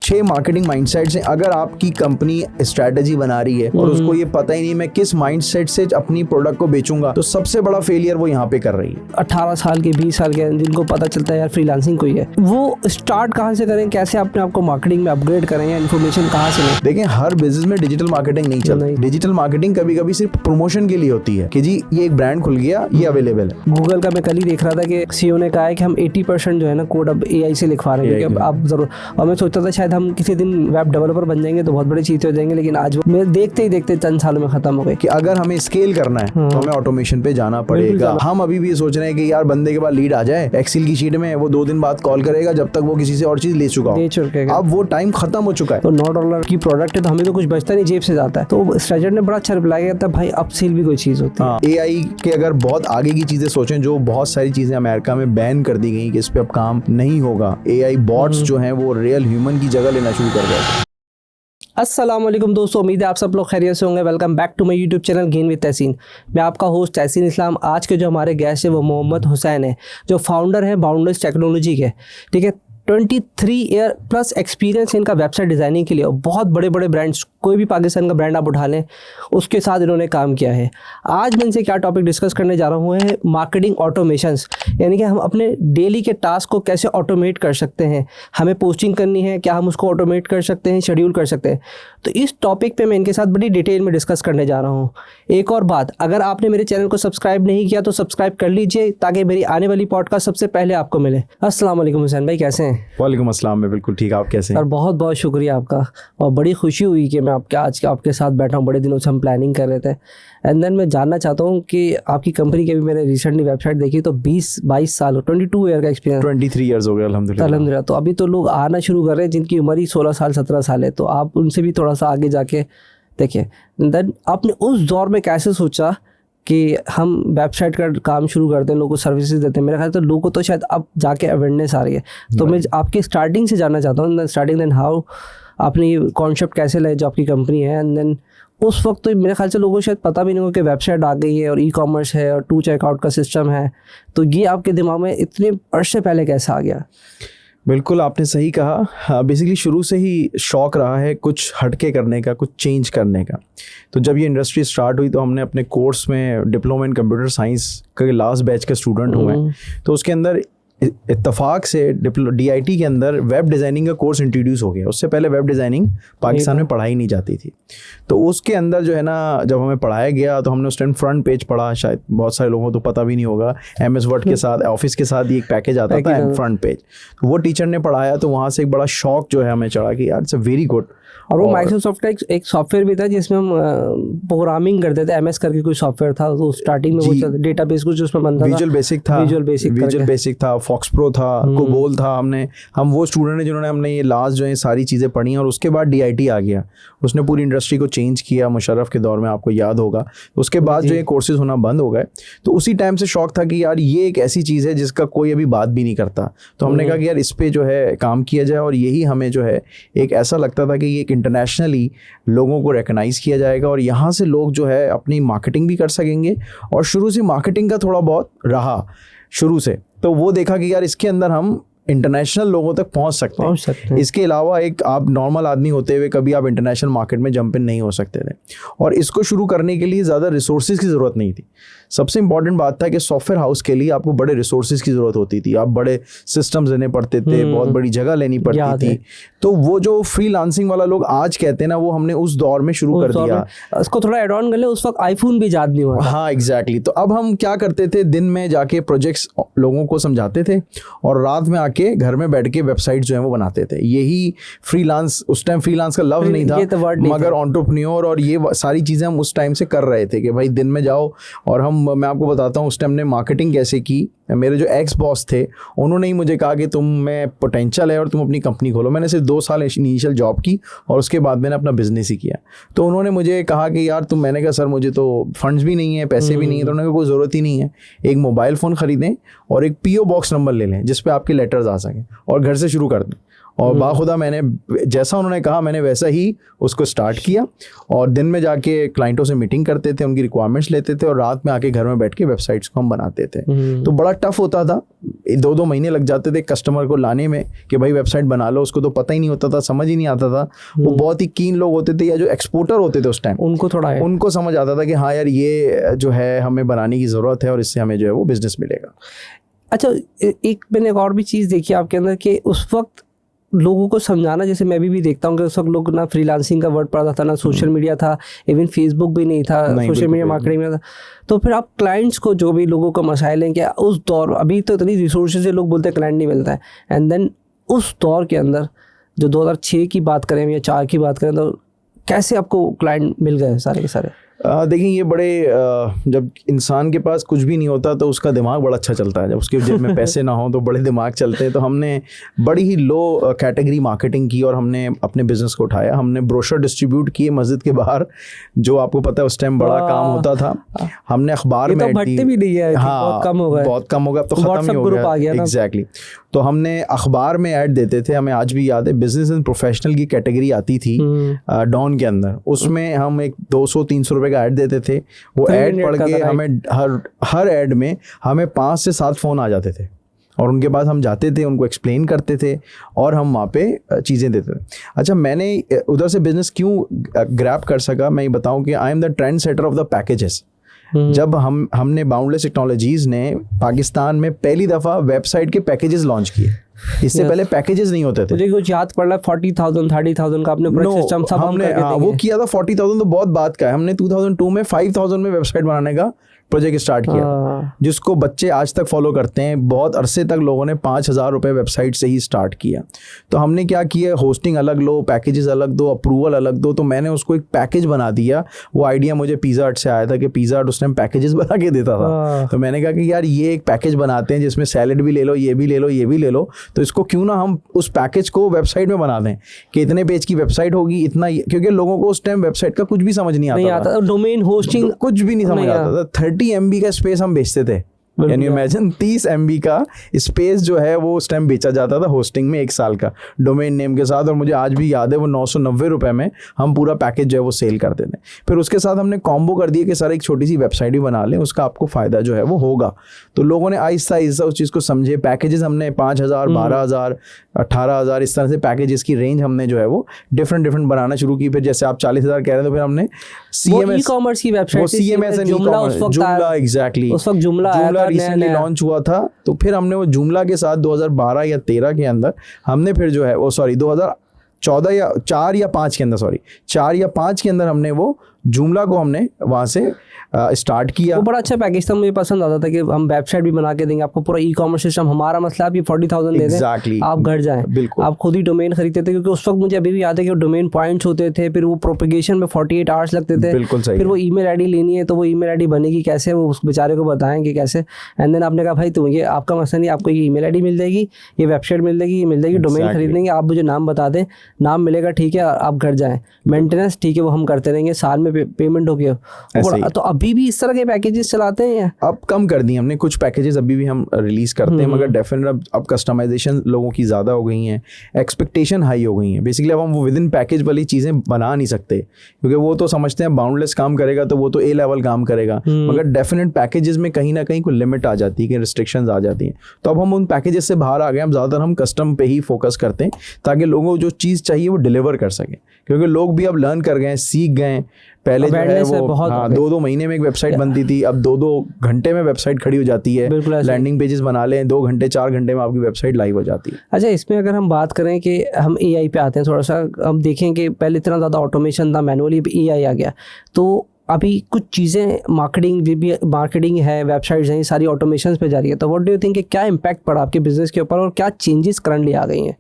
6 marketing mindsets हैं। अगर आपकी कंपनी स्ट्रेटजी बना रही है और उसको ये पता ही नहीं मैं किस माइंडसेट से अपनी प्रोडक्ट को बेचूंगा, तो सबसे बड़ा फेलियर वो यहाँ पे कर रही है। 18 साल के 20 साल के जिनको पता चलता है यार फ्रीलांसिंग कोई है, वो स्टार्ट कहाँ से करें, कैसे अपने आप को मार्केटिंग में अपग्रेड करें या इन्फॉर्मेशन कहाँ से लें? देखिए, हर बिजनेस में डिजिटल मार्केटिंग नहीं चलती। डिजिटल मार्केटिंग कभी कभी सिर्फ प्रमोशन के लिए होती है कि जी ये एक ब्रांड खुल गया, ये अवेलेबल है। गूगल का मैं कल ही देख रहा था कि सीईओ ने कहा है कि हम 80% जो है ना कोड अब एआई से लिखवा रहे हैं, क्योंकि अब जरूर। और मैं सोचता था शायद हम किसी दिन वेब डेवलपर बन जाएंगे तो बहुत बड़ी चीज़ हो जाएंगे, लेकिन आज वो देखते ही देखते चंद सालों में खत्म हो गए। कि अगर हमें स्केल करना है तो हमें ऑटोमेशन पे जाना पड़ेगा। हम अभी भी सोच रहे हैं कि यार बंदे के पास लीड आ जाए एक्सेल की शीट में, वो 2 दिन बाद कॉल करेगा जब तक वो किसी से और चीज ले चुका हो। अब वो टाइम खत्म हो चुका है। तो $9 की प्रोडक्ट है तो हमें तो कुछ बचता नहीं, जेब से जाता है। तो स्ट्रेटजी ने बड़ा अच्छा रिप्लाई किया था, भाई अपसेल भी कोई चीज होती है। एआई के अगर बहुत आगे की चीजें सोचें, जो बहुत सारी चीजें अमेरिका में बैन कर दी गई कि इस पे अब काम नहीं होगा। एआई बॉट्स जो हैं वो रियल ह्यूमन की जगह लेना शुरू कर गए। अस्सलाम वालेकुम दोस्तों, उम्मीद है आप सब लोग खैरियत से होंगे। Welcome back to my YouTube channel gain with Tahseen. मैं आपका होस्ट तहसीन इस्लाम। आज के जो हमारे गेस्ट है वो मोहम्मद हुसैन है, जो फाउंडर है बाउंडर्स टेक्नोलॉजी के। ठीक है, 23 ईयर प्लस एक्सपीरियंस है इनका वेबसाइट डिज़ाइनिंग के लिए। और बहुत बड़े बड़े ब्रांड्स, कोई भी पाकिस्तान का ब्रांड आप उठा लें, उसके साथ इन्होंने काम किया है। आज मैं इनसे क्या टॉपिक डिस्कस करने जा रहा हूँ है मार्केटिंग ऑटोमेशंस, यानी कि हम अपने डेली के टास्क को कैसे ऑटोमेट कर सकते हैं। हमें पोस्टिंग करनी है, क्या हम उसको ऑटोमेट कर सकते हैं, शेड्यूल कर सकते हैं। तो इस टॉपिक पे मैं इनके साथ बड़ी डिटेल में डिस्कस करने जा रहा हूँ। एक और बात, अगर आपने मेरे चैनल को सब्सक्राइब नहीं किया तो सब्सक्राइब कर लीजिए ताकि मेरी आने वाली पॉडकास्ट सबसे पहले आपको मिले। अस्सलाम वालेकुम हुसैन भाई, कैसे हैं? वालेकुम अस्सलाम, मैं बिल्कुल ठीक। आप कैसे हैं? सर बहुत बहुत शुक्रिया आपका, और बड़ी खुशी हुई कि मैं आज आपके साथ बैठा हूँ। बड़े दिनों से हम प्लानिंग कर रहे थे। एंड देन मैं जानना चाहता हूँ कि आपकी कंपनी की भी मैंने रिसेंटली वेबसाइट देखी तो 20-22 साल, 22 ईयर का एक्सपीरियंस। 23 ईयर्स हो गए अल्हम्दुलिल्लाह। तो अभी तो लोग आना शुरू कर रहे हैं जिनकी उम्र ही 16 साल 17 साल है, तो आप उनसे भी थोड़ा सा आगे जाके देखिए। देन आपने उस दौर में कैसे सोचा कि हम वेबसाइट का काम शुरू करते हैं, लोगों को सर्विसेज देते हैं? मेरा ख्याल तो लोगों को तो शायद अब जाके अवेयरनेस आ रही है। तो मैं आपकी स्टार्टिंग से जानना चाहता हूँ, स्टार्टिंग देन हाउ आपने ये कॉन्सेप्ट कैसे लाया जो आपकी कंपनी है। एंड देन उस वक्त तो मेरे ख्याल से लोगों को शायद पता भी नहीं होगा कि वेबसाइट आ गई है और ई कॉमर्स है और 2 चेकआउट का सिस्टम है। तो ये आपके दिमाग में इतने अरसे पहले कैसा आ गया? बिल्कुल आपने सही कहा। बेसिकली शुरू से ही शौक रहा है कुछ हटके करने का, कुछ चेंज करने का। तो जब ये इंडस्ट्री स्टार्ट हुई तो हमने अपने कोर्स में डिप्लोमा इन कंप्यूटर साइंस के लास्ट बैच का स्टूडेंट हूँ मैं, तो उसके अंदर इत्तेफाक से DIT के अंदर वेब डिज़ाइनिंग का कोर्स इंट्रोड्यूस हो गया। उससे पहले वेब डिज़ाइनिंग पाकिस्तान में पढ़ाई नहीं जाती थी। तो उसके अंदर जो है ना, जब हमें पढ़ाया गया तो हमने उस टाइम फ्रंट पेज पढ़ा। शायद बहुत सारे लोगों को तो पता भी नहीं होगा, MS वर्ड के साथ, ऑफिस के साथ ही एक पैकेज आता था फ्रंट पेज। तो वो टीचर ने पढ़ाया तो वहाँ से एक बड़ा शौक जो है हमें चढ़ा कि यार इट्स अ वेरी गुड। और वो माइक्रोसॉफ्ट का एक सॉफ्टवेयर भी था जिसमें हम प्रोग्रामिंग करते थे। MS करके कोई सॉफ्टवेयर था, तो स्टार्टिंग में वो डेटाबेस कुछ उसमें बनता था। विजुअल बेसिक था, फॉक्स प्रो था, कोबोल था। हम वो स्टूडेंट हैं जिन्होंने हमने ये लास्ट जो है सारी चीज़ें पढ़ी। और उसके बाद DIT आ गया, उसने पूरी इंडस्ट्री को चेंज किया। मुशर्रफ के दौर में आपको याद होगा। उसके बाद जो ये कोर्सेज होना बंद हो गए, तो उसी टाइम से शौक था कि यार ये एक ऐसी चीज़ है जिसका कोई अभी बात भी नहीं करता। तो हमने कहा कि यार इस पे जो है काम किया जाए। और यही हमें जो है एक ऐसा लगता था कि ये एक इंटरनेशनली लोगों को रिकॉग्नाइज किया जाएगा और यहाँ से लोग जो है अपनी मार्केटिंग भी कर सकेंगे। और शुरू से मार्केटिंग का थोड़ा बहुत रहा शुरू से, तो वो देखा कि यार इसके अंदर हम इंटरनेशनल लोगों तक पहुंच सकते हैं। इसके अलावा एक आप नॉर्मल आदमी होते हुए कभी आप इंटरनेशनल मार्केट में जंप इन नहीं हो सकते थे। और इसको शुरू करने के लिए ज़्यादा रिसोर्सेज की ज़रूरत नहीं थी। सबसे इंपॉर्टेंट बात था कि सॉफ्टवेयर हाउस के लिए आपको बड़े रिसोर्सेज की ज़रूरत होती थी। आप बड़े सिस्टम्स लेने पड़ते थे, बहुत बड़ी जगह लेनी पड़ती थी। तो वो जो फ्रीलांसिंग वाला लोग आज कहते हैं ना, वो हमने उस दौर में शुरू कर दिया। उसको थोड़ा एड ऑन कर ले, उस वक्त आईफोन भी याद नहीं हुआ। हाँ एग्जैक्टली। तो अब हम क्या करते थे, दिन में जाके प्रोजेक्ट्स लोगों को समझाते थे और रात में आके घर में बैठ के वेबसाइट जो है वो बनाते थे। यही फ्रीलांस, उस टाइम फ्रीलांस का लफ्ज नहीं था, मगर एंटरप्रेन्योर और ये सारी चीज़ें हम उस टाइम से कर रहे थे कि भाई दिन में जाओ। और मैं आपको बताता हूँ उस टाइम ने मार्केटिंग कैसे की। मेरे जो एक्स बॉस थे उन्होंने ही मुझे कहा कि तुम में पोटेंशियल है और तुम अपनी कंपनी खोलो। मैंने सिर्फ 2 साल इनिशियल जॉब की और उसके बाद मैंने अपना बिजनेस ही किया। तो उन्होंने मुझे कहा कि यार मैंने कहा सर मुझे तो फंड्स भी नहीं है, पैसे भी नहीं है। तो उन्होंने कहा कोई ज़रूरत ही नहीं है, एक मोबाइल फ़ोन ख़रीदें और एक PO बॉक्स नंबर ले लें जिस पे आपके लेटर्स आ सकें और घर से शुरू कर दें। और बाखुदा मैंने जैसा उन्होंने कहा मैंने वैसा ही उसको स्टार्ट किया, और दिन में जाके क्लाइंटों से मीटिंग करते थे, उनकी रिक्वायरमेंट्स लेते थे, और रात में आके घर में बैठ के वेबसाइट्स को हम बनाते थे। तो बड़ा टफ होता था, 2-2 महीने लग जाते थे कस्टमर को लाने में कि भाई वेबसाइट बना लो, उसको तो पता ही नहीं होता था, समझ ही नहीं आता था। वो बहुत ही कीन लोग होते थे, या जो एक्सपोर्टर होते थे उस टाइम, उनको समझ आता था कि हाँ यार ये जो है हमें बनाने की ज़रूरत है और इससे हमें जो है वो बिजनेस मिलेगा। अच्छा, एक मैंने और भी चीज़ देखी आपके अंदर कि उस वक्त लोगों को समझाना, जैसे मैं भी देखता हूँ कि उस वक्त लोग ना फ्रीलांसिंग का वर्ड पढ़ा था, ना सोशल मीडिया था, इवन फेसबुक भी नहीं था, सोशल मीडिया मार्केटिंग में था। तो फिर आप क्लाइंट्स को, जो भी लोगों का मसाइल हैं, क्या उस दौर, अभी तो इतनी रिसोर्सेज से लोग बोलते हैं क्लाइंट नहीं मिलता है, एंड देन उस दौर के अंदर जो 2006 की बात करें या 4 की बात करें, तो कैसे आपको क्लाइंट मिल गए सारे के सारे? देखिए ये बड़े जब इंसान के पास कुछ भी नहीं होता तो उसका दिमाग बड़ा अच्छा चलता है, जब उसके जेब में पैसे ना हो तो बड़े दिमाग चलते हैं। तो हमने बड़ी ही लो कैटेगरी मार्केटिंग की और हमने अपने बिजनेस को उठाया। हमने ब्रोशर डिस्ट्रीब्यूट किए मस्जिद के बाहर, जो आपको पता है उस टाइम बड़ा काम होता था। हमने अखबार में भटते भी नहीं है, हाँ बहुत कम हो गया, अब तो खत्म ही हो गया। एग्जैक्टली। तो हमने अखबार में ऐड देते थे, हमें आज भी याद है बिजनेस एंड प्रोफेशनल की कैटेगरी आती थी डॉन के अंदर, उसमें हम एक 200-300 रुपए का ऐड देते थे। वो ऐड पढ़ के हमें हर ऐड में हमें 5 से 7 फ़ोन आ जाते थे, और उनके बाद हम जाते थे, उनको एक्सप्लेन करते थे और हम वहाँ पे चीज़ें देते थे। अच्छा, मैंने उधर से बिजनेस क्यों ग्रैब कर सका, मैं ये बताऊँ कि I am the trend setter of the packages. जब हमने बाउंडलेस टेक्नोलॉजीज ने पाकिस्तान में पहली दफ़ा वेबसाइट के पैकेजेस लॉन्च किए, इससे पहले पैकेजेस नहीं होते थे। मुझे कुछ याद पड़ रहा है 40,000 30,000 का आपने पूरा सिस्टम सब हमने वो किया था। 40,000 तो बहुत बात का है। हमने 2002 में 5,000 में वेबसाइट बनाने का प्रोजेक्ट स्टार्ट किया, जिसको बच्चे आज तक फॉलो करते हैं। बहुत अरसे तक लोगों ने 5,000 रुपये वेबसाइट से ही स्टार्ट किया। तो हमने क्या किया, होस्टिंग अलग लो, पैकेजेस अलग दो, अप्रूवल अलग दो। तो मैंने उसको एक पैकेज बना दिया। वो आइडिया मुझे पिज़्ज़ा हट से आया था कि पिज़्ज़ा हट उस टाइम पैकेजेस बना के देता था। तो मैंने कहा कि यार ये एक पैकेज बनाते हैं जिसमें सैलेड भी ले लो, ये भी ले लो, ये भी ले लो। तो इसको क्यों ना हम उस पैकेज को वेबसाइट में बना दें कि इतने पेज की वेबसाइट होगी, इतना, क्योंकि लोगों को उस टाइम वेबसाइट का कुछ भी समझ नहीं आता था। डोमेन होस्टिंग कुछ भी नहीं समझ आता था। 30 MB का स्पेस हम बेचते थे। कैन यू इमेजिन, 30 MB का स्पेस जो है वो उस टाइम बेचा जाता था होस्टिंग में 1 साल का डोमेन नेम के साथ। और मुझे आज भी याद है वो 990 रुपये में हम पूरा पैकेज जो है वो सेल करते थे। फिर उसके साथ हमने कॉम्बो कर दिया कि सर एक छोटी सी वेबसाइट भी बना लें, उसका आपको फ़ायदा जो है वो होगा। तो लोगों ने आहिस्ता आहिस्ता उस चीज़ को समझे। पैकेजेस हमने 5,000, 12,000, 18,000 इस तरह से पैकेजेस की रेंज हमने जो है वो डिफरेंट बनाना शुरू की। फिर जैसे आप 40,000 कह रहे थे, तो फिर हमने CMS ई-कॉमर्स की वेबसाइट, CMS जुमला, एग्जैक्टली उस वक्त जुमला रिसेंटली लॉन्च हुआ था। तो फिर हमने वो जुमला के साथ 2012 या 13 के अंदर हमने फिर जो है वो 2014 या 4 या 5 के अंदर 4 या 5 के अंदर हमने वो जुमला को हमने वहाँ से स्टार्ट किया। वो बड़ा अच्छा पैकेज था, मुझे पसंद आता था कि हम वेबसाइट भी बना के देंगे आपको, पूरा ई-कॉमर्स सिस्टम। हमारा मसला आप ये 40,000 दे दें, आप घर जाएं, आप खुद ही डोमेन खरीदते थे। क्योंकि उस वक्त मुझे अभी भी याद है कि डोमेन पॉइंट्स होते थे, फिर वो प्रोपेगेशन में 48 आवर्स लगते थे। बिल्कुल सही। फिर वो ईमेल आईडी लेनी है, तो वो ईमेल आईडी बनेगी कैसे, वो उस बेचारे को बताएंगे कैसे। एंड देन आपने कहा भाई तो ये आपका मसला नहीं, आपको ये ईमेल आईडी मिल जाएगी, ये वेबसाइट मिल जाएगी, ये मिल जाएगी, डोमेन खरीद लेंगे, आप मुझे नाम बता दें, नाम मिलेगा, ठीक है, आप घर जाएँ, मेंटेनेंस ठीक है वो हम करते रहेंगे, साल में पेमेंट हो गया। तो अभी भी इस तरह के पैकेजेस चलाते हैं? अब कम कर दिए हमने, कुछ पैकेजेस अभी भी हम रिलीज करते हैं, मगर डेफिनेट अब कस्टमाइजेशन लोगों की ज़्यादा हो गई हैं, एक्सपेक्टेशन हाई हो गई हैं। बेसिकली अब हम वो विद इन पैकेज वाली चीज़ें बना नहीं सकते, क्योंकि वो तो समझते हैं बाउंडलेस काम करेगा तो वो तो A लेवल काम करेगा। मगर डेफिनेट पैकेजेस में कहीं ना कहीं कोई लिमिट आ जाती है, कि रिस्ट्रिक्शंस आ जाती हैं। तो अब हम उन पैकेजेस से बाहर आ गए। हम ज़्यादातर हम कस्टम पे ही फोकस करते हैं, ताकि लोगों को जो चीज़ चाहिए वो डिलीवर कर सकें। क्योंकि लोग भी अब लर्न कर गए, सीख गए। पहले जो है वो 2-2 महीने में एक वेबसाइट बनती थी, अब 2-2 घंटे में वेबसाइट खड़ी हो जाती है। लैंडिंग पेजेस बना लें, 2 घंटे 4 घंटे में आपकी वेबसाइट लाइव हो जाती है। अच्छा, इसमें अगर हम बात करें कि हम AI पे आते हैं थोड़ा सा, हम देखें कि पहले इतना ज़्यादा ऑटोमेशन था, मैनुअली AI आ गया। तो अभी कुछ चीज़ें मार्केटिंग है, वेबसाइट्स हैं, ये सारी ऑटोमेशन पे जा रही है। तो व्हाट डू यू थिंक कि क्या इम्पैक्ट पड़ा आपके बिजनेस के ऊपर और क्या चेंजेस करंटली आ गई हैं?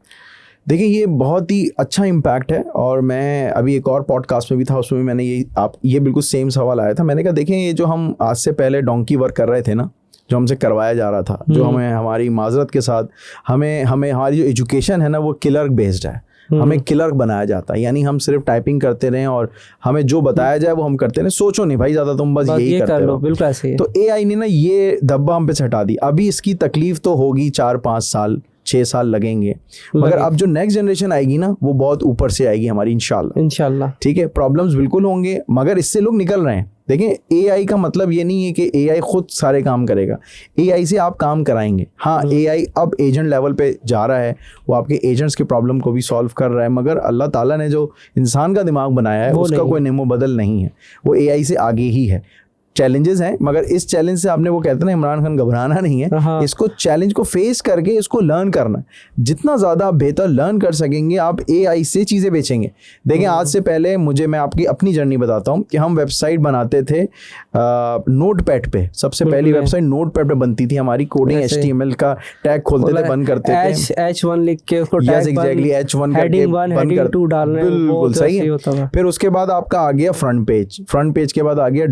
देखिए ये बहुत ही अच्छा इम्पैक्ट है। और मैं अभी एक और पॉडकास्ट में भी था, उसमें मैंने ये बिल्कुल सेम सवाल आया था। मैंने कहा देखें, ये जो हम आज से पहले डोंकी वर्क कर रहे थे ना, जो हमसे करवाया जा रहा था, जो हमें हमारी माजरत के साथ हमें हमारी जो एजुकेशन है ना वो क्लर्क बेस्ड है। हमें क्लर्क बनाया जाता है, यानी हम सिर्फ टाइपिंग करते रहें और हमें जो बताया जाए वो हम करते रहें। सोचो नहीं भाई ज़्यादा, तुम बस यही करते रहो। बिल्कुल ऐसे ही है। तो AI ने ना ये धब्बा हम पे से हटा दी। अभी इसकी तकलीफ तो होगी 4-5 साल 6 साल लगेंगे, मगर अब जो नेक्स्ट जनरेशन आएगी ना वो बहुत ऊपर से आएगी हमारी, इंशाल्लाह। ठीक है, प्रॉब्लम्स बिल्कुल होंगे मगर इससे लोग निकल रहे हैं। देखें, एआई का मतलब ये नहीं है कि एआई खुद सारे काम करेगा, एआई से आप काम कराएंगे। हाँ, एआई अब एजेंट लेवल पे जा रहा है, वो आपके एजेंट्स के प्रॉब्लम को भी सॉल्व कर रहा है, मगर अल्लाह ताला ने जो इंसान का दिमाग बनाया है उसका कोई नेमो बदल नहीं है, वो एआई से आगे ही है। चैलेंजेस हैं, मगर इस चैलेंज से आपने वो कहते हैं ना इमरान खान, घबराना नहीं है। हाँ। इसको चैलेंज को फेस करके इसको लर्न करना, जितना ज़्यादा आप बेहतर लर्न कर सकेंगे आप एआई से चीज़ें बेचेंगे। देखें, आज से पहले मैं आपकी अपनी जर्नी बताता हूँ कि हम वेबसाइट बनाते थे नोटपैड पे। सबसे पहली वेबसाइट नोटपैड पे बनती थी हमारी, कोडिंग HTML का टैग खोलते थे, बंद करते थे, H1 लिख के उसको टैग एग्जैक्टली H1 करके बंद करते, बिल्कुल सही है। फिर उसके बाद आपका आ गया फ्रंट पेज के बाद आ गया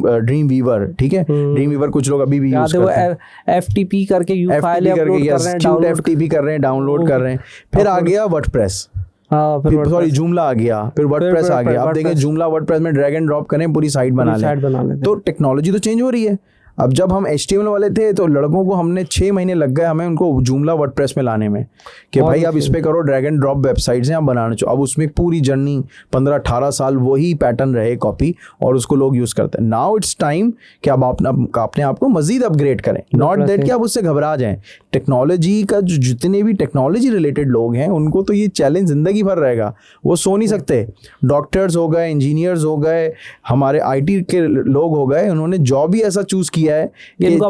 ड्रीम वीवर। ठीक है, ड्रीम वीवर कुछ लोग अभी भी यूज करते हैं, FTP करके फाइल अपलोड कर रहे हैं, FTP कर रहे हैं, डाउनलोड कर रहे हैं। फिर आ गया वर्डप्रेस, सॉरी जूमला आ गया, फिर वर्डप्रेस आ गया। अब देखें, जूमला वर्डप्रेस में ड्रैग एंड ड्रॉप करें, पूरी साइट बना लें। तो टेक्नोलॉजी तो चेंज हो रही है। अब जब हम HTML वाले थे तो लड़कों को हमने 6 महीने लग गए हमें उनको जूमला वर्डप्रेस में लाने में, कि भाई अब इस पे करो, ड्रैग एंड ड्रॉप वेबसाइट्स हैं आप बनाना चाहिए। अब उसमें पूरी जर्नी 15-18 साल वही पैटर्न रहे कॉपी, और उसको लोग यूज़ करते हैं। नाउ इट्स टाइम कि अब अपने आप को मजीद अपग्रेड करें, नॉट दैट कि आप उससे घबरा जाएं। टेक्नोलॉजी का जो जितने भी टेक्नोलॉजी रिलेटेड लोग हैं उनको तो ये चैलेंज ज़िंदगी भर रहेगा, वो सो नहीं सकते। डॉक्टर्स हो गए, इंजीनियर्स हो गए, हमारे IT के लोग हो गए, उन्होंने जॉब ही ऐसा चूज़ किया है कि उनको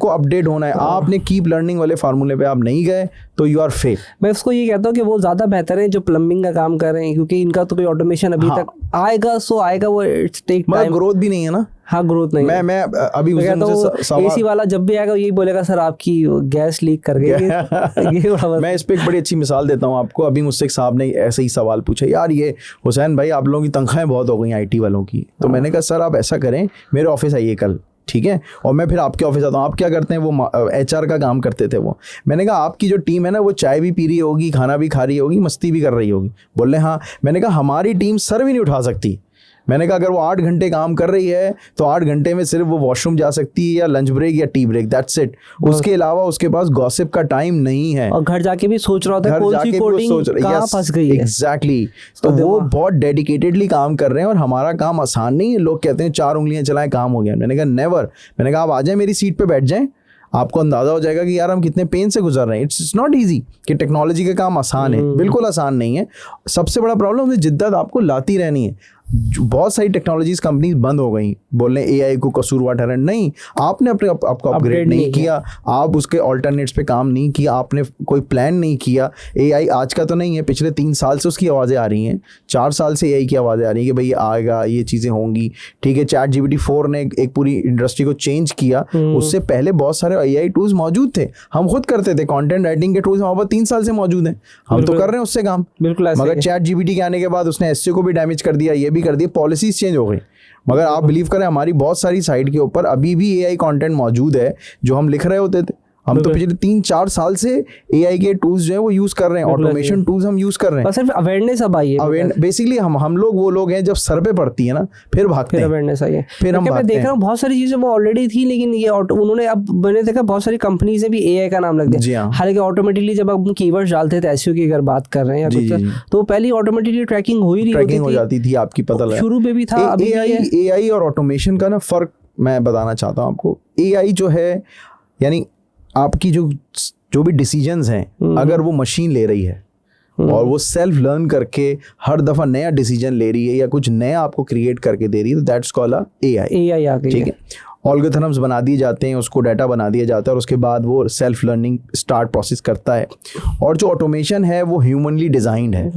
अपडेट होना है। आपने कीप लर्निंग वाले फार्मूले पे आप नहीं गए तो यू आर फेल। मैं उसको ये कहता हूँ कि वो ज़्यादा बेहतर है जो प्लम्बिंग का काम कर रहे हैं, क्योंकि इनका तो कोई ऑटोमेशन अभी तक आएगा, वो इट्स टेक टाइम, ग्रोथ भी नहीं है ना। हाँ, ग्रोथ नहीं। मैं अभी AC वाला जब भी आएगा यही बोलेगा, सर आपकी गैस लीक कर गई। मैं इस पे एक बड़ी अच्छी मिसाल देता हूँ आपको। अभी मुझसे एक साहब ने ऐसे ही सवाल पूछा, यार ये हुसैन भाई आप लोगों की तनख्वाहें बहुत हो गई IT वालों की। तो मैंने कहा सर आप ऐसा करें, मेरे ऑफिस आइए कल, ठीक है, और मैं फिर आपके ऑफिस आता हूँ। आप क्या करते हैं? वो HR का काम करते थे वो। मैंने कहा आपकी जो टीम है ना वो चाय भी पी रही होगी, खाना भी खा रही होगी, मस्ती भी कर रही होगी। बोले हाँ। मैंने कहा हमारी टीम सर भी नहीं उठा सकती। मैंने कहा अगर वो 8 घंटे काम कर रही है तो 8 घंटे में सिर्फ वो वॉशरूम जा सकती है या लंच ब्रेक या टी ब्रेक, दैट्स इट। उसके अलावा उसके पास गॉसिप का टाइम नहीं है, और घर जाके भी सोच रहा होता है कौन सी कोडिंग कहाँ फंस गई है। एग्जैक्टली। तो वो बहुत डेडिकेटेडली काम कर रहे हैं और हमारा काम आसान नहीं है। लोग कहते हैं 4 उंगलियां चलाएं काम हो गया। मैंने कहा नेवर। मैंने कहा आप आ जाए मेरी सीट पे बैठ जाएं, आपको अंदाजा हो जाएगा कि यार हम कितने पेन से गुजर रहे हैं। इट्स नॉट इजी कि टेक्नोलॉजी का काम आसान है, बिल्कुल आसान नहीं है। सबसे बड़ा प्रॉब्लम है जिद्दत आपको लाती रहनी है। बहुत सारी टेक्नोलॉजीज कंपनीज बंद हो गई, बोल रहे AI को कसूरवार ठहराया। नहीं, आपने आपको अपग्रेड नहीं किया, आप उसके ऑल्टरनेट्स पे काम नहीं किया, आपने कोई प्लान नहीं किया। AI आज का तो नहीं है, पिछले 3 साल से उसकी आवाज़ें आ रही हैं, 4 साल से AI की आवाज़ें आ रही हैं कि भाई ये आएगा, ये चीज़ें होंगी। ठीक है, ChatGPT 4 ने एक पूरी इंडस्ट्री को चेंज किया। उससे पहले बहुत सारे AI टूल्स मौजूद थे, हम खुद करते थे। कॉन्टेंट राइटिंग के टूल्स हमारे पास 3 साल से मौजूद हैं, हम तो कर रहे हैं उससे काम। मगर ChatGPT के आने के बाद उसने SEO को भी डैमेज कर दिया, ये भी कर दिया, पॉलिसीज चेंज हो गई। मगर आप बिलीव करें हमारी बहुत सारी साइट के ऊपर अभी भी AI कंटेंट मौजूद है जो हम लिख रहे होते थे। हम तो पिछले 3-4 साल से AI के टूल्स जो है वो यूज कर रहे हैं, ऑटोमेशन टूल्स हम यूज कर रहे हैं। सिर्फ अवेयरनेस अब आई है। बेसिकली हम लोग वो लोग हैं जब सर पे पड़ती है ना फिर भागते हैं, अवेयरनेस आई है। फिर हम मैं देख रहा हूँ बहुत सारी चीजें वो ऑलरेडी थी, लेकिन ये उन्होंने अब मैंने देखा बहुत सारी कंपनीज ने भी AI का नाम लग दिया। हालांकि ऑटोमेटिकली जब आप कीवर्ड्स डालते थे SEO की अगर बात कर रहे हैं या कुछ, तो पहले ऑटोमेटिकली ट्रैकिंग हो जाती थी आपकी, पता लगा शुरू में भी था। AI और ऑटोमेशन का ना फर्क मैं बताना चाहता हूँ आपको। AI जो है यानी आपकी जो भी डिसीजंस हैं, अगर वो मशीन ले रही है और वो सेल्फ लर्न करके हर दफा नया डिसीजन ले रही है या कुछ नया आपको क्रिएट करके दे रही है, तो दैट्स कॉल्ड AI आ गई। ठीक है, ऑल्गोरिथम्स बना दिए जाते हैं, उसको डाटा बना दिया जाता है और उसके बाद वो सेल्फ लर्निंग स्टार्ट प्रोसेस करता है। और जो ऑटोमेशन है वो ह्यूमनली डिजाइंड है,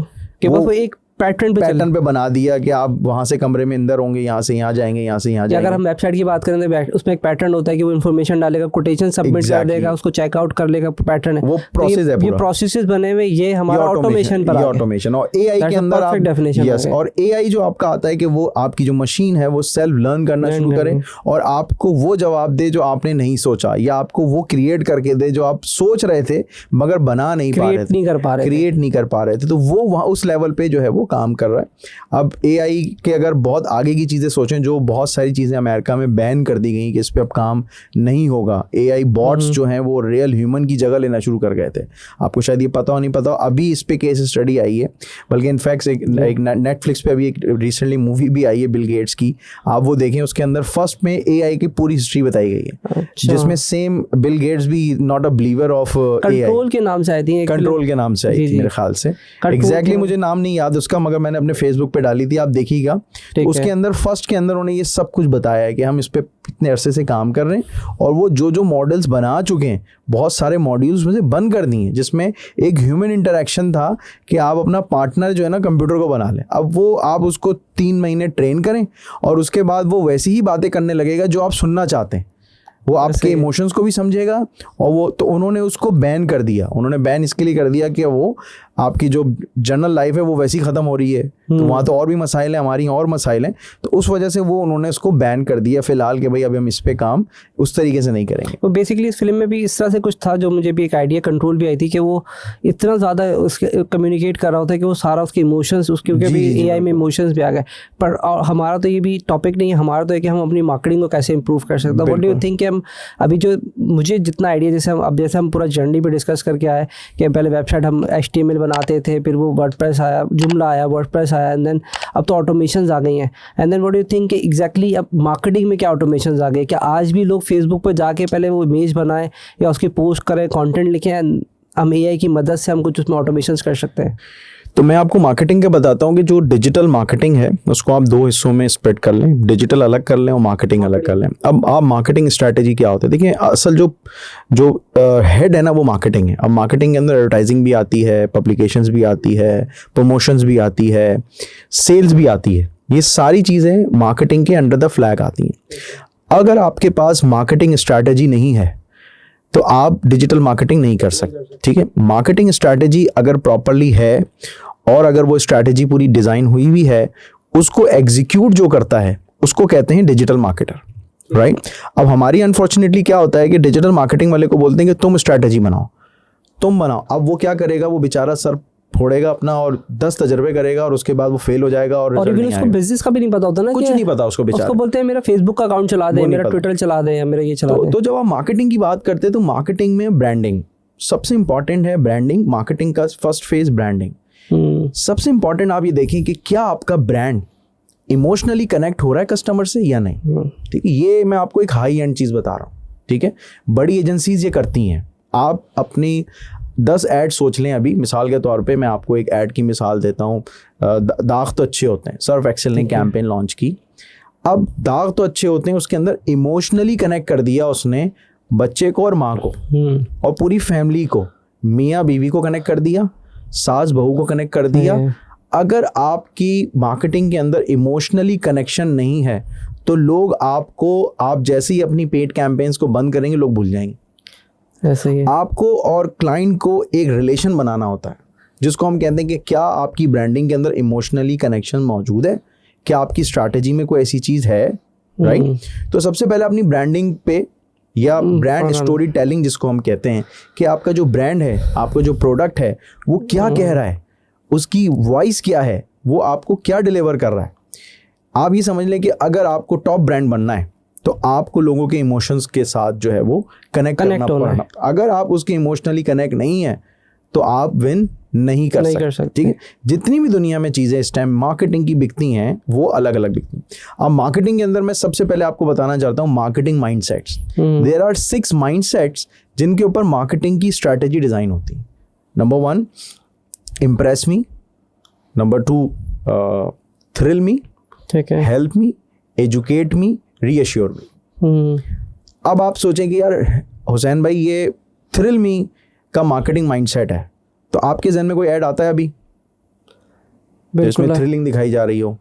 कि वो एक पैटर्न पे बना दिया कि आप वहां से कमरे में अंदर होंगे, यहाँ से यहाँ जाएंगे, यहाँ से यहाँ जाएंगे। अगर हम वेबसाइट की बात करें तो उसमें एक पैटर्न होता है कि वो इन्फॉर्मेशन डालेगा, कोटेशन सबमिट कर देगा, उसको चेकआउट कर लेगा, पैटर्न है, वो प्रोसेस है, ये प्रोसेसेस बने हुए, ये हमारा ऑटोमेशन पर ऑटोमेशन। और AI के अंदर आप यस, और AI जो आपका आता है कि वो आपकी जो मशीन है वो सेल्फ लर्न करना शुरू करे और आपको वो जवाब दे जो आपने नहीं सोचा, या आपको वो क्रिएट करके दे जो आप सोच रहे थे मगर बना नहीं पा रहे थे, क्रिएट नहीं कर पा रहे थे। तो वो वहाँ उस लेवल पे जो है वो काम कर रहा है। अब AI के अगर बहुत आगे की चीज़ें सोचें, जो बहुत सारी चीज़ें अमेरिका में बैन कर दी गई कि इस पर अब काम नहीं होगा। AI बॉट्स जो हैं वो रियल ह्यूमन की जगह लेना शुरू कर गए थे। आपको शायद ये पता हो नहीं पता हो, अभी इस पे केस स्टडी आई है, बल्कि इनफैक्ट एक नेटफ्लिक्स पे अभी एक रिसेंटली मूवी भी आई है बिल गेट्स की, आप वो देखें। उसके अंदर फर्स्ट में AI की पूरी हिस्ट्री बताई गई है, जिसमें सेम बिल गेट्स भी not a believer of control के नाम से आई थी, कंट्रोल के नाम से आई थी मेरे ख्याल से। एग्जैक्टली मुझे नाम नहीं याद उसका, मगर मैंने अपने फेसबुक पे डाली थी, आप देखिएगा। तो उसके अंदर फर्स्ट के अंदर उन्होंने ये सब कुछ बताया है कि हम इस पे इतने अरसे से काम कर रहे हैं, और वो जो मॉडल्स बना चुके हैं, बहुत सारे मॉड्यूल्स में से बंद कर दिए, जिसमें एक ह्यूमन इंटरेक्शन था कि आप अपना पार्टनर जो है ना कंप्यूटर को बना लें। अब वो आप उसको 3 महीने ट्रेन करें और उसके बाद वो वैसी ही बातें करने लगेगा जो आप सुनना चाहते हैं, वो आपके इमोशंस को भी समझेगा। और वो तो उन्होंने उसको बैन कर दिया। उन्होंने बैन इसके लिए कर दिया कि वो आपकी जो जनरल लाइफ है वो वैसी ख़त्म हो रही है, तो वहाँ तो और भी मसाइल हैं, हमारी और मसाइल हैं, तो उस वजह से वो उन्होंने उसको बैन कर दिया फ़िलहाल कि भाई अभी हम इस पे काम उस तरीके से नहीं करेंगे। तो बेसिकली इस फिल्म में भी इस तरह से कुछ था, जो मुझे भी एक आइडिया कंट्रोल भी आई थी कि वो इतना ज़्यादा उसके कम्युनिकेट कर रहा होता है कि वो सारा उसके इमोशंस, उसके क्योंकि अभी AI में इमोशंस भी आ गए। पर हमारा तो ये भी टॉपिक नहीं है, हमारा तो है कि हम अपनी मार्केटिंग को कैसे इंप्रूव कर सकते हैं। व्हाट डू यू थिंक कि हम अभी जो मुझे जितना आइडिया, जैसे हम पूरा जर्नी पे डिस्कस करके आए कि पहले वेबसाइट हम HTML बनाते थे, फिर वो वर्डप्रेस आया, जुमला आया, वर्डप्रेस आया, एंड देन अब तो ऑटोमेशंस आ गई हैं। And then what do you think कि एग्जैक्टली अब मार्केटिंग में क्या ऑटोमेशंस आ गए? क्या आज भी लोग फेसबुक पर जाके पहले वो इमेज बनाएं या उसकी पोस्ट करें, कंटेंट लिखें, हम AI की मदद से हम कुछ उसमें ऑटोमेशंस कर सकते हैं? तो मैं आपको मार्केटिंग का बताता हूँ कि जो डिजिटल मार्केटिंग है उसको आप 2 हिस्सों में स्प्लिट कर लें, डिजिटल अलग कर लें और मार्केटिंग अलग कर लें। अब आप मार्केटिंग स्ट्रैटेजी क्या होता है, देखिए असल जो हेड है ना वो मार्केटिंग है। अब मार्केटिंग के अंदर एडवर्टाइजिंग भी आती है, पब्लिकेशंस भी आती है, प्रमोशंस भी आती है, सेल्स भी आती है। ये सारी चीज़ें मार्केटिंग के अंडर द फ्लैग आती हैं। अगर आपके पास मार्केटिंग स्ट्रैटेजी नहीं है तो आप डिजिटल मार्केटिंग नहीं कर सकते, ठीक है। मार्केटिंग स्ट्रैटेजी अगर प्रॉपरली है और अगर वो स्ट्रैटेजी पूरी डिज़ाइन हुई भी है, उसको एग्जीक्यूट जो करता है उसको कहते हैं डिजिटल मार्केटर, राइट। अब हमारी अनफॉर्चुनेटली क्या होता है कि डिजिटल मार्केटिंग वाले को बोलते हैं कि तुम स्ट्रैटेजी बनाओ, तुम बनाओ। अब वो क्या करेगा, वो बेचारा सर फोड़ेगा अपना और 10 तजर्बे करेगा और उसके बाद वो फेल हो जाएगा और इवन उसको बिजनेस का भी नहीं पता होता ना, कुछ नहीं पता उसको बेचारा। उसको बोलते हैं मेरा फेसबुक का अकाउंट चला दे, मेरा ट्विटर चला दे, या मेरा ये चला दे। तो जब आप मार्केटिंग की बात करते हैं तो मार्केटिंग में ब्रांडिंग सबसे इंपॉर्टेंट है। ब्रांडिंग, मार्केटिंग का फर्स्ट फेज ब्रांडिंग। सबसे इंपॉर्टेंट आप ये देखें कि क्या आपका ब्रांड इमोशनली कनेक्ट हो रहा है कस्टमर से या नहीं, ठीक है। ये मैं आपको एक हाई एंड चीज़ बता रहा हूँ, ठीक है। बड़ी एजेंसीज ये करती हैं। आप अपनी 10 ऐड सोच लें। अभी मिसाल के तौर पे मैं आपको एक ऐड की मिसाल देता हूँ। दाग तो अच्छे होते हैं, सर्फ एक्सेल ने कैंपेन लॉन्च की। अब दाग तो अच्छे होते हैं, उसके अंदर इमोशनली कनेक्ट कर दिया उसने बच्चे को और माँ को और पूरी फैमिली को, मियाँ बीवी को कनेक्ट कर दिया, सास बहू को कनेक्ट कर दिया। अगर आपकी मार्केटिंग के अंदर इमोशनली कनेक्शन नहीं है तो लोग आपको, आप जैसे ही अपनी पेड कैंपेन्स को बंद करेंगे लोग भूल जाएंगे। ऐसे ही आपको और क्लाइंट को एक रिलेशन बनाना होता है, जिसको हम कहते हैं कि क्या आपकी ब्रांडिंग के अंदर इमोशनली कनेक्शन मौजूद है, क्या आपकी स्ट्रैटेजी में कोई ऐसी चीज़ है, राइट। तो सबसे पहले अपनी ब्रांडिंग पे या ब्रांड स्टोरी टेलिंग जिसको हम कहते हैं कि आपका जो ब्रांड है, आपका जो प्रोडक्ट है वो क्या कह रहा है, उसकी वॉइस क्या है, वो आपको क्या डिलीवर कर रहा है। आप ये समझ लें कि अगर आपको टॉप ब्रांड बनना है तो आपको लोगों के इमोशंस के साथ जो है वो कनेक्ट करना पड़ना। अगर आप उसके इमोशनली कनेक्ट नहीं है तो आप विन नहीं कर सकते, ठीक है। जितनी भी दुनिया में चीज़ें इस टाइम मार्केटिंग की बिकती हैं वो अलग अलग बिकती हैं। अब मार्केटिंग के अंदर मैं सबसे पहले आपको बताना चाहता हूँ marketing mindsets. There are 6 mindsets जिनके ऊपर मार्केटिंग की स्ट्रैटेजी डिज़ाइन होती है। Number 1 impress me, number 2 thrill me, ठीक है, help me, educate me, reassure me. अब आप सोचें कि यार हुसैन भाई ये थ्रिल मी का मार्केटिंग माइंडसेट है, तो आपके जहन में कोई ऐड आता है अभी जिसमें थ्रिलिंग दिखाई जा रही हो?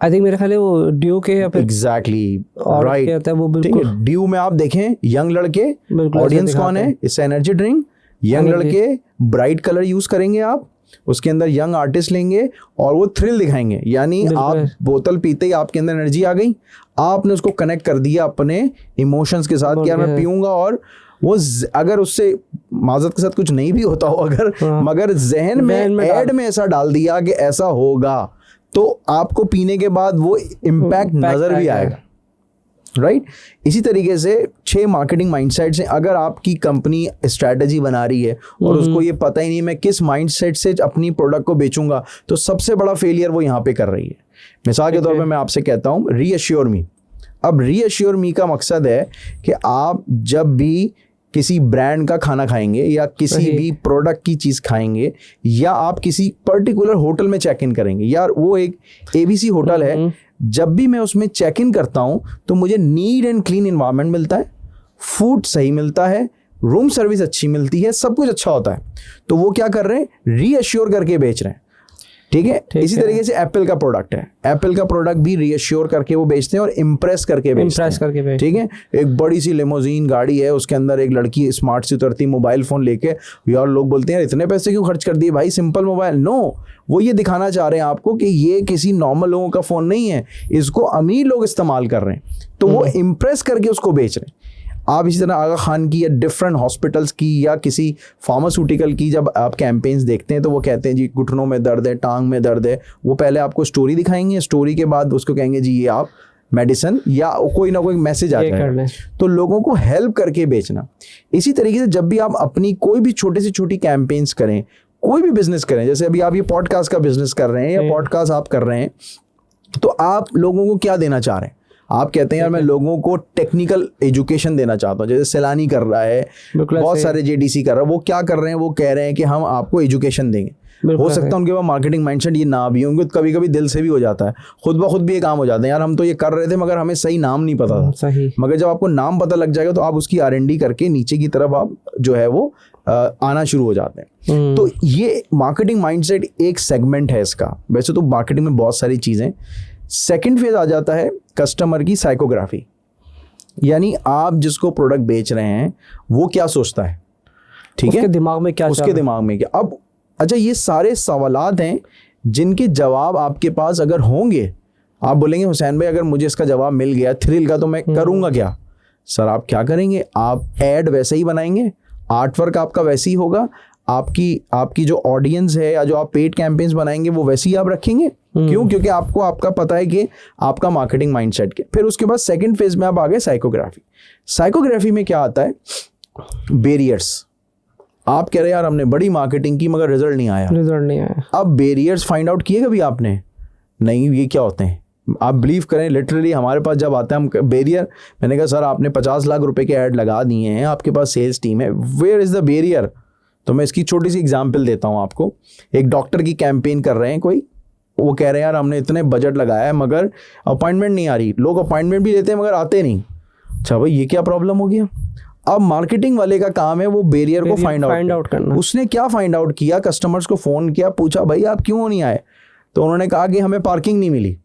आई थिंक मेरे ख्याल है वो ड्यू के या फिर एग्जैक्टली राइट कहता है वो, बिल्कुल ड्यू में आप देखें यंग लड़के, ऑडियंस कौन है, इससे एनर्जी ड्रिंक, यंग लड़के, ब्राइट कलर यूज करेंगे आप, उसके अंदर यंग आर्टिस्ट लेंगे और वो थ्रिल दिखाएंगे। यानी आप बोतल पीते ही आपके अंदर एनर्जी आ गई, आपने उसको कनेक्ट कर दिया अपने इमोशंस के साथ कि यार मैं पीऊंगा और अगर उससे माजरत के साथ कुछ नहीं भी होता हो अगर, मगर जहन में ऐड में ऐसा डाल दिया कि ऐसा होगा, तो आपको पीने के बाद वो इम्पैक्ट नजर भी आएगा, राइट। इसी तरीके से 6 मार्केटिंग माइंडसेट से अगर आपकी कंपनी स्ट्रैटेजी बना रही है और उसको ये पता ही नहीं मैं किस माइंडसेट से अपनी प्रोडक्ट को बेचूंगा, तो सबसे बड़ा फेलियर वो यहाँ पे कर रही है। मिसाल के तौर पे मैं आपसे कहता हूँ रीअश्योर मी। अब रीअश्योर मी का मकसद है कि आप जब भी किसी ब्रांड का खाना खाएंगे या किसी भी प्रोडक्ट की चीज़ खाएंगे या आप किसी पर्टिकुलर होटल में चेक इन करेंगे, यार वो एक ABC होटल है, जब भी मैं उसमें चेक इन करता हूँ तो मुझे नीट एंड क्लीन इन्वायरमेंट मिलता है, फूड सही मिलता है, रूम सर्विस अच्छी मिलती है, सब कुछ अच्छा होता है। तो वो क्या कर रहे हैं, रीअश्योर करके बेच रहे हैं, ठीक है। इसी तरीके से एप्पल का प्रोडक्ट है, एप्पल का प्रोडक्ट भी रीअश्योर करके वो बेचते हैं और इम्प्रेस करके बेचते हैं, ठीक है। एक बड़ी सी लिमोजीन गाड़ी है, उसके अंदर एक लड़की स्मार्ट सी उतरती मोबाइल फोन लेके, यार लोग बोलते हैं इतने पैसे क्यों खर्च कर दिए भाई, सिंपल मोबाइल। नो, वो ये दिखाना चाह रहे हैं आपको कि ये किसी नॉर्मल लोगों का फोन नहीं है, इसको अमीर लोग इस्तेमाल कर रहे हैं, तो वो इम्प्रेस करके उसको बेच रहे हैं। आप इसी तरह आगा खान की या डिफरेंट हॉस्पिटल्स की या किसी फार्मास्यूटिकल की जब आप कैंपेन्स देखते हैं तो वो कहते हैं जी घुटनों में दर्द है, टांग में दर्द है, वो पहले आपको स्टोरी दिखाएंगे, स्टोरी के बाद उसको कहेंगे जी ये आप मेडिसिन या कोई ना कोई मैसेज आ जाएगा, तो लोगों को हेल्प करके बेचना। इसी तरीके से जब भी आप अपनी कोई भी छोटी से छोटी कैंपेन्स करें, कोई भी बिजनेस करें, जैसे अभी आप ये पॉडकास्ट का बिजनेस कर रहे हैं या पॉडकास्ट आप कर रहे हैं, तो आप लोगों को क्या देना चाह रहे हैं? आप कहते हैं यार मैं लोगों को टेक्निकल एजुकेशन देना चाहता हूँ, जैसे सैलानी कर रहा है, बहुत सारे JDC कर रहा है, वो क्या कर रहे हैं, वो कह रहे हैं कि हम आपको एजुकेशन देंगे। हो सकता है उनके पास मार्केटिंग माइंडसेट ये ना भी होंगे, कभी कभी दिल से भी हो जाता है, खुद ब खुद भी ये काम हो जाता है, यार हम तो ये कर रहे थे मगर हमें सही नाम नहीं पता था, मगर जब आपको नाम पता लग जाएगा तो आप उसकी R&D करके नीचे की तरफ आप जो है वो आना शुरू हो जाते हैं। तो ये मार्केटिंग माइंडसेट एक सेगमेंट है इसका। वैसे तो मार्केटिंग में बहुत सारी चीज़ें। सेकंड फेज आ जाता है कस्टमर की साइकोग्राफी, यानी आप जिसको प्रोडक्ट बेच रहे हैं वो क्या सोचता है, ठीक है, उसके दिमाग में क्या, उसके दिमाग में क्या। अब अच्छा, ये सारे सवालात हैं जिनके जवाब आपके पास अगर होंगे, आप बोलेंगे हुसैन भाई अगर मुझे इसका जवाब मिल गया थ्रिल का तो मैं करूँगा क्या। सर आप क्या करेंगे, आप एड वैसे ही बनाएंगे, आर्ट वर्क आपका वैसे ही होगा, आपकी जो ऑडियंस है या जो आप पेड कैंपेन्स बनाएंगे वो वैसे ही आप रखेंगे। क्यों? क्योंकि आपका पता है कि आपका मार्केटिंग माइंडसेट के। फिर उसके बाद सेकंड फेज में आप आ गए साइकोग्राफी। साइकोग्राफी में क्या आता है, बेरियर्स। आप कह रहे हैं यार हमने बड़ी मार्केटिंग की मगर रिजल्ट नहीं आया। अब बेरियर्स फाइंड आउट किए कभी आपने? नहीं, ये क्या होते हैं? आप बिलीव करें लिटरली हमारे पास जब आते हैं हम बेरियर, मैंने कहा सर आपने 50 लाख रुपए के ऐड लगा दिए हैं, आपके पास सेल्स टीम है, वेयर इज द बेरियर? तो मैं इसकी छोटी सी एग्जांपल देता हूँ आपको। एक डॉक्टर की कैंपेन कर रहे हैं कोई, वो कह रहे हैं यार हमने इतने बजट लगाया है मगर अपॉइंटमेंट नहीं आ रही, लोग अपॉइंटमेंट भी लेते हैं मगर आते नहीं। अच्छा भाई ये क्या प्रॉब्लम हो गया? अब मार्केटिंग वाले का काम है वो बेरियर को फाइंड आउट करना। उसने क्या फाइंड आउट किया, कस्टमर्स को फोन किया, पूछा भाई आप क्यों नहीं आए, तो उन्होंने कहा कि हमें पार्किंग नहीं मिली।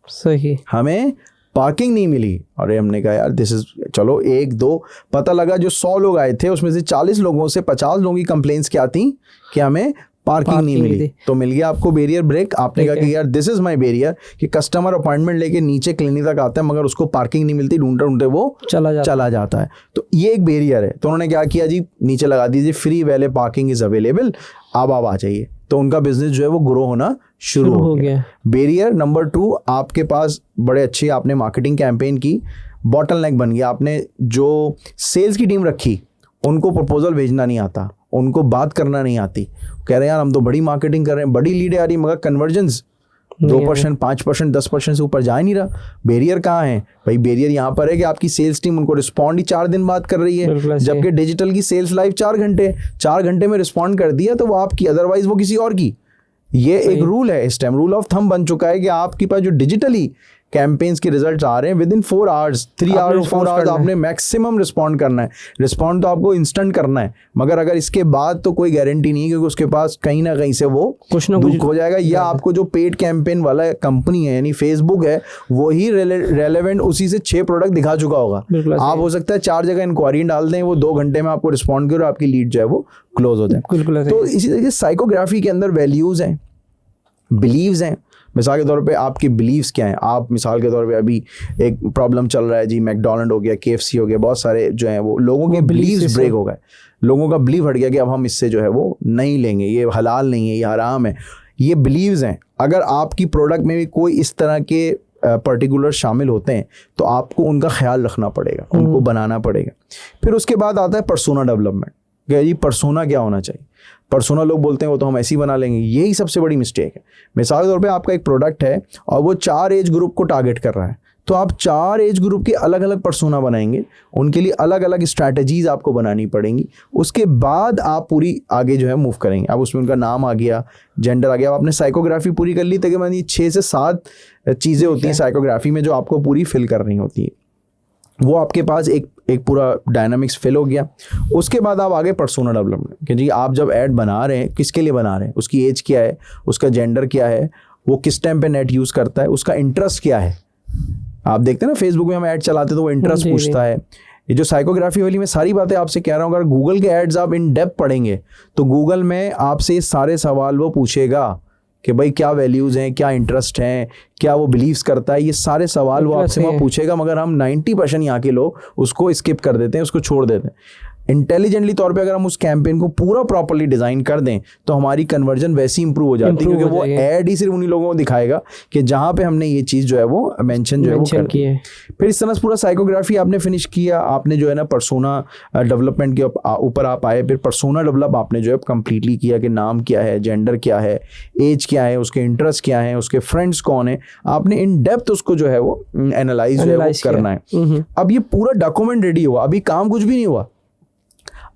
सही, हमें पार्किंग नहीं मिली। अरे हमने कहा यार दिस इज, चलो 1-2 पता लगा जो 100 लोग आए थे उसमें से 40 लोगों से 50 लोगों की कंप्लेंट्स क्या थी कि हमें पार्किंग नहीं मिली। तो मिल गया आपको बेरियर ब्रेक। आपने कहा कि यार दिस इज माय बेरियर कि कस्टमर अपॉइंटमेंट लेके नीचे क्लिनिक तक आता है मगर उसको पार्किंग नहीं मिलती, ढूंढते ढूंढते वो चला जाता है। तो ये एक बेरियर है। तो उन्होंने क्या किया जी, नीचे लगा दीजिए फ्री वैले पार्किंग इज अवेलेबल, आप आ जाइए। तो उनका बिजनेस जो है वो ग्रो होना शुरू हो गया। बेरियर नंबर 2, आपके पास बड़े अच्छे आपने मार्केटिंग कैंपेन की, बॉटलनेक बन गया। आपने जो सेल्स की टीम रखी उनको प्रपोजल भेजना नहीं आता, उनको बात करना नहीं आती, कह रहे हैं यार हम तो बड़ी मार्केटिंग कर रहे हैं, बड़ी लीड आ रही है मगर कन्वर्जेंस 2%, 5%, 10% से ऊपर जा ही नहीं रहा। बेरियर कहाँ है भाई? बेरियर यहाँ पर है कि आपकी सेल्स टीम उनको रिस्पॉन्ड ही 4 दिन बाद कर रही है, जबकि डिजिटल की सेल्स लाइफ 4 घंटे में रिस्पॉन्ड कर दिया तो वो आपकी, अदरवाइज वो किसी और की। ये एक रूल है, इस टाइम रूल ऑफ थंब बन चुका है कि आपके पास जो डिजिटली कैंपेन्स के रिजल्ट्स आ रहे हैं with in 4 hours, 3 hours 4 hours आपने मैक्सिमम रिस्पॉन्ड करना है। रिस्पॉन्ड तो आपको इंस्टेंट करना है, मगर अगर इसके बाद तो कोई गारंटी नहीं है क्योंकि उसके पास कहीं ना कहीं से वो कुछ ना कुछ हो जाएगा, या आपको जो पेड कैंपेन वाला कंपनी है यानी फेसबुक है वही रेलेवेंट उसी से 6 प्रोडक्ट दिखा चुका होगा। आप हो सकता है 4 जगह इंक्वायरी डाल दें, वो 2 घंटे में आपको रिस्पॉन्ड करो, आपकी लीड जो है वो क्लोज हो जाए। तो इसी तरीके साइकोग्राफी के अंदर वैल्यूज हैं, बिलीव्स हैं, मिसाल के तौर पे आपकी बिलीव्स क्या हैं। आप मिसाल के तौर पे अभी एक प्रॉब्लम चल रहा है जी, मैकडोनल्ड हो गया, KFC हो गया, बहुत सारे जो हैं वो लोगों के बिलीव्स ब्रेक हो गए, लोगों का बिलीव हट गया कि अब हम इससे जो है वो नहीं लेंगे, ये हलाल नहीं है, ये हराम है। ये बिलीव्स हैं। अगर आपकी प्रोडक्ट में भी कोई इस तरह के पर्टिकुलर शामिल होते हैं तो आपको उनका ख्याल रखना पड़ेगा, उनको बनाना पड़ेगा। फिर उसके बाद आता है पर्सोना डेवलपमेंट। क्या जी पर्सोना क्या होना चाहिए? पर्सोना लोग बोलते हैं वो तो हम ऐसे ही बना लेंगे, यही सबसे बड़ी मिस्टेक है। मिसाल के तौर पे आपका एक प्रोडक्ट है और वो 4 एज ग्रुप को टारगेट कर रहा है, तो आप 4 एज ग्रुप के अलग अलग पर्सोना बनाएंगे, उनके लिए अलग अलग स्ट्रैटेजीज आपको बनानी पड़ेंगी। उसके बाद आप पूरी आगे जो है मूव करेंगे। अब उसमें उनका नाम आ गया, जेंडर आ गया, अब आपने साइकोग्राफी पूरी कर ली। तकरीबन 6 से 7 चीज़ें होती हैं साइकोग्राफी में जो आपको पूरी फिल करनी होती है। वो आपके पास एक पूरा डायनामिक्स फिल हो गया। उसके बाद आप आगे पर्सोना डेवलपमेंट कि जी आप जब ऐड बना रहे हैं, किसके लिए बना रहे हैं, उसकी एज क्या है, उसका जेंडर क्या है, वो किस टाइम पे नेट यूज़ करता है, उसका इंटरेस्ट क्या है। आप देखते हैं ना फेसबुक में हम ऐड चलाते हैं तो वो इंटरेस्ट पूछता है। ये जो साइकोग्राफी वाली मैं सारी बातें आपसे कह रहा हूँ, अगर गूगल के एड्स आप इन डेप्थ पढ़ेंगे तो गूगल में आपसे सारे सवाल वो पूछेगा कि भाई क्या वैल्यूज़ हैं, क्या इंटरेस्ट हैं, क्या वो बिलीव्स करता है, ये सारे सवाल वो आपसे वहाँ पूछेगा। मगर हम 90% यहाँ के लोग उसको स्किप कर देते हैं, उसको छोड़ देते हैं। इंटेलिजेंटली तौर पे अगर हम उस कैंपेन को पूरा प्रॉपर्ली डिज़ाइन कर दें तो हमारी कन्वर्जन वैसी इंप्रूव हो जाती है, क्योंकि वो ऐड ही सिर्फ उन्हीं लोगों को दिखाएगा कि जहाँ पे हमने ये चीज़ जो है वो मेंशन जो है वो कर की है। फिर इस तरह से पूरा साइकोग्राफी आपने फिनिश किया, आपने जो है ना पर्सोना डेवलपमेंट के ऊपर आप आए। फिर पर्सोना डेवलप आपने जो है कंप्लीटली किया कि नाम क्या है, जेंडर क्या है, एज क्या है, उसके इंटरेस्ट क्या है, उसके फ्रेंड्स कौन है। आपने इन डेप्थ उसको जो है वो एनालाइज जो है वो करना है। अब ये पूरा डॉक्यूमेंट रेडी हुआ, अभी काम कुछ भी नहीं हुआ।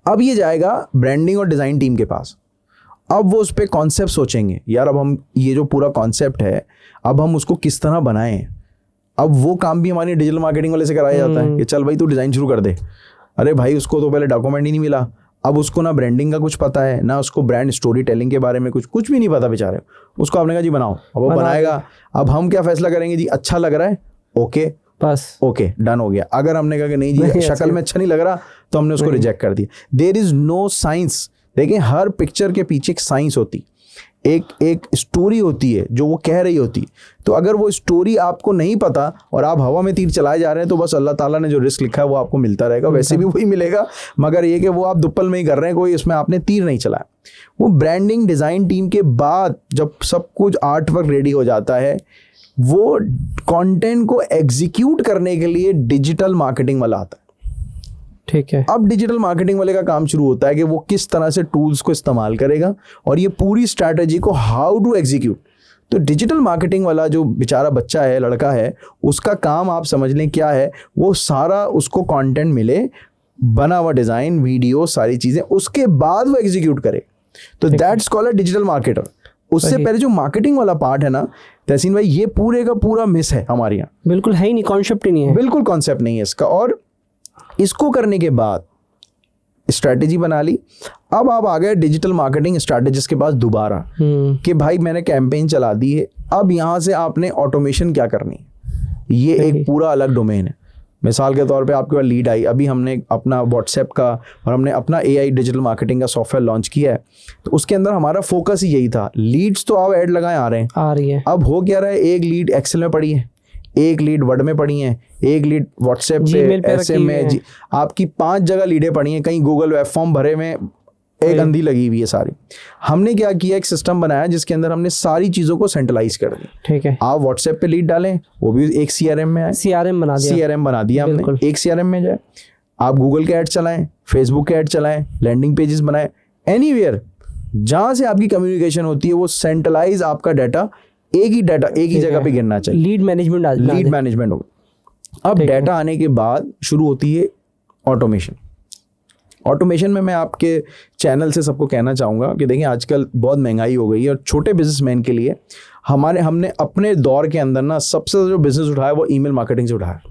अब ये जाएगा ब्रांडिंग और डिज़ाइन टीम के पास। अब वो उस पर कॉन्सेप्ट सोचेंगे, यार अब हम ये जो पूरा कॉन्सेप्ट है अब हम उसको किस तरह बनाएं। अब वो काम भी हमारी डिजिटल मार्केटिंग वाले से कराया जाता है कि चल भाई तू डिज़ाइन शुरू कर दे। अरे भाई उसको तो पहले डॉक्यूमेंट ही नहीं मिला, अब उसको ना ब्रांडिंग का कुछ पता है, ना उसको ब्रांड स्टोरी टेलिंग के बारे में कुछ भी नहीं पता बेचारे। उसको आपने कहा जी बनाओ, अब वो बनाएगा। अब हम क्या फैसला करेंगे जी, अच्छा लग रहा है ओके बस ओके डन हो गया। अगर हमने कहा कि नहीं जी शक्ल में अच्छा नहीं लग रहा तो हमने उसको रिजेक्ट कर दिया। There is no science. देखिए हर पिक्चर के पीछे एक साइंस होती, एक स्टोरी होती है जो वो कह रही होती। तो अगर वो स्टोरी आपको नहीं पता और आप हवा में तीर चलाए जा रहे हैं तो बस अल्लाह ताला ने जो रिस्क लिखा है वो आपको मिलता रहेगा, वैसे भी वही मिलेगा। मगर ये कि वो आप दुप्पल में ही कर रहे हैं, कोई इसमें आपने तीर नहीं चलाया। वो ब्रांडिंग डिज़ाइन टीम के बाद जब सब कुछ आर्ट वर्क रेडी हो जाता है, वो कंटेंट को एग्जीक्यूट करने के लिए डिजिटल मार्केटिंग वाला आता है। ठीक है, अब डिजिटल मार्केटिंग वाले का काम शुरू होता है कि वो किस तरह से टूल्स को इस्तेमाल करेगा और ये पूरी स्ट्रैटेजी को हाउ टू एग्जीक्यूट। तो डिजिटल मार्केटिंग वाला जो बेचारा बच्चा है, लड़का है, उसका काम आप समझ लें क्या है, वो सारा उसको कंटेंट मिले, बना हुआ डिज़ाइन, वीडियो, सारी चीज़ें, उसके बाद वो एग्जीक्यूट करे। तो that's called a digital marketer. उससे पहले जो मार्केटिंग वाला पार्ट है ना तहसीन भाई, ये पूरे का पूरा मिस है हमारे यहाँ, बिल्कुल है ही नहीं, कॉन्सेप्ट ही नहीं है, बिल्कुल कॉन्सेप्ट नहीं है इसका। और इसको करने के बाद स्ट्रैटेजी बना ली। अब आप आ गए डिजिटल मार्केटिंग स्ट्रैटेजिस्ट के पास दोबारा कि भाई मैंने कैंपेन चला दी है, अब यहाँ से आपने ऑटोमेशन क्या करनी है, ये एक पूरा अलग डोमेन है। मिसाल के तौर पे आपके पास लीड आई, अभी हमने अपना व्हाट्सएप का और हमने अपना AI डिजिटल मार्केटिंग का सॉफ्टवेयर लॉन्च किया है, तो उसके अंदर हमारा फोकस ही यही था। लीड्स तो आप ऐड लगाए आ रही है। अब हो क्या रहा है, एक लीड एक्सेल में पड़ी है, एक लीड वर्ड में पड़ी है, एक लीड व्हाट्सएप पे ऐसे में, आपकी 5 जगह लीडें पड़ी हैं, कहीं गूगल वेब फॉर्म भरे में एक अंधी लगी हुई है सारी। हमने क्या किया, एक सिस्टम बनाया जिसके अंदर हमने सारी चीज़ों को सेंट्रलाइज कर दी। ठीक है, आप व्हाट्सएप पे लीड डालें, वो भी एक CRM में आए, CRM बना दिया हमने, एक CRM में जाए। आप गूगल के ऐड चलाएं, फेसबुक के ऐड चलाएं, लैंडिंग पेजेस बनाएं, एनीवेयर जहाँ से आपकी कम्युनिकेशन होती है वो सेंट्रलाइज आपका डाटा एक ही जगह पे गिरना चाहिए। लीड मैनेजमेंट होगा। अब डाटा आने के बाद शुरू होती है ऑटोमेशन में मैं आपके चैनल से सबको कहना चाहूँगा कि देखिए आजकल बहुत महंगाई हो गई है और छोटे बिजनेसमैन के लिए हमने अपने दौर के अंदर ना सबसे जो बिजनेस उठाया वो ईमेल मार्केटिंग से उठाया।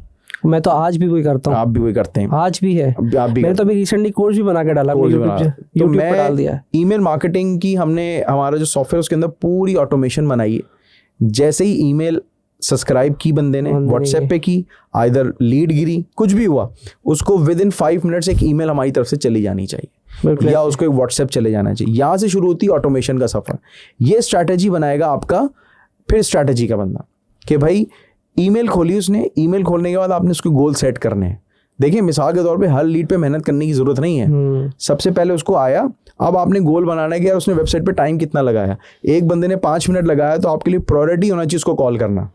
मैं तो आज भी वही करता हूँ। आप भी वही करते हैं? आज भी है, आप भी। मैंने तो अभी रिसेंटली कोर्स भी बना के डाला, तो मैं डाल दिया। ईमेल मार्केटिंग की हमने हमारा जो सॉफ्टवेयर उसके अंदर पूरी ऑटोमेशन बनाई है। जैसे ही ईमेल सब्सक्राइब की बंदे ने, व्हाट्सएप पे की, आइदर लीड गिरी, कुछ भी हुआ, उसको विद इन 5 मिनट्स एक ईमेल हमारी तरफ से चली जानी चाहिए या उसको एक व्हाट्सएप चले जाना चाहिए। यहाँ से शुरू होती है ऑटोमेशन का सफ़र। ये स्ट्रैटेजी बनाएगा आपका फिर स्ट्रैटेजी का बंदा कि भाई ईमेल खोली उसने, ईमेल खोलने के बाद आपने उसके गोल सेट करने हैं। देखिए मिसाल के तौर पे हर लीड पे मेहनत करने की जरूरत नहीं है। सबसे पहले उसको आया, अब आपने गोल बनाना है कि यार उसने वेबसाइट पे टाइम कितना लगाया। एक बंदे ने 5 मिनट लगाया तो आपके लिए प्रायोरिटी होना चाहिए उसको कॉल करना।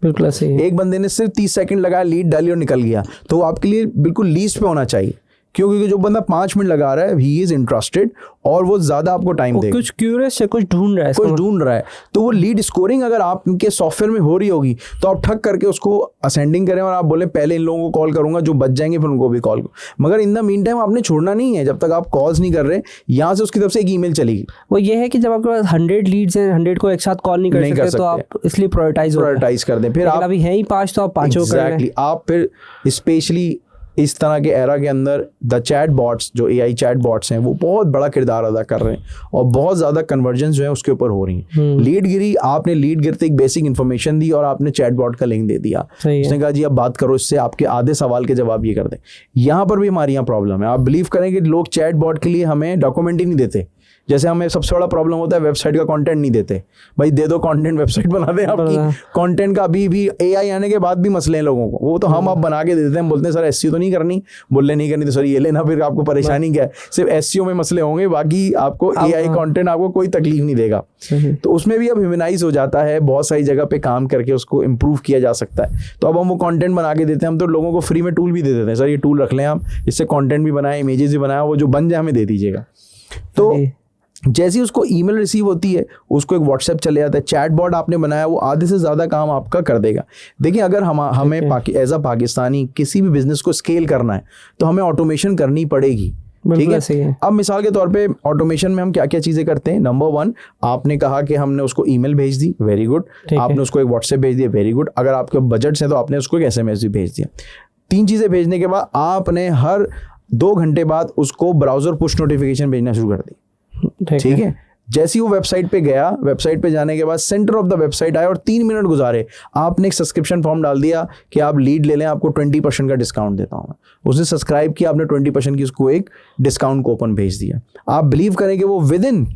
बिल्कुल सही। एक बंदे ने सिर्फ 30 सेकंड लगाया, लीड डाली और निकल गया, तो वो आपके लिए बिल्कुल लीस्ट पे होना चाहिए। क्योंकि जो बंदा 5 मिनट लगा रहा है, ही इज इंटरेस्टेड और वो ज्यादा आपको टाइम देगा, कुछ क्यूरियस है, कुछ ढूंढ रहा है, तो वो लीड स्कोरिंग अगर आपके सॉफ्टवेयर में हो रही होगी तो आप ठक करके उसको असेंडिंग करें और आप बोले पहले इन लोगों को कॉल करूंगा, जो बच जाएंगे फिर उनको भी कॉल करूँ। मगर इन द मीन टाइम आपने छोड़ना नहीं है, जब तक आप कॉल्स नहीं कर रहे यहाँ से उसकी तरफ से एक ईमेल चलेगी। वो ये है कि जब आपके पास 100 लीड्स हैं, 100 को एक साथ कॉल नहीं कर सकते तो आप इसलिए प्रायोरिटाइज कर दें। फिर आप अभी हैं ही 5 तो आप 5 एग्जैक्टली आप फिर स्पेशली इस तरह के एरा के अंदर द चैट बॉट्स, जो AI चैट बॉट्स हैं, वो बहुत बड़ा किरदार अदा कर रहे हैं और बहुत ज़्यादा कन्वर्जेंस जो है उसके ऊपर हो रही हैं। लीड गिरी, आपने लीड गिरते एक बेसिक इन्फॉर्मेशन दी और आपने चैट बॉट का लिंक दे दिया, उसने कहा जी अब बात करो इससे, आपके आधे सवाल के जवाब ये कर दें। यहाँ पर भी हमारे यहाँ प्रॉब्लम है। आप बिलीव करें कि लोग चैट बॉट के लिए हमें डॉक्यूमेंट ही नहीं देते। जैसे हमें सबसे बड़ा प्रॉब्लम होता है वेबसाइट का कंटेंट नहीं देते, भाई दे दो कंटेंट, वेबसाइट बना दें आपकी। कंटेंट का अभी भी AI आने के बाद भी मसले हैं लोगों को, वो तो हम आप बना के दे देते हैं, बोलते हैं सर SEO तो नहीं करनी, बोलने नहीं करनी तो सर ये लेना, फिर आपको परेशानी क्या है, सिर्फ SEO में मसले होंगे, बाकी आपको AI कंटेंट आपको कोई तकलीफ नहीं देगा। तो उसमें भी अब ह्यूमनाइज हो जाता है, बहुत सारी जगह पे काम करके उसको इम्प्रूव किया जा सकता है। तो अब हम वो कंटेंट बना के देते हैं, हम तो लोगों को फ्री में टूल भी दे देते हैं, सर ये टूल रख लें आप, इससे कंटेंट भी बनाए, इमेजेस भी बनाए, वो जो बन जाए हमें दे दीजिएगा। तो जैसे ही उसको ईमेल रिसीव होती है उसको एक व्हाट्सएप चले जाता है, चैट बॉट आपने बनाया वो आधे से ज़्यादा काम आपका कर देगा। देखिए अगर हमें एज अ पाकिस्तानी किसी भी बिजनेस को स्केल करना है तो हमें ऑटोमेशन करनी पड़ेगी, ठीक है। अब मिसाल के तौर पे ऑटोमेशन में हम क्या क्या चीज़ें करते हैं। नंबर 1, आपने कहा कि हमने उसको ईमेल भेज दी, वेरी गुड। आपने उसको एक व्हाट्सएप भेज दिया, वेरी गुड। अगर आपके बजट्स हैं तो आपने उसको एक SMS भी भेज दिया। 3 चीज़ें भेजने के बाद आपने हर 2 घंटे बाद उसको ब्राउज़र पुश नोटिफिकेशन भेजना शुरू कर दी, ठीक है। जैसे ही वो वेबसाइट पे गया, वेबसाइट पे जाने के बाद सेंटर ऑफ द वेबसाइट आया और 3 मिनट गुजारे, आपने एक सब्सक्रिप्शन फॉर्म डाल दिया कि आप लीड ले लें, आपको 20% का डिस्काउंट देता हूँ। उसने सब्सक्राइब किया, आपने 20% की उसको एक डिस्काउंट कूपन भेज दिया। आप बिलीव करें कि वो विद इन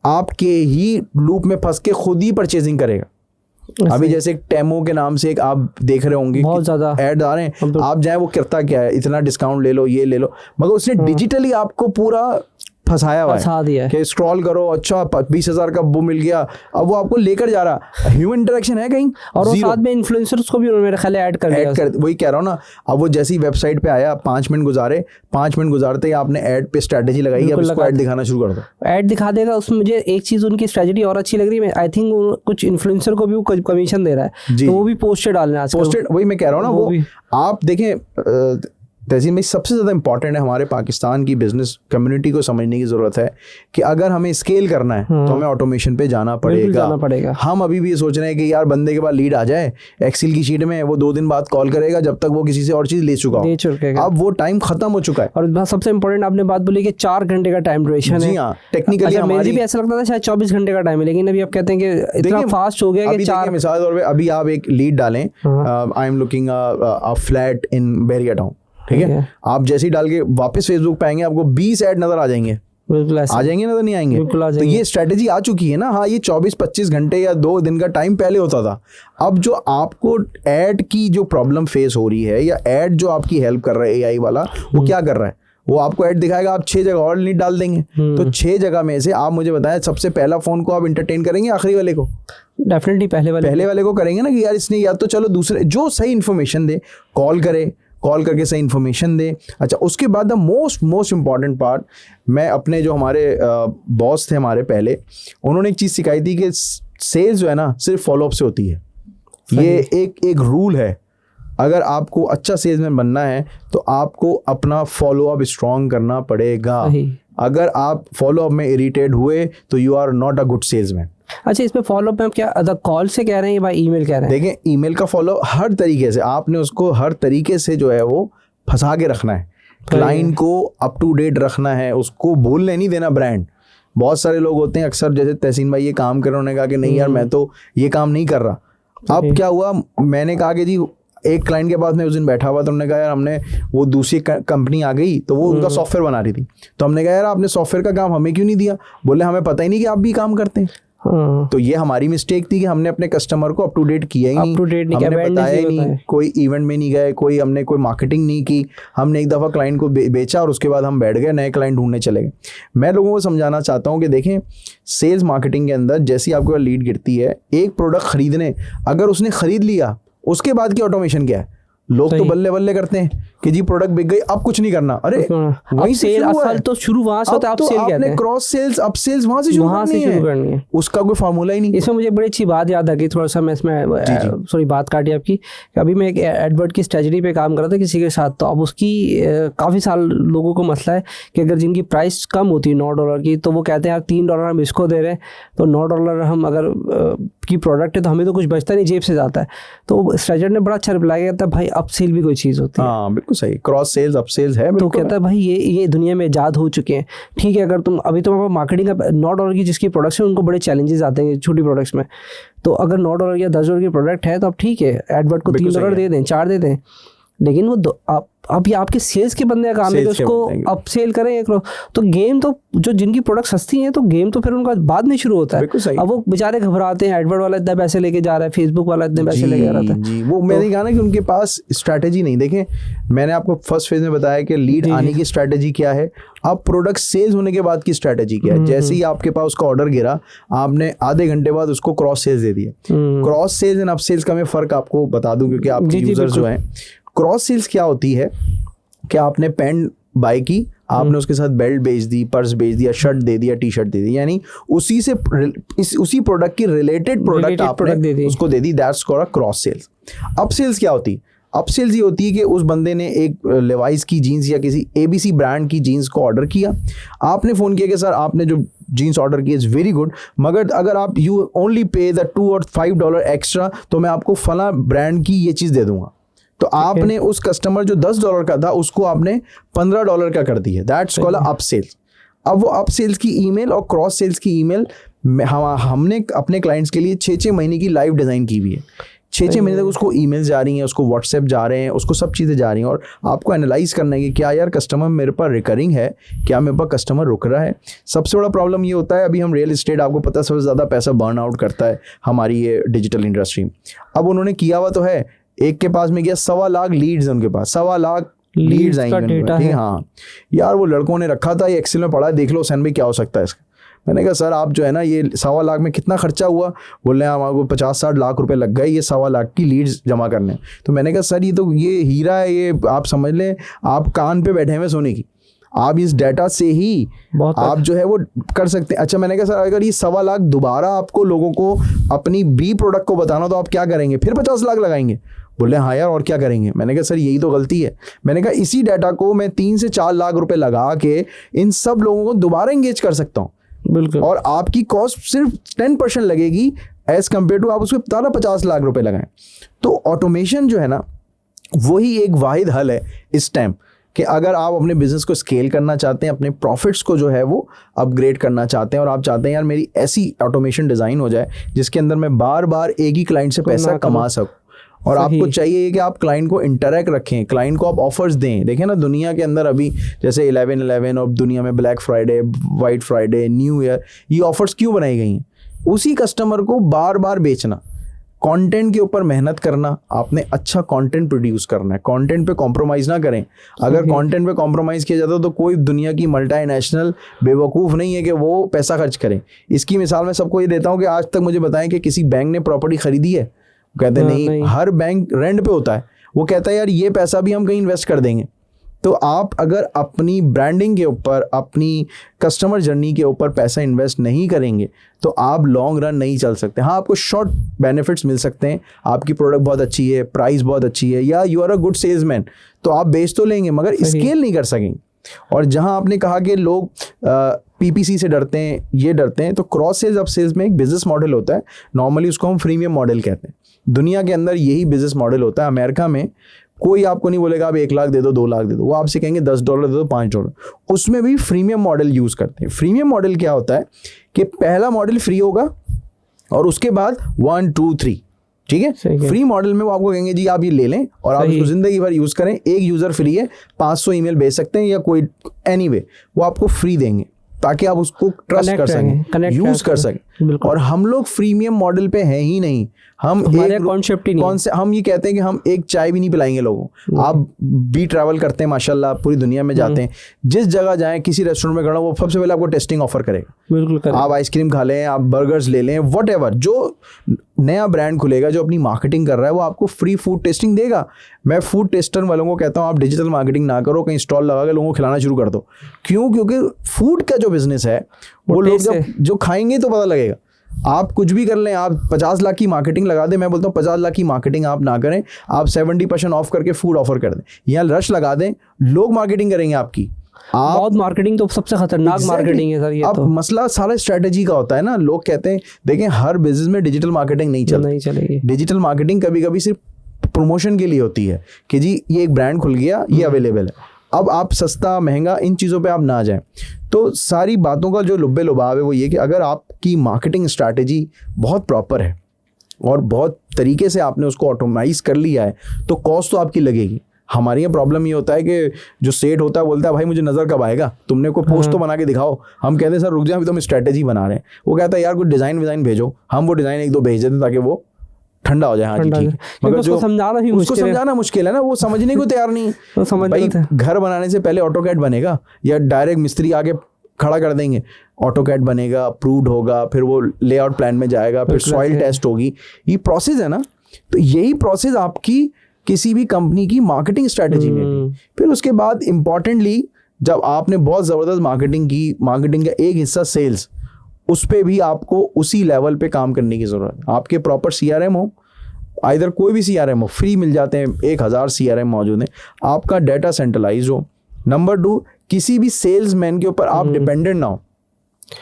आपके ही लूप में फंस के खुद ही परचेजिंग करेगा। अभी जैसे एक टेमो के नाम से एक आप देख रहे होंगे बहुत ज्यादा ऐड आ रहे हैं, आप जाए वो करता क्या है, इतना डिस्काउंट ले लो, ये ले लो, मगर उसने डिजिटली आपको पूरा फंसाया हुआ है कि स्क्रॉल करो, अच्छा 20,000 का वो मिल गया, अब वो आपको लेकर जा रहा। ह्यूमन इंटरेक्शन है कहीं, और वो साथ में इन्फ्लुएंसर्स को भी मेरे ख्याल ऐड कर वही कह रहा हूँ ना। अब वो जैसी वेबसाइट पे आया, 5 मिनट गुजारे, 5 मिनट गुजारते ही आपने ऐड पे स्ट्रेटेजी लगाई, अब उसको ऐड दिखाना शुरू कर दो, ऐड दिखा देगा। उसमें मुझे एक चीज उनकी स्ट्रेटेजी और अच्छी लग रही है, आई थिंक कुछ इन्फ्लुएंसर को भी वो कमीशन दे रहा है, तो वो भी पोस्टर डालना है, पोस्टर। वही मैं कह रहा हूँ ना, वो आप देखें तहसीन में सबसे ज़्यादा इंपॉर्टेंट है, हमारे पाकिस्तान की बिजनेस कम्युनिटी को समझने की ज़रूरत है कि अगर हमें स्केल करना है तो हमें ऑटोमेशन पे जाना पड़ेगा। हम अभी भी ये सोच रहे हैं कि यार बंदे के पास लीड आ जाए एक्सेल की शीट में, वो 2 दिन बाद कॉल करेगा जब तक वो किसी से और चीज़ ले चुका हो। अब वो टाइम खत्म हो चुका है। और सबसे इंपॉर्टेंट आपने बात बोली कि 4 घंटे का टाइम ड्यूरेशन है। जी हाँ, टेक्निकली मुझे भी ऐसा लगता था शायद 24 घंटे का टाइम है, लेकिन अभी आप कहते हैं कि इतना फास्ट हो गया कि 4। मिसाल तौर पर अभी आप एक लीड डालें, I am looking a flat in Bairiya town, ठीक है। आप जैसे ही डाल के वापस फेसबुक पे आएंगे, आपको 20 ऐड नजर आ जाएंगे, आ जाएंगे नजर नहीं आएंगे, तो ये स्ट्रेटेजी आ चुकी है ना। हाँ, ये 24-25 घंटे या 2 दिन का टाइम पहले होता था। अब जो आपको ऐड की जो प्रॉब्लम फेस हो रही है, या ऐड जो आपकी हेल्प कर रहा है AI वाला, वो क्या कर रहा है, वो आपको ऐड दिखाएगा, आप 6 जगह और लीड डाल देंगे, तो 6 जगह में से आप मुझे बताएं सबसे पहला फोन को आप इंटरटेन करेंगे, आखिरी वाले को? डेफिनेटली पहले वाले को करेंगे ना, कि यार इसने या तो चलो दूसरे जो सही इन्फॉर्मेशन दे, कॉल करके सही इन्फॉर्मेशन दे। अच्छा, उसके बाद द मोस्ट इम्पॉर्टेंट पार्ट, मैं अपने जो हमारे बॉस थे हमारे पहले, उन्होंने एक चीज़ सिखाई थी कि सेल्स जो है ना सिर्फ फॉलोअप से होती है। ये एक रूल है, अगर आपको अच्छा सेल्समैन बनना है तो आपको अपना फॉलोअप स्ट्रॉन्ग करना पड़ेगा। अगर आप फॉलोअप में इरिटेट हुए तो you are not a good salesman. अच्छा, इसमें फॉलोअप में आप क्या कॉल से कह रहे हैं या भाई ईमेल कह रहे हैं? देखें, ईमेल का फॉलो हर तरीके से आपने उसको हर तरीके से जो है वो फंसा के रखना है, क्लाइंट को अप टू डेट रखना है, उसको भूलने नहीं देना ब्रांड। बहुत सारे लोग होते हैं अक्सर, जैसे तहसीन भाई ये काम कर रहे, उन्होंने कहा कि नहीं यार मैं तो ये काम नहीं कर रहा। अब क्या हुआ, मैंने कहा कि जी एक क्लाइंट के पास मैं उस दिन बैठा हुआ, तो उन्होंने कहा यार हमने वो दूसरी कंपनी आ गई तो वो उनका सॉफ्टवेयर बना रही थी, तो हमने कहा यार आपने सॉफ्टवेयर का काम हमें क्यों नहीं दिया? बोले हमें पता ही नहीं कि आप भी काम करते हैं। तो ये हमारी मिस्टेक थी कि हमने अपने कस्टमर को अप टू डेट किया ही नहीं, हमने बताया ही नहीं, कोई इवेंट में नहीं गए, हमने कोई मार्केटिंग नहीं की। हमने एक दफ़ा क्लाइंट को बेचा और उसके बाद हम बैठ गए, नए क्लाइंट ढूंढने चले गए। मैं लोगों को समझाना चाहता हूँ कि देखें, सेल्स मार्केटिंग के अंदर जैसी आपके पास लीड गिरती है, एक प्रोडक्ट खरीदने, अगर उसने खरीद लिया उसके बाद की ऑटोमेशन क्या है? लोग तो बल्ले बल्ले करते हैं कि जी प्रोडक्ट बिक गई, अब कुछ नहीं करना। अरे वहीं से सेल तो शुरू वहां से होता है, सेल कहते हैं। क्रॉस सेल्स, अप सेल्स वहां से शुरू करनी है, उसका कोई फार्मूला ही नहीं। इसमें मुझे बड़ी अच्छी बात याद आ गई, थोड़ा सा मैं इसमें सॉरी बात काटी आपकी। अभी मैं एक एडवर्ट की स्ट्रेटजी पे काम कर रहा था किसी के साथ, तो अब उसकी काफ़ी साल लोगों को मसला है कि अगर जिनकी प्राइस कम होती है $9 की, तो वो कहते हैं यार $3 हम इसको दे रहे हैं, तो $9 हम अगर की प्रोडक्ट है तो हमें तो कुछ बचता नहीं, जेब से जाता है। तो स्ट्रेटजर ने बड़ा अच्छा रिप्लाई किया था, भाई अप सेल भी कोई चीज़ होती है। हाँ बिल्कुल सही, क्रॉस सेल्स अप सेल्स है। तो कहता है भाई ये दुनिया में ईजाद हो चुके हैं। ठीक है, अगर तुम अभी तो मार्केटिंग का $9 की जिसकी प्रोडक्ट्स है उनको बड़े चैलेंजेस आते हैं छोटी प्रोडक्ट्स में। तो अगर $9 या $10 की प्रोडक्ट है तो अब ठीक है, एडवर्ट को $3 दे दें, 4 दे दें, लेकिन वो अब ये आपके सेल्स के बंदे का काम है कि उसको अप सेल करें। तो गेम तो जो जिनकी प्रोडक्ट सस्ती हैं, तो गेम तो फिर उनका बाद में शुरू होता है। अब वो बेचारे घबराते हैं, एडवर्ट वाला इतने पैसे लेके जा रहा है, फेसबुक वाला इतने पैसे लेके जा रहा था। जी, वो मैंने कहा ना कि उनके पास स्ट्रैटेजी नहीं। देखें, मैंने आपको फर्स्ट फेज में बताया कि लीड आने की स्ट्रैटेजी क्या है, अब प्रोडक्ट सेल्स होने के बाद की स्ट्रैटेजी क्या है। जैसे ही आपके पास उसका ऑर्डर गिरा, आपने आधे घंटे बाद उसको क्रॉस सेल्स दे दिए। Cross sales and up sales का मैं फर्क आपको बता दूं, क्योंकि आपके यूजर्स जो हैं, क्रॉस सेल्स क्या होती है कि आपने पेन बाय की, आपने उसके साथ बेल्ट बेच दी, पर्स बेच दिया, शर्ट दे दिया, टी शर्ट दे दी, यानी उसी प्रोडक्ट की रिलेटेड प्रोडक्ट आपने उसको दे दी, that's called cross sales. Up sales क्या होती है? अप सेल्स ये होती है कि उस बंदे ने एक लेवाइस की जीन्स या किसी ABC ब्रांड की जीन्स को ऑर्डर किया, आपने फ़ोन किया कि सर आपने जो जीन्स ऑर्डर की इज़ वेरी गुड, मगर अगर आप यू ओनली पे द $2 और $5 एक्स्ट्रा, तो मैं आपको फला ब्रांड की ये चीज़ दे दूंगा। तो आपने उस कस्टमर जो $10 का था उसको आपने $15 का कर दिया, दैट्स कॉल्ड अप सेल्स। अब वो अप सेल्स की ईमेल और क्रॉस सेल्स की ईमेल हमने अपने क्लाइंट्स के लिए 6-6 महीने की लाइव डिज़ाइन की हुई है। 6-6 महीने तक उसको ईमेल्स जा रही हैं, उसको व्हाट्सएप जा रहे हैं, उसको सब चीज़ें जा रही हैं, और आपको एनालाइज करना है कि क्या यार कस्टमर मेरे पास रिकरिंग है, क्या मेरे पास कस्टमर रुक रहा है। सबसे बड़ा प्रॉब्लम ये होता है, अभी हम रियल इस्टेट, आपको पता है सबसे ज़्यादा पैसा बर्न आउट करता है हमारी ये डिजिटल इंडस्ट्री। अब उन्होंने किया हुआ तो है, एक के पास में गया 1.25 लाख लीड्स, उनके पास 1.25 लाख लीड्स आएंगे, ठीक है। हाँ यार, वो लड़कों ने रखा था, ये एक्सेल में पढ़ा, देख लो सैन भाई क्या हो सकता है इसका। मैंने कहा सर आप जो है ना, ये 1.25 लाख में कितना खर्चा हुआ? बोल रहे हैं हमारे 50-60 लाख रुपए लग गए ये 1.25 लाख की लीड्स जमा करने। तो मैंने कहा सर ये हीरा है, ये आप समझ लें, आप कान पे बैठे हुए सोने की, आप इस डाटा से ही आप जो है वो कर सकते हैं। अच्छा, मैंने कहा सर अगर ये 1.25 लाख दोबारा आपको लोगों को अपनी B प्रोडक्ट को बताना, तो आप क्या करेंगे? फिर 50 लाख लगाएंगे? बोले हाँ यार, और क्या करेंगे? मैंने कहा सर यही तो गलती है। मैंने कहा इसी डाटा को मैं 3 से 4 लाख रुपए लगा के इन सब लोगों को दोबारा एंगेज कर सकता हूँ, बिल्कुल, और आपकी कॉस्ट सिर्फ 10% लगेगी एज कम्पेयर टू आप उसमें 50 लाख रुपए लगाएं। तो ऑटोमेशन जो है ना, वही एक वाहिद हल है इस टाइम, कि अगर आप अपने बिजनेस को स्केल करना चाहते हैं, अपने प्रॉफिट्स को जो है वो अपग्रेड करना चाहते हैं, और आप चाहते हैं यार मेरी ऐसी ऑटोमेशन डिज़ाइन हो जाए जिसके अंदर मैं बार बार एक ही क्लाइंट से पैसा कमा सकूं, और आपको चाहिए कि आप क्लाइंट को इंटरैक्ट रखें, क्लाइंट को आप ऑफर्स दें। देखें ना, दुनिया के अंदर अभी जैसे 11/11 और दुनिया में black Friday, white Friday, new year, ये ऑफर्स क्यों बनाई गई हैं? उसी कस्टमर को बार बार बेचना, कंटेंट के ऊपर मेहनत करना, आपने अच्छा कंटेंट प्रोड्यूस करना है, कंटेंट पे कॉम्प्रोमाइज़ ना करें। अगर कंटेंट पे कॉम्प्रोमाइज़ किया जाता तो कोई दुनिया की मल्टीनेशनल बेवकूफ़ नहीं है कि वो पैसा खर्च करें। इसकी मिसाल मैं सबको ये देता हूँ कि आज तक मुझे बताएं कि किसी बैंक ने प्रॉपर्टी खरीदी है? कहते नहीं, हर बैंक रेंट पे होता है। वो कहता है यार ये पैसा भी हम कहीं इन्वेस्ट कर देंगे। तो आप अगर अपनी ब्रांडिंग के ऊपर, अपनी कस्टमर जर्नी के ऊपर पैसा इन्वेस्ट नहीं करेंगे तो आप लॉन्ग रन नहीं चल सकते। हाँ, आपको शॉर्ट बेनिफिट्स मिल सकते हैं, आपकी प्रोडक्ट बहुत अच्छी है, प्राइस बहुत अच्छी है, या you are a good salesman, तो आप बेच तो लेंगे मगर स्केल नहीं कर सकेंगे। और जहाँ आपने कहा कि लोग PPC से डरते हैं, ये डरते हैं, तो क्रॉस सेल्स अप सेल्स में एक बिजनेस मॉडल होता है, नॉर्मली उसको हम फ्रीमियम मॉडल कहते हैं। दुनिया के अंदर यही बिजनेस मॉडल होता है। अमेरिका में कोई आपको नहीं बोलेगा आप 1 लाख दे दो, 2 लाख दे दो, वो आपसे कहेंगे $10 दे दो, $5। उसमें भी फ्रीमियम मॉडल यूज़ करते हैं। फ्रीमियम मॉडल क्या होता है कि पहला मॉडल फ्री होगा और उसके बाद 1, 2, 3, ठीक है। फ्री मॉडल में वो आपको कहेंगे जी आप ये ले लें और आप इसको ज़िंदगी भर यूज़ करें। एक यूज़र फ्री है, 500 ईमेल भेज सकते हैं या कोई एनीवे, वो आपको फ्री देंगे। ताकि आप उसको ट्रस्ट कर सकें, यूज कर सकें। और हम लोग फ्रीमियम मॉडल पे हैं ही नहीं, हम कॉन्सेप्ट ही नहीं हम ये कहते हैं कि हम एक चाय भी नहीं पिलाएंगे लोगों को। आप भी ट्रैवल करते हैं माशाल्लाह, पूरी दुनिया में जाते हैं, जिस जगह जाएं, किसी रेस्टोरेंट में खड़ा वो सबसे पहले आपको टेस्टिंग ऑफर करेगा। बिल्कुल, आप आइसक्रीम खा लें, आप बर्गर्स ले लें, व्हाटएवर, जो नया ब्रांड खुलेगा, जो अपनी मार्केटिंग कर रहा है, वो आपको फ्री फूड टेस्टिंग देगा। मैं फूड टेस्टर वालों को कहता हूँ आप डिजिटल मार्केटिंग ना करो, कहीं स्टॉल लगा के लोगों को खिलाना शुरू कर दो। क्यों? क्योंकि फूड का जो बिजनेस है वो लोग जो खाएंगे तो पता लगेगा। आप कुछ भी कर लें, आप 50 लाख की मार्केटिंग लगा दें, मैं बोलता हूँ 50 लाख की मार्केटिंग आप ना करें, आप 70% ऑफ करके फूड ऑफर कर दें, यहाँ रश लगा दें, लोग मार्केटिंग करेंगे आपकी। बहुत मार्केटिंग तो सबसे खतरनाक मार्केटिंग है सर ये। अब मसला सारा स्ट्रेटेजी का होता है ना। लोग कहते हैं देखें हर बिजनेस में डिजिटल मार्केटिंग नहीं चलेगी। डिजिटल मार्केटिंग कभी कभी सिर्फ प्रमोशन के लिए होती है कि जी ये एक ब्रांड खुल गया, ये अवेलेबल है, अब आप सस्ता महंगा इन चीज़ों पे आप ना जाएं। तो सारी बातों का जो लुब्बे लुभाव है वो ये कि अगर आपकी मार्केटिंग स्ट्रैटेजी बहुत प्रॉपर है और बहुत तरीके से आपने उसको ऑटोमाइज कर लिया है तो कॉस्ट तो आपकी लगेगी। हमारे यहाँ प्रॉब्लम ये होता है कि जो सेट होता है बोलता है भाई मुझे नज़र कब आएगा, तुमने कोई पोस्ट तो बना के दिखाओ। हम कहते हैं सर रुक जाए, अभी तो हम स्ट्रैटेजी बना रहे हैं। वो कहता है यार कुछ डिज़ाइन भेजो, हम वो डिज़ाइन 1-2 भेज देते हैं ताकि वो ठंडा हो जाए। हाँ जी ठीक है, मगर जो उसको समझाना मुश्किल है ना, वो समझने को तैयार नहीं है। भाई घर बनाने से पहले ऑटोकैड बनेगा या डायरेक्ट मिस्त्री आगे खड़ा कर देंगे? ऑटोकैड बनेगा, अप्रूव्ड होगा, फिर वो लेआउट प्लान में जाएगा, फिर सॉइल टेस्ट होगी, ये प्रोसेस है ना। तो यही प्रोसेस आपकी किसी भी कंपनी की मार्केटिंग स्ट्रैटेजी में भी। फिर उसके बाद इम्पॉर्टेंटली जब आपने बहुत ज़बरदस्त मार्केटिंग की, मार्केटिंग का एक हिस्सा सेल्स, उस पर भी आपको उसी लेवल पे काम करने की ज़रूरत है। आपके प्रॉपर CRM हो, आइदर कोई भी CRM हो, फ्री मिल जाते हैं, 1000 CRM मौजूद हैं। आपका डाटा सेंट्रलाइज हो। नंबर 2, किसी भी सेल्समैन के ऊपर आप डिपेंडेंट ना हो।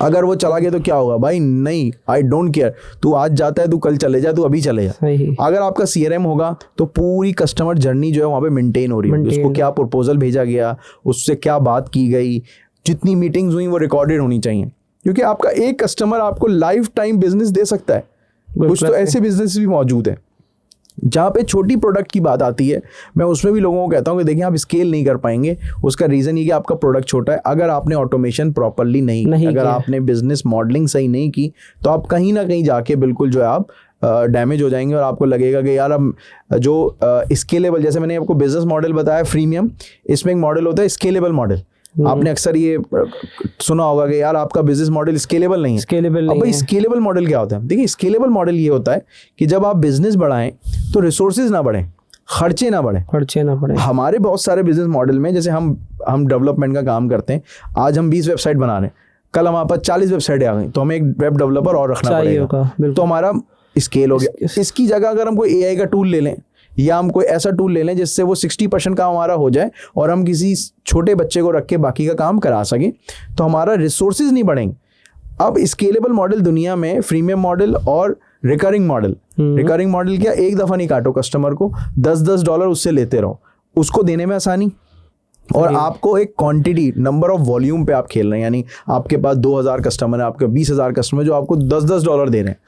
अगर वो चला गया तो क्या होगा? भाई नहीं, आई डोंट केयर, तू आज जाता है, तू कल चले जा, तू अभी चले जा। अगर आपका CRM होगा तो पूरी कस्टमर जर्नी जो है वहाँ पे मेंटेन हो रही है। उसको क्या प्रपोजल भेजा गया, उससे क्या बात की गई, जितनी मीटिंग्स हुई वो रिकॉर्डेड होनी चाहिए। क्योंकि आपका एक कस्टमर आपको लाइफ टाइम बिजनेस दे सकता है। कुछ तो ऐसे बिजनेस भी मौजूद है जहाँ पे छोटी प्रोडक्ट की बात आती है, मैं उसमें भी लोगों को कहता हूँ कि देखिए आप स्केल नहीं कर पाएंगे। उसका रीज़न ये कि आपका प्रोडक्ट छोटा है। अगर आपने ऑटोमेशन प्रॉपरली नहीं अगर आपने बिजनेस मॉडलिंग सही नहीं की तो आप कहीं ना कहीं जाके बिल्कुल जो है आप डैमेज हो जाएंगे और आपको लगेगा कि यार अब जो स्केलेबल, जैसे मैंने आपको बिजनेस मॉडल बताया फ्रीमियम, इसमें एक मॉडल होता है स्केलेबल मॉडल। आपने अक्सर ये सुना होगा कि यार आपका बिजनेस मॉडल स्केलेबल नहीं है। अब भाई स्केलेबल मॉडल क्या होता है? देखिए स्केलेबल मॉडल ये होता है कि जब आप बिजनेस बढ़ाएं तो रिसोर्सेज ना बढ़ें, खर्चे ना बढ़े। हमारे बहुत सारे बिजनेस मॉडल में, जैसे हम डेवलपमेंट का काम करते हैं, आज हम 20 वेबसाइट बना रहे हैं, कल हमारे पास 40 वेबसाइट आ गई तो हमें एक वेब डेवलपर और रखना पड़ेगा, तो हमारा स्केल हो गया। इसकी जगह अगर हम कोई AI का टूल ले लें या हम कोई ऐसा टूल ले लें जिससे वो 60% काम हमारा हो जाए और हम किसी छोटे बच्चे को रख के बाकी का काम करा सकें, तो हमारा रिसोर्सेज नहीं बढ़ेंगे। अब स्केलेबल मॉडल दुनिया में फ्रीमियम मॉडल और रिकरिंग मॉडल क्या, एक दफ़ा नहीं काटो कस्टमर को, $10 उससे लेते रहो, उसको देने में आसानी, और आपको एक क्वांटिटी नंबर ऑफ वॉल्यूम पे आप खेल रहे हैं। यानी आपके पास 2000 कस्टमर है, आपके 20,000 कस्टमर जो आपको $10 दे रहे हैं,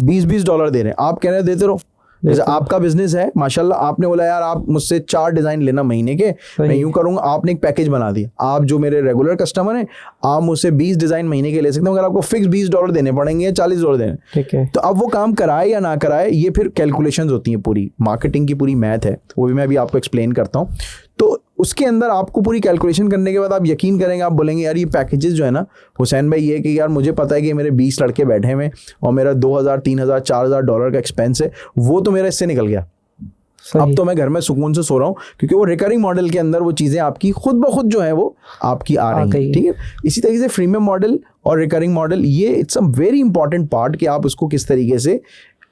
$20 दे रहे हैं, आप कह रहे हैं देते रहो। जैसे आपका बिजनेस है माशाल्लाह, आपने बोला यार आप मुझसे 4 डिज़ाइन लेना महीने के, मैं यूँ करूँगा, आपने एक पैकेज बना दिया, आप जो मेरे रेगुलर कस्टमर हैं आप मुझसे 20 डिज़ाइन महीने के ले सकते हो, अगर आपको फिक्स $20 देने पड़ेंगे या $40 देने, ठीक है। तो अब वो काम कराए या ना कराए, ये फिर कैलकुलेशंस होती हैं, पूरी मार्केटिंग की पूरी मैथ है, वो भी मैं अभी आपको एक्सप्लेन करता हूँ। तो उसके अंदर आपको पूरी कैलकुलेशन करने के बाद आप यकीन करेंगे, आप बोलेंगे यार ये पैकेजेस जो है ना हुसैन भाई, ये कि यार मुझे पता है कि मेरे 20 लड़के बैठे हुए और मेरा $2,000 $3,000 $4,000 का एक्सपेंस है, वो तो मेरा इससे निकल गया। अब तो मैं घर में सुकून से सो रहा हूँ क्योंकि वो रिकरिंग मॉडल के अंदर वो चीज़ें आपकी खुद ब खुद जो है वो आपकी आ रही हैं, ठीक है। इसी तरीके से प्रीमियम मॉडल और रिकरिंग मॉडल, ये it's a very important part कि आप उसको किस तरीके से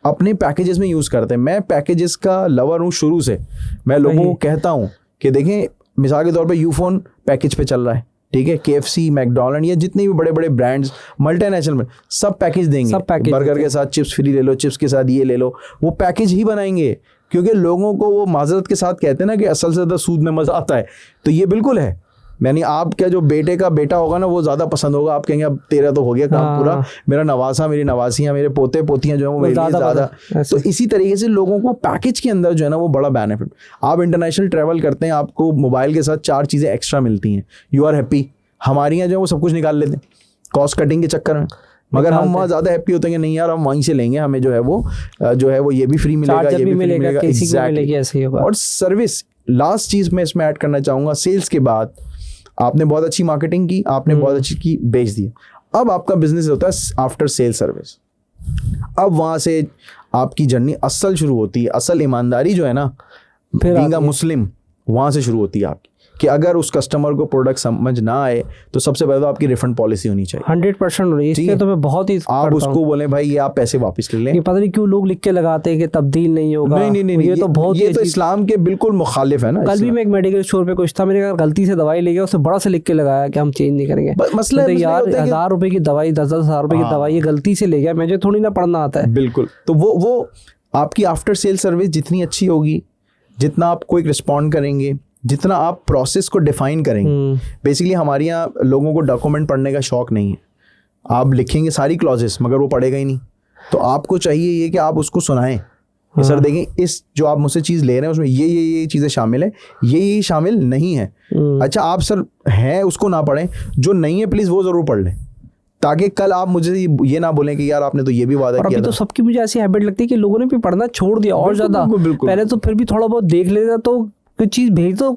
अपने पैकेजेस में यूज़ करते हैं। मैं पैकेजेस का लवर हूँ शुरू से। मैं लोगों को कहता हूँ कि देखें मिसाल के तौर पे यूफोन पैकेज पे चल रहा है, ठीक है, KFC, मैकडॉनल्ड, या जितने भी बड़े बड़े ब्रांड्स मल्टीनेशनल में सब पैकेज देंगे, बर्गर के साथ चिप्स फ्री ले लो, चिप्स के साथ ये ले लो, वो पैकेज ही बनाएंगे क्योंकि लोगों को वो माजरत के साथ कहते हैं ना कि असल से ज़्यादा सूद में मज़ा आता है। तो ये बिल्कुल है, यानी आपका जो बेटे का बेटा होगा ना वो ज़्यादा पसंद होगा, आप कहेंगे अब तेरा तो हो गया काम पूरा, मेरा नवासा, मेरी नवासियाँ, मेरे पोते पोतियाँ जो है वो मेरे लिए ज़्यादा। तो इसी तरीके से लोगों को पैकेज के अंदर जो है ना वो बड़ा बेनिफिट। आप इंटरनेशनल ट्रैवल करते हैं, आपको मोबाइल के साथ 4 चीज़ें एक्स्ट्रा मिलती हैं, यू आर हैप्पी। हमारे यहाँ जो है वो सब कुछ निकाल लेते हैं, कॉस्ट कटिंग के चक्कर में, मगर हम वहाँ ज़्यादा हैप्पी होते हैं कि नहीं यार हम वहीं से लेंगे, हमें जो है वो ये भी फ्री मिलेगा, ये भी फ्री मिलेगा, एग्जैक्टली ऐसे ही होगा। और सर्विस, लास्ट चीज़ मैं इसमें ऐड करना चाहूँगा, सेल्स के बाद आपने बहुत अच्छी मार्केटिंग की, आपने बहुत अच्छी की, बेच दिया, अब आपका बिजनेस होता है आफ्टर सेल सर्विस। अब वहाँ से आपकी जर्नी असल शुरू होती है, असल ईमानदारी जो है ना, बीइंग अ मुस्लिम, वहाँ से शुरू होती है आपकी, कि अगर उस कस्टमर को प्रोडक्ट समझ ना आए तो सबसे पहले तो आपकी रिफंड पॉलिसी होनी चाहिए, 100% होनी है। इसके तो मैं बहुत ही आप उसको बोले भाई ये आप पैसे वापस ले लें। ये पता नहीं क्यों लोग लिख के लगाते हैं कि तब्दील नहीं होगा। नहीं, ये तो बहुत, ये तो इस्लाम के बिल्कुल मुखालिफ है ना। कल भी मैं एक मेडिकल स्टोर पे कुछ था, मैंने कहा गलती से दवाई ले गया, उससे बड़ा से लिख के लगाया कि हम चेंज नहीं करेंगे। मसला यार 1000 रुपए की दवाई, 10,000 रुपए की दवाई, ये गलती से ले गया, मुझे थोड़ी ना पढ़ना आता है। बिल्कुल, तो वो आपकी आफ्टर सेल सर्विस जितनी अच्छी होगी, जितना आप क्विक रिस्पॉन्ड करेंगे, जितना आप प्रोसेस को डिफाइन करेंगे। बेसिकली हमारे यहाँ लोगों को डॉक्यूमेंट पढ़ने का शौक नहीं है, आप लिखेंगे सारी क्लॉजेस मगर वो पढ़ेगा ही नहीं, तो आपको चाहिए ये कि आप उसको सुनाएं कि सर देखें इस जो आप मुझसे चीज़ ले रहे हैं उसमें ये चीज़ें शामिल है, ये शामिल नहीं है। अच्छा आप सर हैं उसको ना पढ़ें, जो नहीं है प्लीज़ वो ज़रूर पढ़ लें, ताकि कल आप मुझे ये ना बोलें कि यार आपने तो ये भी वादा किया। अभी तो सबकी मुझे ऐसी हैबिट लगती है कि लोगों ने भी पढ़ना छोड़ दिया और ज़्यादा। पहले तो फिर भी थोड़ा बहुत देख लेता, तो कोई चीज़ भेज दो,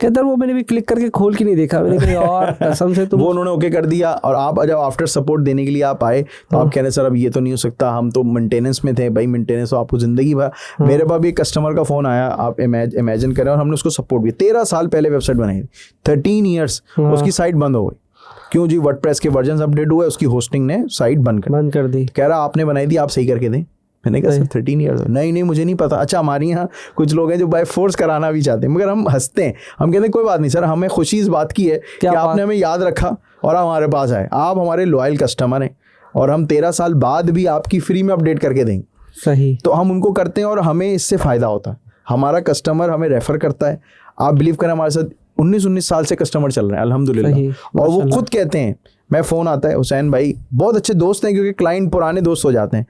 कहता वो मैंने भी क्लिक करके खोल के नहीं देखा, मैंने कहा यार कसम से तुम। वो उन्होंने ओके कर दिया, और आप जब आफ्टर सपोर्ट देने के लिए आप आए तो आप कह रहे सर अब ये तो नहीं हो सकता, हम तो मेंटेनेंस में थे। भाई मेंटेनेंस तो आपको ज़िंदगी भर। मेरे पास भी एक कस्टमर का फ़ोन आया, आप इमेजिन करें, और हमने उसको सपोर्ट किया। 13 साल पहले वेबसाइट बनाई थी, 13 ईयर्स, उसकी साइट बंद हो गई। क्यों जी? वर्डप्रेस के वर्जन अपडेट हुए, उसकी होस्टिंग ने साइट बंद कर दी। कह रहा आपने बनाई थी, आप सही करके दें। मैंने कहा सर 13 ईयर्स, नहीं मुझे नहीं पता। अच्छा हमारे यहाँ कुछ लोग हैं जो बाय फोर्स कराना भी चाहते हैं, मगर हम हंसते हैं, हम कहते हैं कोई बात नहीं सर, हमें खुशी इस बात की है कि आपने हमें याद रखा और हमारे पास आए। आप हमारे लॉयल कस्टमर हैं और हम 13 साल बाद भी आपकी फ्री में अपडेट करके देंगे। सही, तो हम उनको करते हैं और हमें इससे फ़ायदा होता है, हमारा कस्टमर हमें रेफ़र करता है। आप बिलीव करें हमारे साथ 19 साल से कस्टमर चल रहे हैं अल्हम्दुलिल्लाह। और वो खुद कहते हैं, मैं फ़ोन आता है, हुसैन भाई बहुत अच्छे दोस्त हैं क्योंकि क्लाइंट पुराने दोस्त हो जाते हैं,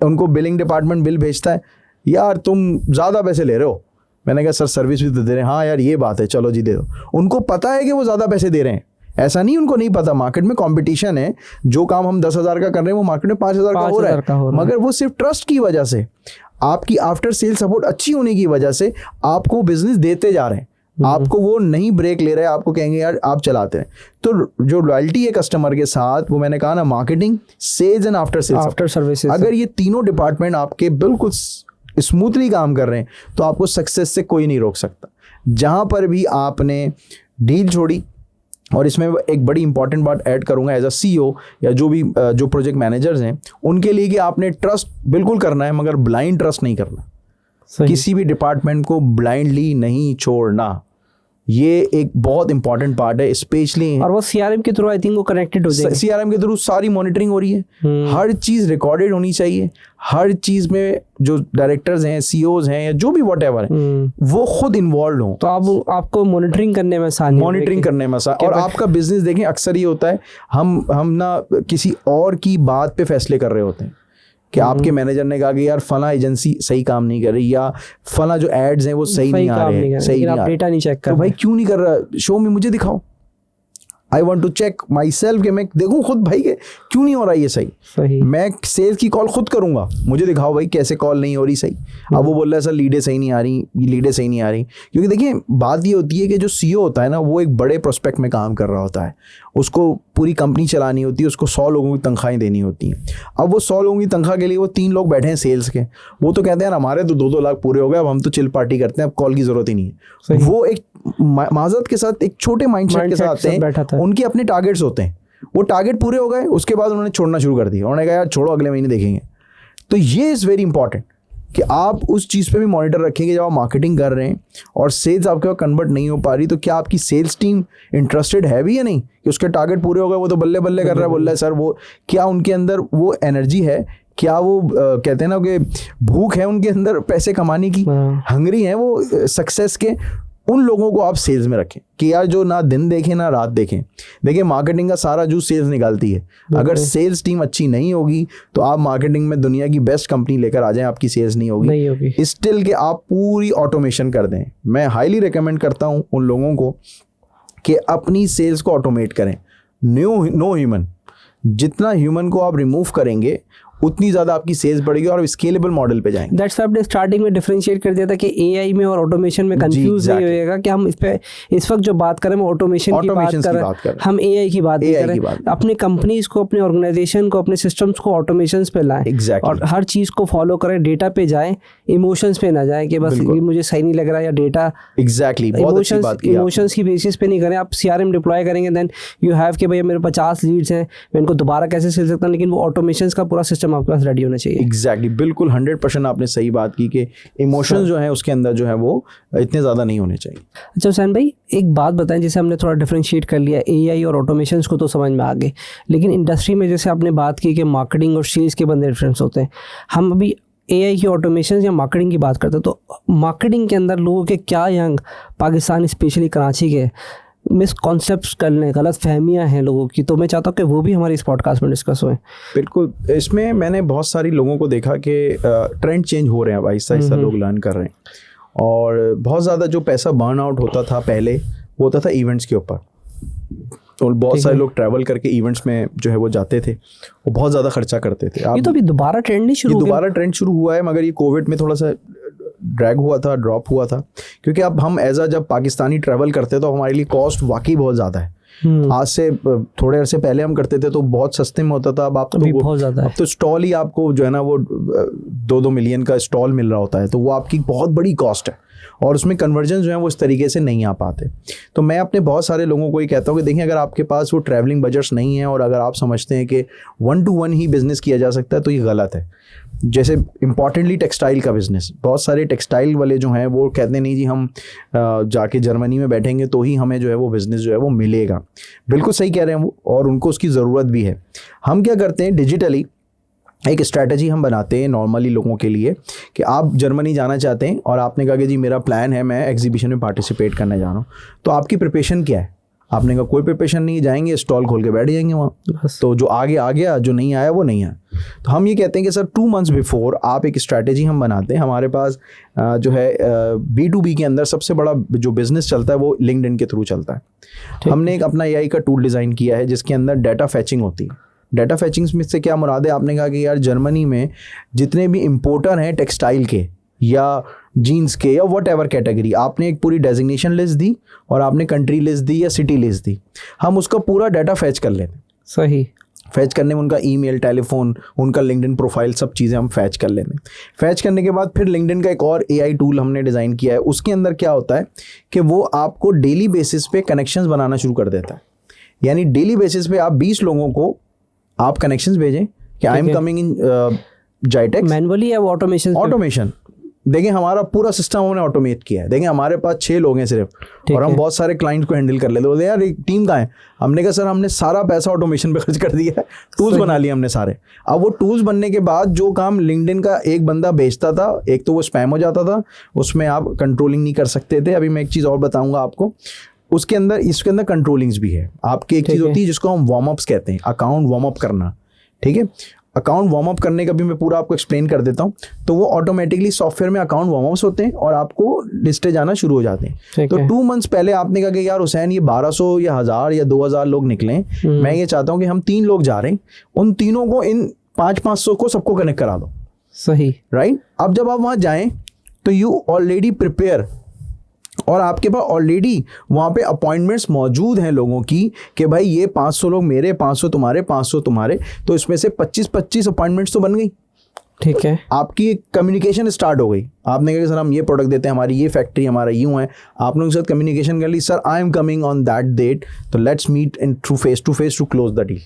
उनको बिलिंग डिपार्टमेंट बिल भेजता है, यार तुम ज़्यादा पैसे ले रहे हो। मैंने कहा सर सर्विस भी तो दे रहे हैं। हाँ यार ये बात है, चलो जी दे दो। उनको पता है कि वो ज़्यादा पैसे दे रहे हैं, ऐसा नहीं उनको नहीं पता। मार्केट में कंपटीशन है, जो काम हम 10,000 का कर रहे हैं वो मार्केट में 5,000 का हो रहा है, मगर वो सिर्फ ट्रस्ट की वजह से, आपकी आफ्टर सेल सपोर्ट अच्छी होने की वजह से आपको बिजनेस देते जा रहे हैं। आपको वो नहीं ब्रेक ले रहे, आपको कहेंगे यार आप चलाते हैं। तो जो लॉयल्टी है कस्टमर के साथ, वो मैंने कहा ना, marketing, sales and after services, अगर ये तीनों डिपार्टमेंट आपके बिल्कुल स्मूथली काम कर रहे हैं तो आपको सक्सेस से कोई नहीं रोक सकता। जहाँ पर भी आपने डील छोड़ी, और इसमें एक बड़ी इंपॉर्टेंट बात ऐड करूंगा एज अ CEO या जो प्रोजेक्ट मैनेजर्स हैं उनके लिए, कि आपने ट्रस्ट बिल्कुल करना है मगर ब्लाइंड ट्रस्ट नहीं करना। किसी भी डिपार्टमेंट को ब्लाइंडली नहीं छोड़ना, ये एक बहुत इंपॉर्टेंट पार्ट है स्पेशली। और वो CRM के थ्रू आई थिंक वो कनेक्टेड हो जाएगा। CRM के थ्रू सारी मॉनिटरिंग हो रही है, हर चीज़ रिकॉर्डेड होनी चाहिए, हर चीज़ में जो डायरेक्टर्स हैं, CEOs हैं या जो भी व्हाटएवर है वो खुद इन्वॉल्व हो, तो आपको मॉनिटरिंग करने में आसानी, और आपका बिजनेस देखें अक्सर ये होता है, हम ना किसी और की बात पे फैसले कर रहे होते हैं कि आपके मैनेजर ने कहा कि यार फला एजेंसी सही काम नहीं कर रही, या फला जो एड्स हैं वो सही नहीं आ रहे हैं, सही नहीं, डेटा नहीं चेक कर। तो भाई क्यों नहीं कर रहा, शो में मुझे दिखाओ, I want to check myself, कि मैं देखूँ खुद भाई के क्यों नहीं हो रहा ये सही। मैं सेल्स की कॉल खुद करूँगा, मुझे दिखाओ भाई कैसे कॉल नहीं हो रही सही। अब वो बोल रहा है सर लीडें सही नहीं आ रही, क्योंकि देखिए बात ये होती है कि जो CEO होता है ना, वो एक बड़े प्रोस्पेक्ट में काम कर रहा होता है, उसको पूरी कंपनी चलानी होती है, उसको 100 लोगों की तनख्वाहें देनी होती हैं। अब वो 100 लोगों की तनख्वाह के लिए वो 3 लोग बैठे हैं सेल्स के, वो तो कहते हैं यार हमारे तो 2-2 लाख पूरे हो गए, अब हम तो चिल पार्टी करते हैं, अब कॉल की ज़रूरत ही नहीं है। वो एक माजरत के साथ, एक छोटे माइंडसेट के साथ आते हैं, उनके अपने टारगेट्स होते हैं, वो टारगेट पूरे हो गए, उसके बाद उन्होंने छोड़ना शुरू कर दिया, उन्होंने कहा यार छोड़ो अगले महीने देखेंगे। तो ये इज़ वेरी इंपॉर्टेंट कि आप उस चीज़ पे भी मॉनिटर रखेंगे जब आप मार्केटिंग कर रहे हैं और सेल्स आपके पास कन्वर्ट नहीं हो पा रही, तो क्या आपकी सेल्स टीम इंटरेस्टेड है भी या नहीं, कि उसके टारगेट पूरे हो गए, वो तो बल्ले बल्ले कर रहा है, बोल रहा है सर वो क्या उनके अंदर वो एनर्जी है, क्या वो कहते हैं ना कि भूख है उनके अंदर पैसे कमाने की, हंगरी है वो सक्सेस के। उन लोगों को आप सेल्स में रखें कि यार जो ना दिन देखें ना रात देखें। देखिए मार्केटिंग का सारा जूस सेल्स निकालती है, अगर सेल्स टीम अच्छी नहीं होगी तो आप मार्केटिंग में दुनिया की बेस्ट कंपनी लेकर आ जाएं, आपकी सेल्स नहीं होगी। स्टिल के आप पूरी ऑटोमेशन कर दें। मैं हाईली रिकमेंड करता हूं उन लोगों को कि अपनी सेल्स को ऑटोमेट करें, नो ह्यूमन। जितना ह्यूमन को आप रिमूव करेंगे उतनी ज़्यादा आपकी सेल्स बढ़ेगी और स्केलेबल मॉडल पे जाएंगे। दैट्स व्हाई आपने स्टार्टिंग में डिफरेंशिएट कर दिया था कि एआई में और ऑटोमेशन में कंफ्यूज नहीं होएगा कि हम इस वक्त जो बात करें हम ऑटोमेशन की बात कर रहे हैं, हम एआई की बात नहीं कर रहे हैं। अपने कंपनीज को, अपने ऑर्गेनाइजेशन को, अपने सिस्टम्स को ऑटोमेशंस पे लाएं और हर चीज़ को फॉलो करें, डेटा पे जाएं, इमोशंस पे ना जाएं कि बस ये मुझे सही नहीं लग रहा या डेटा इमोशंस की बेसिस पे नहीं करें। आप सीआरएम डिप्लॉय करेंगे देन यू हैव कि भैया मेरे 50 लीड्स हैं, मैं इनको दोबारा कैसे सिल सकता हूं, लेकिन वो ऑटोमेशंस का पूरा सिस्टम आपके पास रेडी होना चाहिए। एग्जैक्टली, बिल्कुल 100% आपने सही बात की कि इमोशंस जो है उसके अंदर जो है वो इतने ज़्यादा नहीं होने चाहिए। अच्छा हुसैन भाई, एक बात बताएं, जैसे हमने थोड़ा डिफरेंशिएट कर लिया एआई और ऑटोमेशंस को तो समझ में आ गए, लेकिन इंडस्ट्री में जैसे आपने बात की कि मार्केटिंग और सेल्स के बंदे डिफरेंस होते हैं। हम अभी एआई की ऑटोमेशन या मार्केटिंग की बात करते हैं, तो मार्केटिंग के अंदर लोगों के क्या यहाँ पाकिस्तान स्पेशली कराची के मिसकॉन्सेप्ट्स करने, गलत फहमियाँ हैं लोगों की, तो मैं चाहता हूँ कि वो भी हमारे इस पॉडकास्ट में डिस्कस हुए। बिल्कुल, इसमें मैंने बहुत सारी लोगों को देखा कि ट्रेंड चेंज हो रहे हैं, आहिस्ता आहिस्ता लोग लर्न कर रहे हैं और बहुत ज़्यादा जो पैसा बर्न आउट होता था पहले वो होता था इवेंट्स के ऊपर। तो बहुत सारे लोग ट्रैवल करके इवेंट्स में जो है वो जाते थे, वो बहुत ज़्यादा खर्चा करते थे। ये तो अभी दोबारा ट्रेंड नहीं शुरू, दोबारा ट्रेंड शुरू हुआ है, मगर ये कोविड में थोड़ा सा ड्रैग हुआ था, ड्रॉप हुआ था, क्योंकि अब हम जब पाकिस्तानी ट्रैवल करते हैं तो हमारे लिए कॉस्ट वाकई बहुत ज़्यादा है। आज से थोड़े अरसे पहले हम करते थे तो बहुत सस्ते में होता था, अब आप बहुत ज़्यादा है। अब तो स्टॉल ही आपको जो है ना वो 2-2 मिलियन का स्टॉल मिल रहा होता है, तो वो आपकी बहुत बड़ी कॉस्ट है और उसमें कन्वर्जन जो है वो इस तरीके से नहीं आ पाते। तो मैं अपने बहुत सारे लोगों को ये कहता हूँ कि देखिए, अगर आपके पास वो ट्रैवलिंग बजट्स नहीं है और अगर आप समझते हैं कि 1-to-1 ही बिज़नेस किया जा सकता है तो ये गलत है। जैसे इम्पॉर्टेंटली टेक्सटाइल का बिज़नेस, बहुत सारे टेक्सटाइल वाले जो हैं वो कहते नहीं जी हम जाके जर्मनी में बैठेंगे तो ही हमें जो है वो बिज़नेस जो है वो मिलेगा। बिल्कुल सही कह रहे हैं वो, और उनको उसकी ज़रूरत भी है। हम क्या करते हैं, डिजिटली एक स्ट्रैटेजी हम बनाते हैं नॉर्मली लोगों के लिए कि आप जर्मनी जाना चाहते हैं और आपने कहा कि जी मेरा प्लान है, मैं एग्जीबिशन में पार्टिसिपेट करने जा रहा हूँ, तो आपकी प्रिपरेशन क्या है? आपने कहा कोई प्रिपरेशन नहीं, जाएंगे स्टॉल खोल के बैठ जाएंगे वहाँ, तो जो आगे आ गया, जो नहीं आया वो नहीं आया। तो हम ये कहते हैं कि सर 2 months बिफोर आप एक स्ट्रैटेजी हम बनाते हैं। हमारे पास जो है B2B के अंदर सबसे बड़ा जो बिज़नेस चलता है वो लिंक्डइन के थ्रू चलता है। हमने एक अपना AI का टूल डिज़ाइन किया है जिसके अंदर डाटा फैचिंग होती है। डाटा फैचिंग में से क्या मुराद है? आपने कहा कि यार जर्मनी में जितने भी इम्पोर्टर हैं टेक्सटाइल के या जीन्स के या वट एवर कैटेगरी, आपने एक पूरी डेजिग्नेशन लिस्ट दी और आपने कंट्री लिस्ट दी या सिटी लिस्ट दी, हम उसका पूरा डाटा फैच कर लेते हैं। सही फैच करने में उनका ईमेल, टेलीफोन, उनका लिंक्डइन प्रोफाइल, सब चीज़ें हम फैच कर लेते हैं। फैच करने के बाद फिर लिंक्डइन का एक और AI टूल हमने डिज़ाइन किया है, उसके अंदर क्या होता है कि वो आपको डेली बेसिस पे कनेक्शंस बनाना शुरू कर देता है। यानी डेली बेसिस पे आप 20 लोगों को आप कनेक्शंस भेजें कि I am coming in GITEX, manually या ऑटोमेशन। देखिए हमारा पूरा सिस्टम हमने ऑटोमेट किया है। देखिए हमारे पास 6 लोग हैं सिर्फ और हम बहुत सारे क्लाइंट को हैंडल कर लेते। बोलते यार एक टीम कहाँ है? हमने कहा सर हमने सारा पैसा ऑटोमेशन पे खर्च कर दिया है, टूल्स बना लिए हमने सारे। अब वो टूल्स बनने के बाद जो काम लिंक्डइन का एक बंदा बेचता था, एक तो वो स्पैम हो जाता था, उसमें आप कंट्रोलिंग नहीं कर सकते थे। अभी मैं एक चीज़ और बताऊँगा आपको, उसके अंदर इसके अंदर कंट्रोलिंग्स भी है। आपकी एक चीज़ होती है जिसको हम वार्म अप्स कहते हैं, अकाउंट वार्म अप करना। ठीक है, अकाउंट वार्म अप करने का भी मैं पूरा आपको एक्सप्लेन कर देता हूँ। तो वो ऑटोमेटिकली सॉफ्टवेयर में अकाउंट वार्म अप्स होते हैं और आपको लिस्टें जाना शुरू हो जाते हैं। तो 2 months पहले आपने कहा कि यार हुसैन ये 1200 या 1000 या 2000 लोग निकलें, मैं ये चाहता हूँ कि हम 3 लोग जा रहे हैं, उन तीनों को इन 500-500 को सबको कनेक्ट करा दो। सही, राइट। अब जब आप वहाँ जाएँ तो यू ऑलरेडी प्रिपेयर और आपके पास ऑलरेडी वहाँ पे अपॉइंटमेंट्स मौजूद हैं लोगों की कि भाई ये 500 लोग मेरे, 500 तुम्हारे, 500 तुम्हारे, तो इसमें से 25-25 अपॉइंटमेंट्स तो बन गई। ठीक है, आपकी कम्युनिकेशन स्टार्ट हो गई। आपने कहा सर हम ये प्रोडक्ट देते हैं, हमारी ये फैक्ट्री, हमारा यूँ है। आप लोगों के साथ कम्युनिकेशन कर ली, sir I am coming on that date, तो let's meet in face to face to close the deal.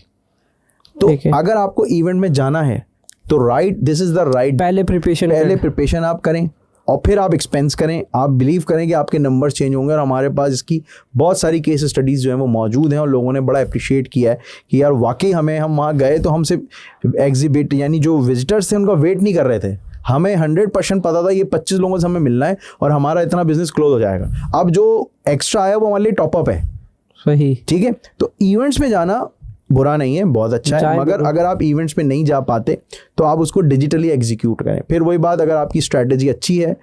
तो अगर आपको इवेंट में जाना है तो दिस इज द राइट, पहले प्रिपरेशन आप करें और फिर आप एक्सपेंस करें। आप बिलीव करें कि आपके नंबर्स चेंज होंगे। और हमारे पास इसकी बहुत सारी केस स्टडीज़ जो हैं वो मौजूद हैं और लोगों ने बड़ा अप्रिशिएट किया है कि यार वाकई हम वहाँ गए तो हमसे एग्जिबिट यानी जो विजिटर्स थे उनका वेट नहीं कर रहे थे। हमें 100% पता था ये 25 लोगों से हमें मिलना है और हमारा इतना बिजनेस क्लोज हो जाएगा। अब जो एक्स्ट्रा आया वो हमारे लिए टॉपअप है। सही, ठीक है। तो इवेंट्स में जाना बुरा नहीं है, बहुत अच्छा है, मगर अगर आप इवेंट्स में नहीं जा पाते तो आप उसको डिजिटली एग्जीक्यूट करें। फिर वही बात, अगर आपकी स्ट्रैटेजी अच्छी है,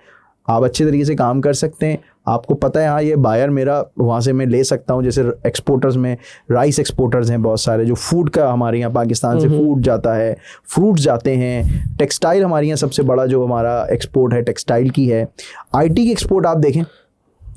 आप अच्छे तरीके से काम कर सकते हैं, आपको पता है हाँ ये बायर मेरा वहाँ से मैं ले सकता हूँ। जैसे एक्सपोर्टर्स में राइस एक्सपोर्टर्स हैं बहुत सारे, जो फूड का हमारे यहाँ पाकिस्तान से फूड जाता है, फ्रूट्स जाते हैं, टेक्सटाइल हमारे यहाँ सबसे बड़ा जो हमारा एक्सपोर्ट है टेक्सटाइल की है। आईटी की एक्सपोर्ट आप देखें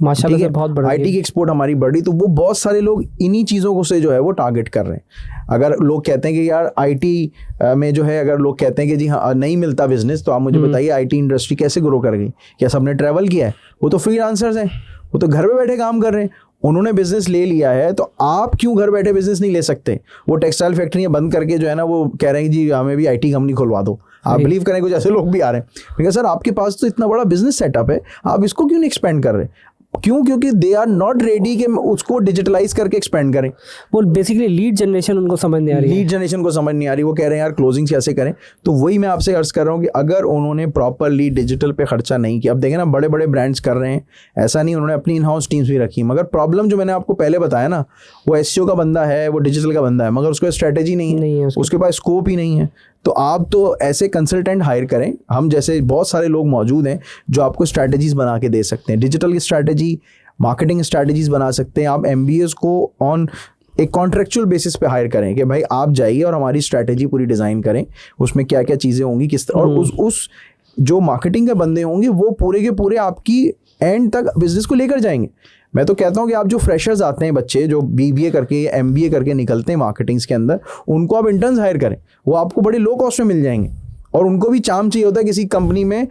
माशाल्लाह से बहुत बड़ा, आईटी की एक्सपोर्ट हमारी बढ़ी, तो वो बहुत सारे लोग इन्हीं चीज़ों को से जो है वो टारगेट कर रहे हैं। अगर लोग कहते हैं कि यार आईटी में जो है, अगर लोग कहते हैं कि जी हाँ नहीं मिलता बिजनेस, तो आप मुझे बताइए आईटी इंडस्ट्री कैसे ग्रो कर गई? क्या सबने ट्रैवल किया है? वो तो फ्रीलांसर्स हैं, वो तो घर पे बैठे काम कर रहे हैं, उन्होंने बिजनेस ले लिया है, तो आप क्यों घर बैठे बिजनेस नहीं ले सकते? वो टेक्सटाइल फैक्ट्रियाँ बंद करके जो है ना वो कह रहे हैं जी हमें भी आईटी कंपनी खुलवा दो। आप बिलीव करें कुछ ऐसे लोग भी आ रहे हैं। लेकिन सर आपके पास तो इतना बड़ा बिजनेस सेटअप है, आप इसको क्यों नहीं एक्सपेंड कर रहे? क्यों? क्योंकि दे आर नॉट रेडी कि उसको डिजिटलाइज करके एक्सपेंड करें। वो बेसिकली लीड जनरेशन उनको समझ नहीं आ रही, लीड जनरेशन को समझ नहीं आ रही। वो कह रहे हैं यार क्लोजिंग कैसे करें। तो वही मैं आपसे अर्ज कर रहा हूँ कि अगर उन्होंने प्रॉपरली डिजिटल पे खर्चा नहीं किया, अब देखें ना बड़े बड़े ब्रांड्स कर रहे हैं, ऐसा नहीं उन्होंने अपनी इन हाउस टीम्स भी रखी, मगर प्रॉब्लम जो मैंने आपको पहले बताया ना, वो एसईओ का बंदा है, वो डिजिटल का बंदा है, मगर उसको स्ट्रेटेजी नहीं है, उसके पास स्कोप ही नहीं है। तो आप तो ऐसे कंसल्टेंट हायर करें, हम जैसे बहुत सारे लोग मौजूद हैं जो आपको स्ट्रैटेजीज बना के दे सकते हैं, डिजिटल की स्ट्रैटेजी, मार्केटिंग स्ट्रैटेजीज बना सकते हैं। आप MBAs को ऑन एक कॉन्ट्रेक्चुअल बेसिस पे हायर करें कि भाई आप जाइए और हमारी स्ट्रैटेजी पूरी डिज़ाइन करें, उसमें क्या क्या चीज़ें होंगी, किस तरह, और उस जो मार्केटिंग के बंदे होंगे वो पूरे के पूरे आपकी एंड तक बिजनेस को लेकर जाएंगे। मैं तो कहता हूँ कि आप जो फ्रेशर्स आते हैं बच्चे जो BBA करके या MBA करके निकलते हैं मार्केटिंग्स के अंदर, उनको आप इंटर्न्स हायर करें, वो आपको बड़े लो कॉस्ट में मिल जाएंगे, और उनको भी चाम चाहिए होता है किसी कंपनी में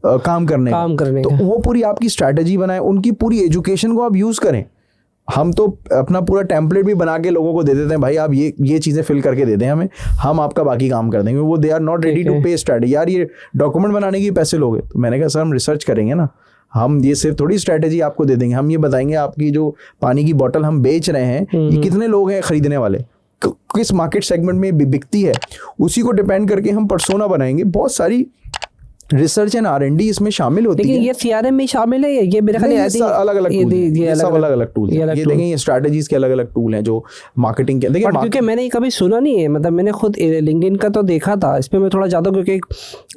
काम करने तो वो पूरी आपकी स्ट्रैटेजी बनाए, उनकी पूरी एजुकेशन को आप यूज़ करें। हम तो अपना पूरा टेम्पलेट भी बना के लोगों को दे देते हैं, भाई आप ये चीज़ें फिल करके दे दें हमें, हम आपका बाकी काम कर देंगे। वो they are not ready to pay strategy. यार ये डॉक्यूमेंट बनाने के पैसे लोगे? तो मैंने कहा सर हम रिसर्च करेंगे ना, हम ये सिर्फ थोड़ी स्ट्रैटेजी आपको दे देंगे, हम ये बताएंगे आपकी जो पानी की बोतल हम बेच रहे हैं ये कितने लोग हैं खरीदने वाले, किस मार्केट सेगमेंट में बिकती है, उसी को डिपेंड करके हम पर्सोना बनाएंगे। बहुत सारी रिसर्च एंड R&D इसमें शामिल होती है। लेकिन ये CRM में शामिल है, ये मेरे ख्याल में अलग अलग टूल ये सब अलग अलग टूल ये देखें, ये स्ट्रैटेजीज के अलग अलग टूल हैं जो मार्केटिंग के। देखिए क्योंकि मैंने ये कभी सुना नहीं है, मतलब मैंने खुद लिंक्डइन का तो देखा था, इस पर मैं थोड़ा ज़्यादा, क्योंकि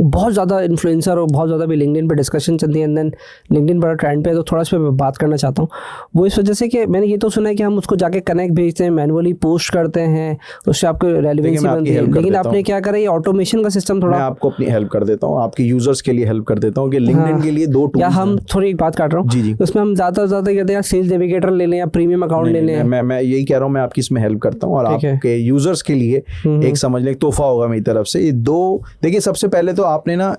बहुत ज़्यादा इन्फ्लुएंसर और बहुत ज़्यादा भी लिंक्डइन पे डिस्कशन चलती है, एंड लिंक्डइन बड़ा ट्रेंड पे है, तो थोड़ा इस पर बात करना चाहता हूँ। वो इस वजह से कि मैंने ये तो सुना है कि हम उसको जाके कनेक्ट भेजते हैं, मैनुअली पोस्ट करते हैं, उससे आपको रेलेवेंसी बनती है, लेकिन आपने क्या करा, ये ऑटोमेशन का सिस्टम थोड़ा। मैं आपको अपनी हेल्प कर देता हूँ, आपके यूजर्स के लिए हेल्प कर देता हूँ कि लिंक्डइन के लिए 2 टूल्स या हम थोड़ी एक बात काट रहा हूँ जी उसमें हम ज़्यादा से ज़्यादा कहते हैं सेल्स नेविगेटर ले लें या प्रीमियम अकाउंट ले लें। मैं यही कह रहा हूँ, मैं आपकी इसमें हेल्प करता हूँ, और आपके यूजर्स के लिए एक समझ लें तोहफा होगा मेरी तरफ से। ये 2 देखिए, सबसे पहले तो आपने ना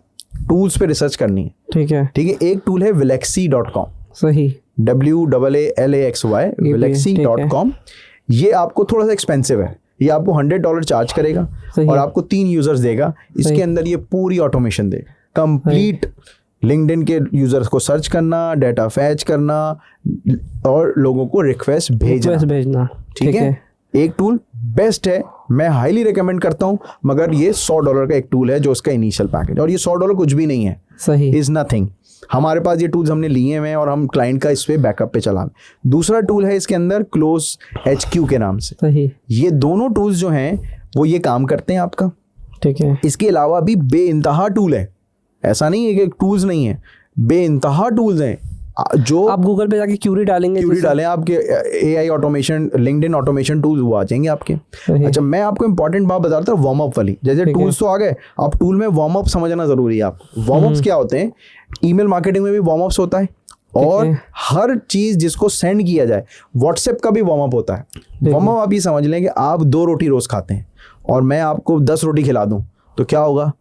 टूल्स पे रिसर्च करनी है, ठीक है। एक टूल है Wilaxy.com, सही, WALAXY Wilaxy.com। ये आपको थोड़ा सा एक्सपेंसिव है, ये आपको $100 चार्ज करेगा और आपको 3 यूजर्स देगा। इसके अंदर ये पूरी ऑटोमेशन देगा, कंप्लीट लिंक्डइन के यूजर्स को सर्च करना, डाटा फैच करना और लोगों को रिक्वेस्ट भेजना, ठीक है। एक टूल बेस्ट है, मैं हाईली रिकमेंड करता हूं, मगर ये $100 का एक टूल है जो उसका इनिशियल पैकेज, और ये $100 कुछ भी नहीं है, सही, इज नथिंग। हमारे पास ये टूल्स हमने लिए हुए हैं और हम क्लाइंट का इस पे बैकअप पे चला। दूसरा टूल है इसके अंदर क्लोज HQ के नाम से, सही। ये दोनों टूल्स जो हैं वो ये काम करते हैं आपका, ठीक है। इसके अलावा भी बेइंतहा टूल है, ऐसा नहीं है कि टूल्स नहीं है, बेइंतहा टूल्स हैं जो आप गूगल पे जाके क्यूरी डालें आपके AI automation, LinkedIn automation tools वो आ जाएंगे आपके। अच्छा, मैं आपको इंपॉर्टेंट बात बताता हूँ, वार्म अप वाली। जैसे टूल्स तो आ गए, आप टूल में वार्म अप समझना जरूरी है। आप वार्म अप्स क्या होते हैं, ईमेल मार्केटिंग में भी वार्म अप्स होता है, और हर चीज जिसको सेंड किया जाए, व्हाट्सएप का भी वार्म अप होता है। वार्म अप आप ये समझ लें कि आप 2 रोटी रोज खाते हैं और मैं आपको 10 रोटी खिला दूं तो क्या होगा,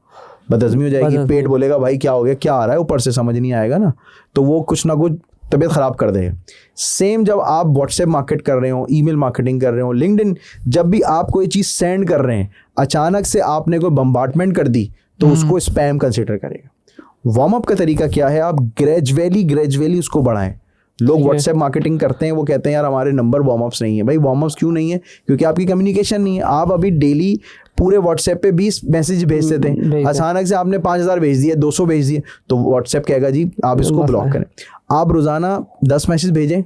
बदहजमी हो जाएगी, पेट बोलेगा भाई क्या हो गया, क्या आ रहा है, ऊपर से समझ नहीं आएगा ना, तो वो कुछ ना कुछ तबीयत खराब कर देगा। सेम जब आप व्हाट्सएप मार्केट कर रहे हो, ईमेल मार्केटिंग कर रहे हो, लिंक्डइन, जब भी आप कोई चीज़ सेंड कर रहे हैं, अचानक से आपने कोई बम्बार्टमेंट कर दी तो उसको स्पैम कंसिडर करेगा। वार्म अप का तरीका क्या है, आप ग्रेजुअली उसको बढ़ाएं। लोग व्हाट्सएप मार्केटिंग करते हैं, वो कहते हैं यार हमारे नंबर वार्म अप्स नहीं है। भाई वार्म अप्स क्यों नहीं है, क्योंकि आपकी कम्युनिकेशन नहीं है। आप अभी डेली पूरे व्हाट्सएप पे 20 मैसेज भेजते थे, अचानक से आपने 5000 भेज दिए, 200 भेज दिए, तो व्हाट्सएप कहेगा जी आप इसको ब्लॉक करें। आप रोजाना 10 मैसेज भेजें,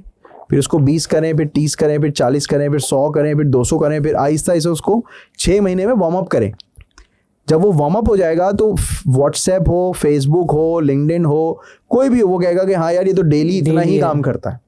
फिर उसको 20 करें, फिर 30 करें, फिर 40 करें, फिर 100 करें, फिर 200 करें, फिर आहिस्ता आहिस्ता उसको 6 महीने में वार्म अप करें। जब वो वार्म अप हो जाएगा तो व्हाट्सएप हो, फेसबुक हो, लिंक्डइन हो, कोई भी हो, वो कहेगा कि हाँ यार ये तो डेली इतना ही काम करता है।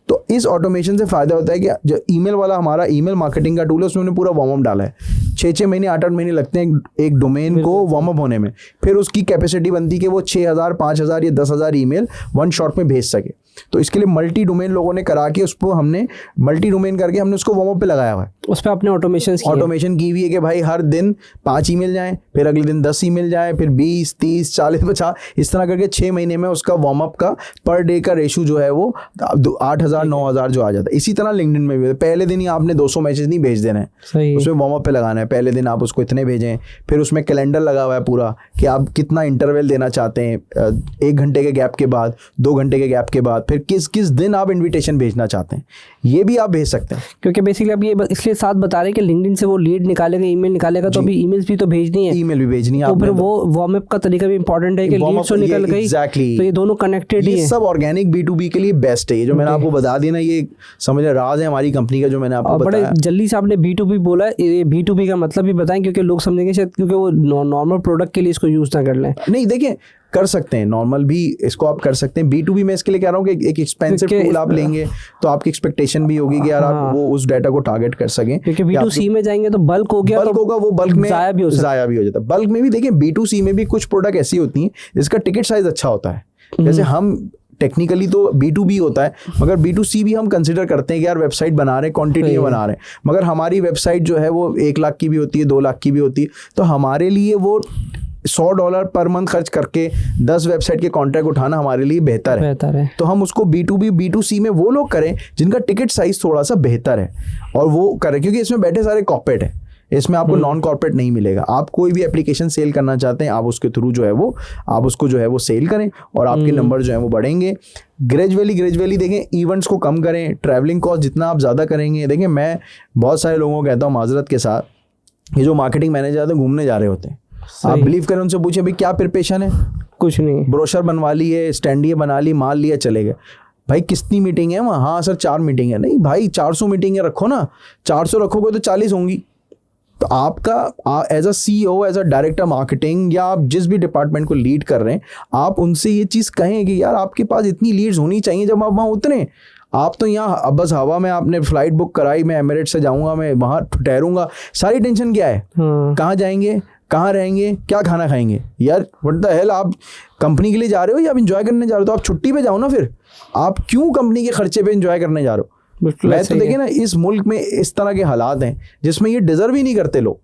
तो इस ऑटोमेशन से फ़ायदा होता है कि जो ईमेल वाला हमारा ईमेल मार्केटिंग का टूल है, उसमें उन्होंने पूरा वार्म अप डाला है। 6 महीने 8 महीने लगते हैं एक डोमेन को वार्म अप होने में। फिर उसकी कैपेसिटी बनती है कि वो 6000, 5000 या 10,000 ईमेल वन शॉट में भेज सके। तो इसके लिए मल्टी डोमेन लोगों ने करा के उसको हमने मल्टी डोमेन करके हमने उसको वार्म अप पे लगाया हुआ है। उस पर अपने ऑटोमेशन की हुई है कि भाई हर दिन 5 ईमेल जाएं, फिर अगले दिन 10 ईमेल जाएं, फिर 20, 30, 40, 50 इस तरह करके 6 महीने में उसका वार्म अप का पर डे का रेशो जो है वो 8,000, 9,000 जो आ जाता है। इसी तरह लिंक्डइन में भी पहले दिन ही आपने 200 मैसेज नहीं भेज देना है, उसमें वार्म अप पे लगाना है। पहले दिन आप उसको इतने भेजें, फिर उसमें कैलेंडर लगा हुआ है पूरा कि आप कितना इंटरवल देना चाहते हैं, 1 घंटे के गैप के बाद, 2 घंटे के गैप के बाद, फिर किस किस दिन आप इन्विटेशन भेजना चाहते हैं, ये भी आप भेज सकते हैं। क्योंकि बेसिकली अब ये इसलिए साथ बता रहे हैं कि लिंक्डइन से वो लीड निकालेगा, ईमेल निकालेगा, तो अभी ईमेल्स भी तो भेजनी है, ईमेल भी भेजनी है, तो फिर वो वार्म अप का तरीका भी इंपॉर्टेंट है कि लीड्स तो निकल गई, एग्जैक्टली, तो ये दोनों कनेक्टेड ही है। सब ऑर्गेनिक B2B के लिए बेस्ट है। ये जो मैंने आपको बता दिया ना, ये समझ राज है हमारी कंपनी का जो मैंने आपको बताया। बड़े जल्दी से आपने B2B बोला, ये B2B का मतलब भी बताएं, क्योंकि लोग समझेंगे शायद क्योंकि वो नॉर्मल प्रोडक्ट के लिए इसको यूज ना कर लें। नहीं देखिए, कर सकते हैं, नॉर्मल भी इसको आप कर सकते हैं। B2B में इसके लिए कह रहा हूँ कि एक एक्सपेंसिव टूल आप लेंगे तो आपकी एक्सपेक्टेशन भी होगी कि यार आप वो उस डाटा को टारगेट कर सकें। क्योंकि B2C में जाएंगे तो बल्क हो गया, बल्क होगा, वो बल्क में जाया भी हो जाता है। बल्क में भी देखिए B2C में भी कुछ प्रोडक्ट ऐसी होती हैं जिसका टिकट साइज अच्छा होता है। जैसे हम टेक्निकली तो B2B होता है, मगर B2C भी हम कंसिडर करते हैं कि यार वेबसाइट बना रहे हैं, क्वांटिटी में बना रहे हैं, मगर हमारी वेबसाइट जो है वो 1 लाख की भी होती है, 2 लाख की भी होती है। तो हमारे लिए वो $100 पर मंथ खर्च करके 10 वेबसाइट के कॉन्ट्रैक्ट उठाना हमारे लिए बेहतर है। तो हम उसको B2B B2C में वो लोग करें जिनका टिकट साइज थोड़ा सा बेहतर है, और वो करें क्योंकि इसमें बैठे सारे कॉर्पोरेट है, इसमें आपको नॉन कॉर्पोरेट नहीं मिलेगा। आप कोई भी एप्लीकेशन सेल करना चाहते हैं, आप उसके थ्रू जो है वो आप उसको जो है वो सेल करें और आपके नंबर जो है वो बढ़ेंगे। ग्रेजुअली देखें, इवेंट्स को कम करें, ट्रैवलिंग कॉस्ट जितना आप ज़्यादा करेंगे। देखें, मैं बहुत सारे लोगों को कहता हूँ माजरत के साथ, ये जो मार्केटिंग मैनेजर आते हैं घूमने जा रहे होते हैं, आप बिलीव करें, उनसे पूछे भाई क्या प्रिपरेशन है, कुछ नहीं, ब्रोशर बनवा लिए, स्टैंडिए बना ली, माल लिया, चले गए। भाई कितनी मीटिंग है वहाँ? हाँ सर 4 मीटिंग है। नहीं भाई 400 मीटिंगें रखो ना, 400 रखोगे तो 40 होंगी। तो आपका as a CEO, as a director marketing, या आप जिस भी डिपार्टमेंट को लीड कर रहे हैं, आप उनसे ये चीज़ कहें कि यार आपके पास इतनी लीड्स होनी चाहिए जब आप वहाँ उतरें। आप तो यहाँ बस हवा में आपने फ्लाइट बुक कराई, मैं एमिरेट्स से जाऊँगा, मैं वहाँ ठहरूँगा, सारी टेंशन क्या है, कहाँ जाएंगे, कहाँ रहेंगे, क्या खाना खाएंगे। यार व्हाट द हेल, आप कंपनी के लिए जा रहे हो या आप एंजॉय करने जा रहे हो? तो आप छुट्टी पे जाओ ना, फिर आप क्यों कंपनी के खर्चे पे एंजॉय करने जा रहे हो? मैं तो देखिए ना, इस मुल्क में इस तरह के हालात हैं जिसमें ये डिजर्व ही नहीं करते लोग,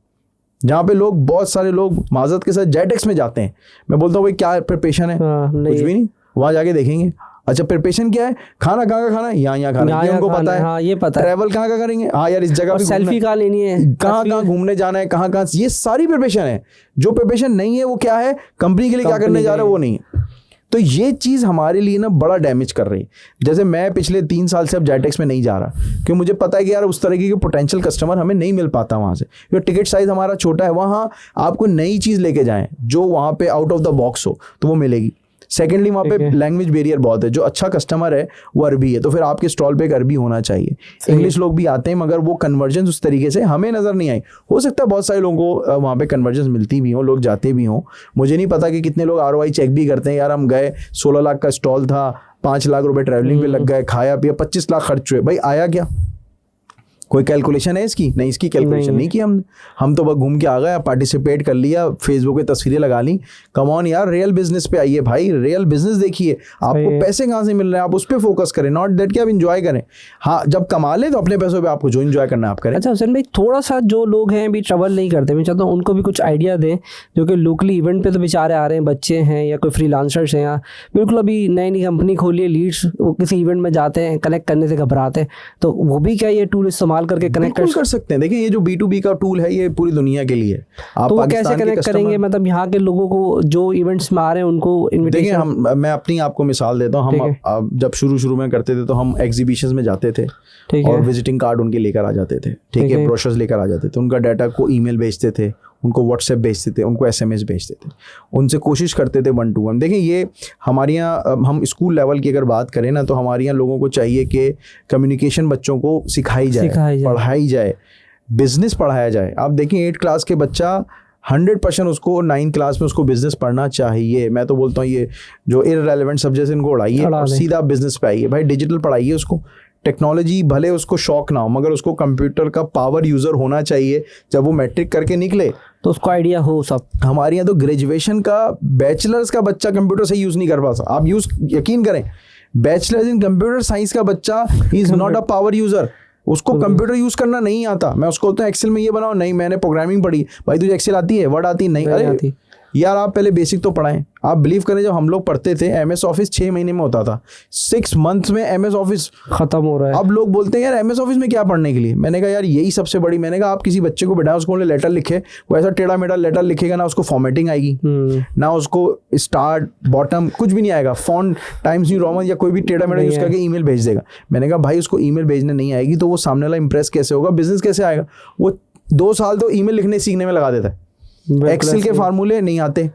जहाँ पे लोग, बहुत सारे लोग माजरत के साथ जेटेक्स में जाते हैं। मैं बोलता हूँ भाई क्या प्रिपरेशन है? कुछ भी नहीं, वहाँ जाके देखेंगे। अच्छा प्रिपरेशन क्या है? खाना कहाँ का खाना है? यहाँ खाना, ये उनको पता है। हाँ, ये पता है। ट्रैवल कहाँ का करेंगे? हाँ यार इस जगह भी सेल्फी कहाँ लेनी है, कहाँ घूमने जाना है, कहाँ, ये सारी प्रिपरेशन है। जो प्रिपरेशन नहीं है वो क्या है, कंपनी के लिए क्या करने जा रहा है वो नहीं है। तो ये चीज़ हमारे लिए ना बड़ा डैमेज कर रही है। जैसे मैं पिछले 3 साल से अब जेटेक्स में नहीं जा रहा, क्योंकि मुझे पता है कि यार उस तरीके के पोटेंशियल कस्टमर हमें नहीं मिल पाता वहाँ से, क्योंकि टिकट साइज़ हमारा छोटा है। वहाँ आपको नई चीज़ लेके जाएं जो वहाँ पे आउट ऑफ द बॉक्स हो तो वो मिलेगी। सेकेंडली वहाँ पे लैंग्वेज बैरियर बहुत है। जो अच्छा कस्टमर है वो अरबी है, तो फिर आपके स्टॉल पे एक अरबी होना चाहिए। इंग्लिश लोग भी आते हैं मगर वो कन्वर्जन उस तरीके से हमें नज़र नहीं आई। हो सकता है बहुत सारे लोगों को वहाँ पे कन्वर्जन मिलती भी हो, लोग जाते भी हों। मुझे नहीं पता कि कितने लोग ROI चेक भी करते हैं। यार हम गए, 16 लाख का स्टॉल था, 5 लाख रुपए ट्रैवलिंग पे लग गए, खाया पिया, 25 लाख खर्च हुए। भाई आया क्या? कोई कैलकुलेशन है इसकी? नहीं, इसकी कैलकुलेशन नहीं की हमने। हम तो बस घूम के आ गए, पार्टिसिपेट कर लिया, फेसबुक पे तस्वीरें लगा ली। कम ऑन यार, रियल बिजनेस पे आइए भाई, रियल बिजनेस देखिए। आपको पैसे कहाँ से मिल रहे हैं, आप उस पर फोकस करें, नॉट दैट कि आप इंजॉय करें। हाँ जब कमा लें तो अपने पैसों पे आपको जो इंजॉय करना है आप करें। अच्छा हुसैन भाई, थोड़ा सा जो लोग हैं भी ट्रैवल नहीं करते, मैं चाहता हूँ उनको भी कुछ आइडिया दें, जो कि लोकली इवेंट पे तो बेचारे आ रहे हैं, बच्चे हैं या कोई फ्रीलांसर्स हैं, या बिल्कुल अभी नई कंपनी खोली है, लीड्स, वो किसी इवेंट में जाते हैं, कनेक्ट करने से घबराते हैं, तो वो भी क्या ये टूल इस्तेमाल करके कनेक्ट कर सकते हैं। देखिए ये जो B2B का टूल है ये पूरी दुनिया के लिए। आप तो वो कैसे कनेक्ट करेंगे, मतलब यहाँ के लोगों को जो इवेंट्स में आ रहे हैं उनको इनविटेशन? देखिए मैं अपनी आपको मिसाल देता हूँ। हम जब शुरू में करते थे तो हम एग्जीबिशंस में जाते थे और विजिटिंग कार्ड उनके लेकर आ जाते थे, ठीक है, ब्रोशर्स लेकर आ जाते थे, उनका डाटा को ईमेल भेजते थे, उनको व्हाट्सएप भेजते थे, उनको SMS भेजते थे, उनसे कोशिश करते थे 1-to-1। देखिए ये हमारे यहाँ, हम स्कूल लेवल की अगर बात करें ना, तो हमारे यहाँ लोगों को चाहिए कि कम्युनिकेशन बच्चों को सिखाई जाए, पढ़ाई जाए, बिजनेस पढ़ाया जाए। आप देखें 8 क्लास के बच्चा 100% उसको 9th क्लास में उसको बिजनेस पढ़ना चाहिए। मैं तो बोलता हूँ ये जो इररेलेवेंट सब्जेक्ट इनको उड़ाइए और सीधा बिजनेस पे आइए। भाई डिजिटल पढ़ाइए उसको, टेक्नोलॉजी भले उसको शौक ना हो मगर उसको कंप्यूटर का पावर यूज़र होना चाहिए। जब वो मैट्रिक करके निकले तो उसको आइडिया हो सब। हमारे यहाँ तो ग्रेजुएशन का बैचलर्स का बच्चा कंप्यूटर से यूज़ नहीं कर पाता। आप यकीन करें, बैचलर्स इन कंप्यूटर साइंस का बच्चा is not a power user. उसको कंप्यूटर यूज़ करना नहीं आता। मैं उसको बोलता हूँ एक्सेल में ये बनाओ, नहीं मैंने प्रोग्रामिंग पढ़ी। भाई तुझे एक्सेल आती है, वर्ड आती है? नहीं। अरे यार आप पहले बेसिक तो पढ़ाएं। आप बिलीव करें जब हम लोग पढ़ते थे MS ऑफिस 6 महीने में होता था, 6 मंथ्स में MS ऑफिस खत्म हो रहा है। अब लोग बोलते हैं यार MS ऑफिस में क्या पढ़ने के लिए। मैंने कहा यार यही सबसे बड़ी, मैंने कहा आप किसी बच्चे को बैठाओ, उसको लेटर लिखे, वो ऐसा टेढ़ा मेढ़ा लेटर लिखेगा ना, उसको फॉर्मेटिंग आएगी ना, उसको स्टार्ट बॉटम कुछ भी नहीं आएगा, फॉन्ट टाइम्स न्यू रोमन या कोई भी टेढ़ा मेढ़ा यूज करके ईमेल भेज देगा। मैंने कहा भाई उसको ईमेल भेजने नहीं आएगी तो वो सामने वाला इंप्रेस कैसे होगा, बिजनेस कैसे आएगा? वो 2 साल तो ईमेल लिखने सीखने में लगा देता है, एक्सेल के फार्मूले नहीं आते।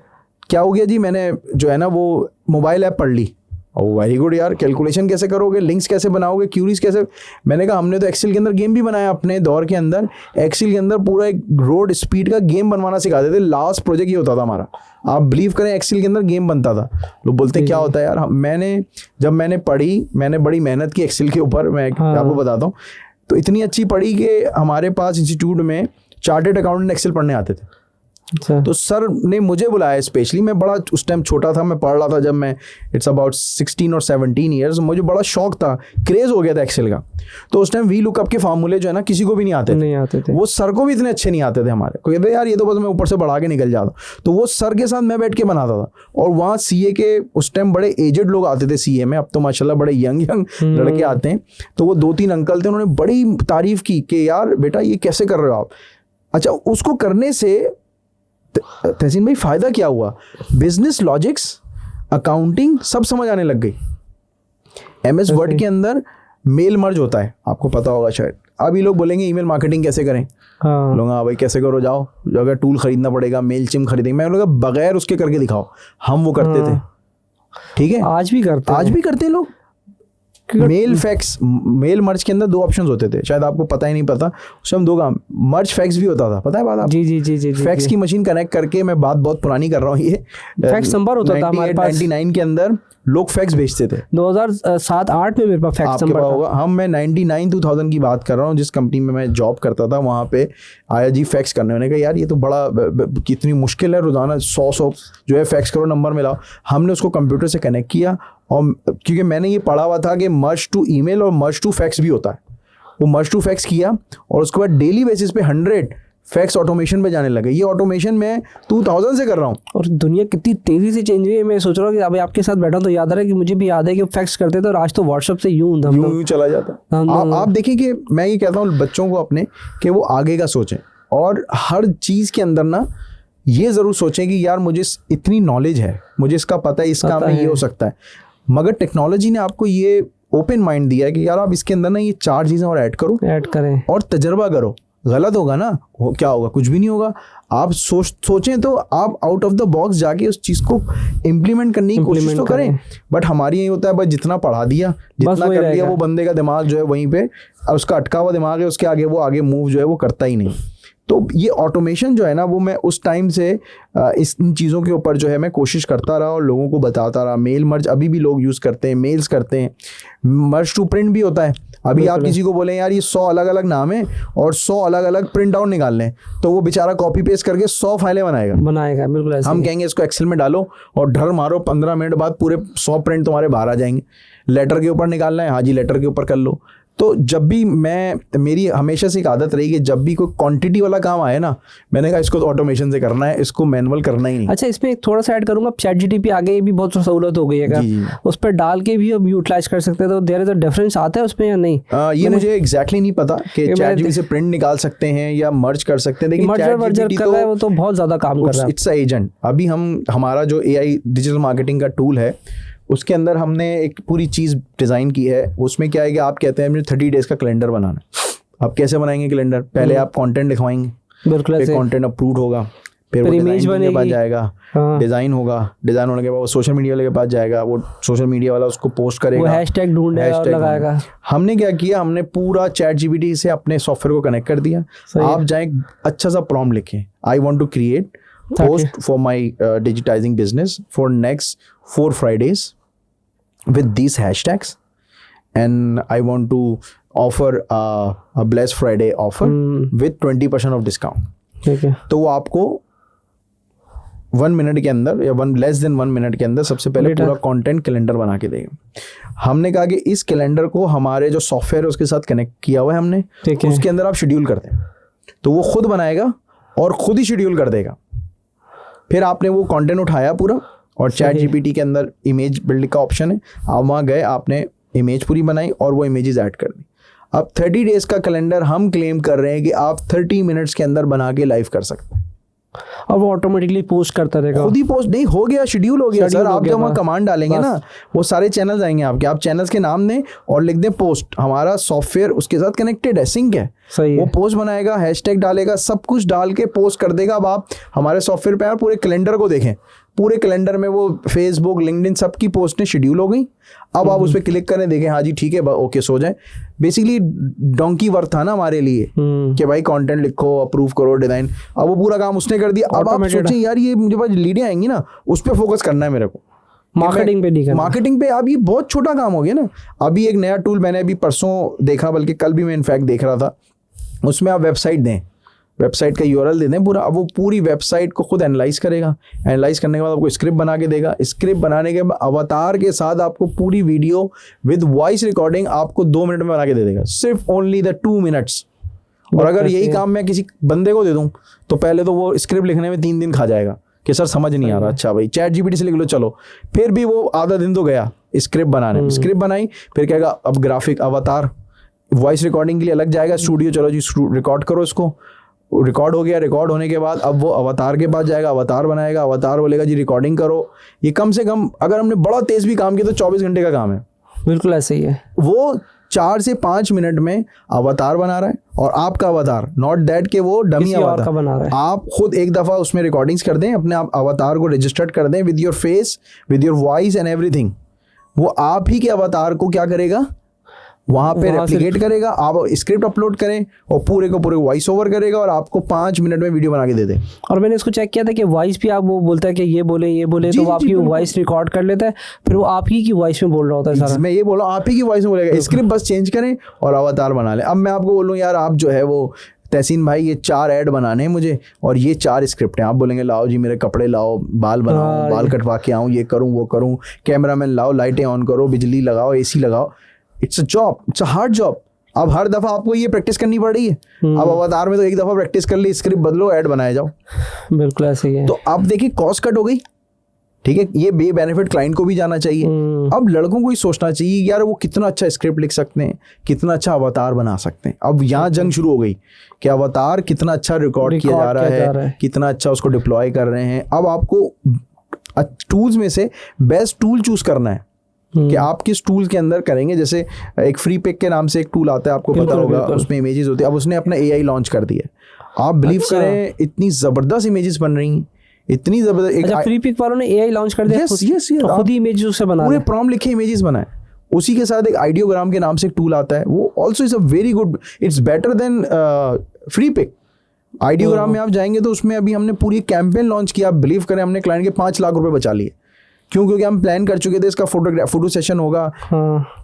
क्या हो गया जी, मैंने जो है ना वो मोबाइल ऐप पढ़ ली, और वेरी गुड यार, कैलकुलेशन कैसे करोगे, लिंक्स कैसे बनाओगे, क्यूरीज कैसे। मैंने कहा हमने तो एक्सेल के अंदर गेम भी बनाया अपने दौर के अंदर। एक्सेल के अंदर पूरा एक रोड स्पीड का गेम बनवाना सिखाते थे। लास्ट प्रोजेक्ट ये होता था हमारा। आप बिलीव करें एक्सेल के अंदर गेम बनता था। लोग बोलते हैं क्या होता है यार। जब मैंने पढ़ी, मैंने बड़ी मेहनत की एक्सेल के ऊपर, मैं आपको बताता हूँ। तो इतनी अच्छी पढ़ी कि हमारे पास इंस्टीट्यूट में चार्टर्ड अकाउंटेंट एक्सेल पढ़ने आते थे। तो सर ने मुझे बुलाया स्पेशली। मैं बड़ा उस टाइम छोटा था, मैं पढ़ रहा था जब मैं इट्स अबाउट 16 और 17 ईयर्स। मुझे बड़ा शौक था, क्रेज हो गया था एक्सेल का। तो उस टाइम वी लुकअप के फार्मूले जो है ना किसी को भी नहीं आते थे। वो सर को भी इतने अच्छे नहीं आते थे हमारे को। कहते यार ये तो बस मैं ऊपर से बढ़ा के निकल जाता। तो वो सर के साथ मैं बैठ के बनाता था। और वहाँ CA के उस टाइम बड़े एजेड लोग आते थे CA में, अब तो माशाल्लाह बड़े यंग लड़के आते हैं। तो वो 2-3 अंकल थे, उन्होंने बड़ी तारीफ की कि यार बेटा ये कैसे कर रहे हो आप। अच्छा, उसको करने से तहसीन भाई फायदा क्या हुआ, बिजनेस लॉजिक्स, अकाउंटिंग सब समझ आने लग गई। MS वर्ड के अंदर मेल मर्ज होता है, आपको पता होगा शायद। अभी लोग बोलेंगे ईमेल मार्केटिंग कैसे करें। लोग हाँ भाई कैसे करो, जाओ अगर टूल खरीदना पड़ेगा, मेलचिम खरीदेंगे। मैं लोग बगैर उसके करके दिखाओ, हम वो करते थे। ठीक है, आज भी करते हैं लोग। मेल फैक्स, मेल मर्ज के अंदर 2 ऑप्शंस होते थे, शायद आपको पता ही नहीं पता। उसमें हम 2 काम, मर्ज फैक्स भी होता था, पता है बात आप? जी। फैक्स की मशीन कनेक्ट करके, मैं बात बहुत पुरानी कर रहा हूँ, ये फैक्स नंबर होता था हमारे पास। 99 के अंदर लोग फैक्स भेजते थे। 2007-8 में मेरे पास फैक्स नंबर होगा। मैं 99-2000 की बात कर रहा हूँ। जिस कंपनी में मैं जॉब करता था वहाँ पे आया जी फैक्स करने। मैंने कहा यार ये तो बड़ा कितनी मुश्किल है, रोजाना 100 जो है फैक्स करो, नंबर मिलाओ। हमने उसको कंप्यूटर से कनेक्ट किया, और क्योंकि मैंने ये पढ़ा हुआ था कि मर्ज टू ईमेल और मर्ज टू फैक्स भी होता है। वो मर्ज टू फैक्स किया और उसके बाद डेली बेसिस पे 100 फैक्स ऑटोमेशन पे जाने लगे। ये ऑटोमेशन मैं 2000 से कर रहा हूँ। और दुनिया कितनी तेजी से चेंज हुई है। मैं सोच रहा हूँ कि अभी आपके साथ बैठा हूँ तो याद आ रहा है कि मुझे भी याद है कि फैक्स करते थे और आज तो व्हाट्सएप से यूं चला जाता। आप देखिए कि मैं ये कहता हूँ बच्चों को अपने कि वो आगे का सोचें, और हर चीज़ के अंदर ना ये ज़रूर सोचें कि यार मुझे इतनी नॉलेज है, मुझे इसका पता है, इस काम में ये हो सकता है। मगर टेक्नोलॉजी ने आपको ये ओपन माइंड दिया है कि यार आप इसके अंदर ना ये 4 चीज़ें और ऐड करें और तजर्बा करो। गलत होगा ना, क्या होगा, कुछ भी नहीं होगा। आप सोचें तो आप आउट ऑफ द बॉक्स जाके उस चीज़ को इम्प्लीमेंट करने की कोशिश तो करें। बट हमारी यही होता है बस जितना पढ़ा दिया, जितना कर लिया, वो बंदे का दिमाग जो है वहीं पे, उसका अटका हुआ दिमाग है, उसके आगे वो आगे मूव जो है वो करता ही नहीं। तो ये ऑटोमेशन जो है ना वो मैं उस टाइम से इन चीज़ों के ऊपर जो है मैं कोशिश करता रहा और लोगों को बताता रहा। मेल मर्ज अभी भी लोग यूज़ करते हैं, मेल्स करते हैं। मर्ज टू प्रिंट भी होता है। अभी आप किसी को बोलें यार ये 100 अलग अलग नाम है और 100 अलग अलग प्रिंट आउट निकाल लें, तो वो बेचारा कॉपी पेस्ट करके 100 फाइलें बनाएगा। बिल्कुल ऐसे हम कहेंगे इसको एक्सेल में डालो और ढर मारो, 15 मिनट बाद पूरे 100 प्रिंट तुम्हारे बाहर आ जाएंगे। लेटर के ऊपर निकालना है, हाँ जी लेटर के ऊपर कर लो। तो जब भी मेरी हमेशा से एक आदत रही कि जब भी कोई क्वांटिटी वाला काम आए ना, मैंने कहा इसको तो ऑटोमेशन से करना है, इसको मैनुअल करना ही नहीं। अच्छा, इसमें थोड़ा सा ऐड करूंगा, ChatGPT आगे भी बहुत सहूलत हो गई है, उस पर डाल के भी हम यूटिलाइज कर सकते हैं। तो देयर इज अ डिफरेंस आता है उसमें या नहीं? ये मुझे एग्जैक्टली नहीं पता कि ChatGPT से प्रिंट निकाल सकते हैं या मर्ज कर सकते हैं, लेकिन ChatGPT कर रहा है वो तो बहुत ज्यादा काम कर रहा है। It's a agent. अभी हमारा जो AI डिजिटल मार्केटिंग का टूल है उसके अंदर हमने एक पूरी चीज़ डिज़ाइन की है। उसमें क्या है कि आप कहते हैं मुझे 30 डेज़ का कैलेंडर बनाना है। आप कैसे बनाएंगे कैलेंडर? पहले आप कंटेंट लिखवाएंगे, फिर कंटेंट अप्रूव होगा, फिर इमेज के पास जाएगा, डिज़ाइन होगा, डिज़ाइन होने के बाद वो सोशल मीडिया वाले के पास जाएगा, वो सोशल मीडिया वाला उसको पोस्ट करेगा, वो हैशटैग ढूंढेगा और लगाएगा। हमने क्या किया, हमने पूरा ChatGPT से अपने सॉफ्टवेयर को कनेक्ट कर दिया। आप जाएं अच्छा सा प्रॉम्प्ट लिखें, I want to create post for my digitizing business for next 4 Fridays with these hashtags, and I want to offer a Blessed Friday offer with 20% of discount. ठीक है, तो वो आपको 1 मिनट के अंदर या लेस देन 1 मिनट के अंदर सबसे पहले पूरा कंटेंट कैलेंडर बना के देगा। हमने कहा कि इस कैलेंडर को हमारे जो सॉफ्टवेयर है उसके साथ कनेक्ट किया हुआ है हमने, उसके अंदर आप शेड्यूल कर दें, तो वो खुद बनाएगा और खुद ही शेड्यूल कर देगा। फिर आपने वो कंटेंट उठाया पूरा, और चैट जीपीटी के अंदर इमेज बिल्ड का ऑप्शन है, आप वहाँ गए, आपने इमेज पूरी बनाई और वो इमेजेस ऐड कर दी। अब 30 डेज का कैलेंडर हम क्लेम कर रहे हैं कि आप 30 मिनट्स के अंदर बना के लाइव कर सकते हैं, और वो ऑटोमेटिकली पोस्ट करता रहेगा, खुद ही पोस्ट नहीं हो गया, शेड्यूल हो गया सर। आप जब वहाँ कमांड डालेंगे ना, वो सारे चैनल्स आएंगे आपके, आप चैनल्स के नाम दें और लिख दें पोस्ट, हमारा सॉफ्टवेयर उसके साथ कनेक्टेड है, सिंक है, वो पोस्ट बनाएगा, हैशटैग डालेगा, सब कुछ डाल के पोस्ट कर देगा। अब आप हमारे सॉफ्टवेयर पे पूरे कैलेंडर को देखें, पूरे कैलेंडर में वो फेसबुक, लिंक्डइन सबकी पोस्टें शेड्यूल हो गई। अब आप उस पर क्लिक करें, देखें हाँ जी ठीक है, ओके सो जाए। बेसिकली डोंकी वर्क था ना हमारे लिए कि भाई कंटेंट लिखो, अप्रूव करो, डिजाइन, अब वो पूरा काम उसने कर दिया। अब आप सोचें यार ये मुझे पास लीडें आएंगी ना, उस पर फोकस करना है मेरे को, मार्केटिंग पे नहीं करना। मार्केटिंग पे अब ये बहुत छोटा काम हो गया ना। अभी एक नया टूल मैंने अभी परसों देखा, बल्कि कल भी मैं इनफैक्ट देख रहा था, उसमें आप वेबसाइट दें, वेबसाइट का यूआरएल दे दें पूरा, अब वो पूरी वेबसाइट को खुद एनालाइज करेगा, एनालाइज करने के बाद आपको स्क्रिप्ट बना के देगा, स्क्रिप्ट बनाने के बाद अवतार के साथ आपको पूरी वीडियो विद वॉइस रिकॉर्डिंग आपको 2 मिनट में बना के दे देगा, सिर्फ ओनली द 2 मिनट्स। और अगर यही काम मैं किसी बंदे को दे दूं तो पहले तो वो स्क्रिप्ट लिखने में 3 दिन खा जाएगा कि सर समझ नहीं आ रहा, अच्छा भाई चैट जीपीटी से लिख लो, चलो, फिर भी वो आधा दिन तो गया स्क्रिप्ट बनाने में। स्क्रिप्ट बनाई, फिर कहेगा अब ग्राफिक, अवतार, वॉइस रिकॉर्डिंग के लिए अलग जाएगा स्टूडियो, चलो जी रिकॉर्ड करो इसको, रिकॉर्ड हो गया, रिकॉर्ड होने के बाद अब वो अवतार के पास जाएगा, अवतार बनाएगा, अवतार बोलेगा जी रिकॉर्डिंग करो। ये कम से कम अगर हमने बड़ा तेज भी काम किया तो 24 घंटे का काम है। बिल्कुल ऐसे ही है। वो 4 से 5 मिनट में अवतार बना रहा है, और आपका अवतार, नॉट दैट कि वो डमी अवतार बना रहा है, आप खुद एक दफ़ा उसमें रिकॉर्डिंग्स कर दें, अपने आप अवतार को रजिस्टर्ड कर दें with your face, with your voice and everything. वो आप ही के अवतार को क्या करेगा, वहाँ पे रेप्लिकेट करेगा, आप स्क्रिप्ट अपलोड करें और पूरे को पूरे वॉइस ओवर करेगा और आपको 5 मिनट में वीडियो बना के दे दे। और मैंने इसको चेक किया था कि वॉइस भी आप वो बोलता है कि ये बोले तो वो आपकी वॉइस रिकॉर्ड कर लेता है, फिर वो आप ही की वॉइस में बोल रहा होता है सारा। मैं ये बोल रहा हूँ आप ही की वॉइस में बोलेगा, स्क्रिप्ट बस चेंज करें और अवतार बना लें। अब मैं आपको बोलूँ यार आप जो है वो तहसीन भाई ये 4 ऐड बनाने हैं मुझे और ये 4 स्क्रिप्ट हैं, आप बोलेंगे लाओ जी मेरे कपड़े लाओ, बाल बनाओ, बाल कटवा के आऊँ, ये करूँ वो करूँ, कैमरामैन लाओ, लाइटें ऑन करो, बिजली लगाओ, एसी लगाओ। It's a job, it's a hard job. अब हर दफा आपको ये प्रैक्टिस करनी पड़ रही है। अब अवतार में तो एक दफा प्रैक्टिस कर ली, स्क्रिप्ट बदलो, ऐड बनाए जाओ। बिल्कुल ऐसे ही है। तो अब देखिए कॉस्ट कट हो गई, ठीक है, ये बेनिफिट क्लाइंट को भी जाना चाहिए। अब लड़कों को ही सोचना चाहिए यार वो कितना अच्छा स्क्रिप्ट लिख सकते हैं, कितना अच्छा अवतार बना सकते हैं। अब यहाँ जंग शुरू हो गई कि अवतार कितना अच्छा रिकॉर्ड किया जा रहा है, कितना अच्छा उसको डिप्लॉय कर रहे हैं। अब आपको टूल्स में से बेस्ट टूल चूज करना है कि आप किस टूल के अंदर करेंगे। जैसे एक फ्री पिक के नाम से एक टूल आता है, आपको पता होगा, उसमें इमेजेस होती है। अब उसने अपना AI लॉन्च कर दिया, आप बिलीव करें इतनी ज़बरदस्त इमेजेस बन रही हैं, इतनी ज़बरदस्त। अच्छा, फ्री पिक वालों ने AI लॉन्च कर दिया? यस, तो खुद ही इमेजेस उससे बना, पूरे प्रॉम्प्ट लिखे इमेजेस बनाए। उसी के साथ एक आइडियोग्राम के नाम से एक टूल आता है, वो also is a very good, it's better than Freepik. Ideogram में आप जाएंगे तो उसमें अभी हमने पूरी कैंपेन लॉन्च किया, आप बिलीव करें हमने क्लाइंट के 5 लाख रुपए बचा लिए। क्यों? क्योंकि हम प्लान कर चुके थे इसका फोटो सेशन होगा।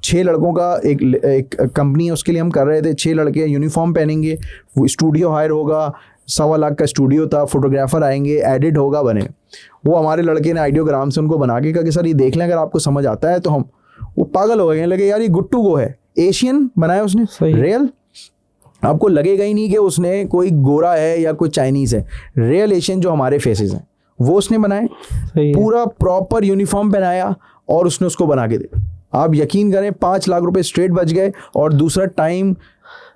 6 लड़कों का एक कंपनी है, उसके लिए हम कर रहे थे। 6 लड़के यूनिफॉर्म पहनेंगे, स्टूडियो हायर होगा, 1.25 लाख का स्टूडियो था, फोटोग्राफर आएंगे, एडिट होगा, बने। वो हमारे लड़के ने आइडियोग्राम से उनको बना के कहा कि सर ये देख लें, अगर आपको समझ आता है तो हम। वो पागल हो गए, लगे यार ये गुड टू गो है। एशियन बनाया उसने, रियल, आपको लगेगा ही नहीं कि उसने कोई गोरा है या कोई चाइनीज़ है, रियल एशियन जो हमारे फेसेस हैं वो उसने बनाए, पूरा प्रॉपर यूनिफॉर्म पहनाया और उसने उसको बना के दिया। आप यकीन करें 5 लाख रुपए स्ट्रेट बच गए और दूसरा टाइम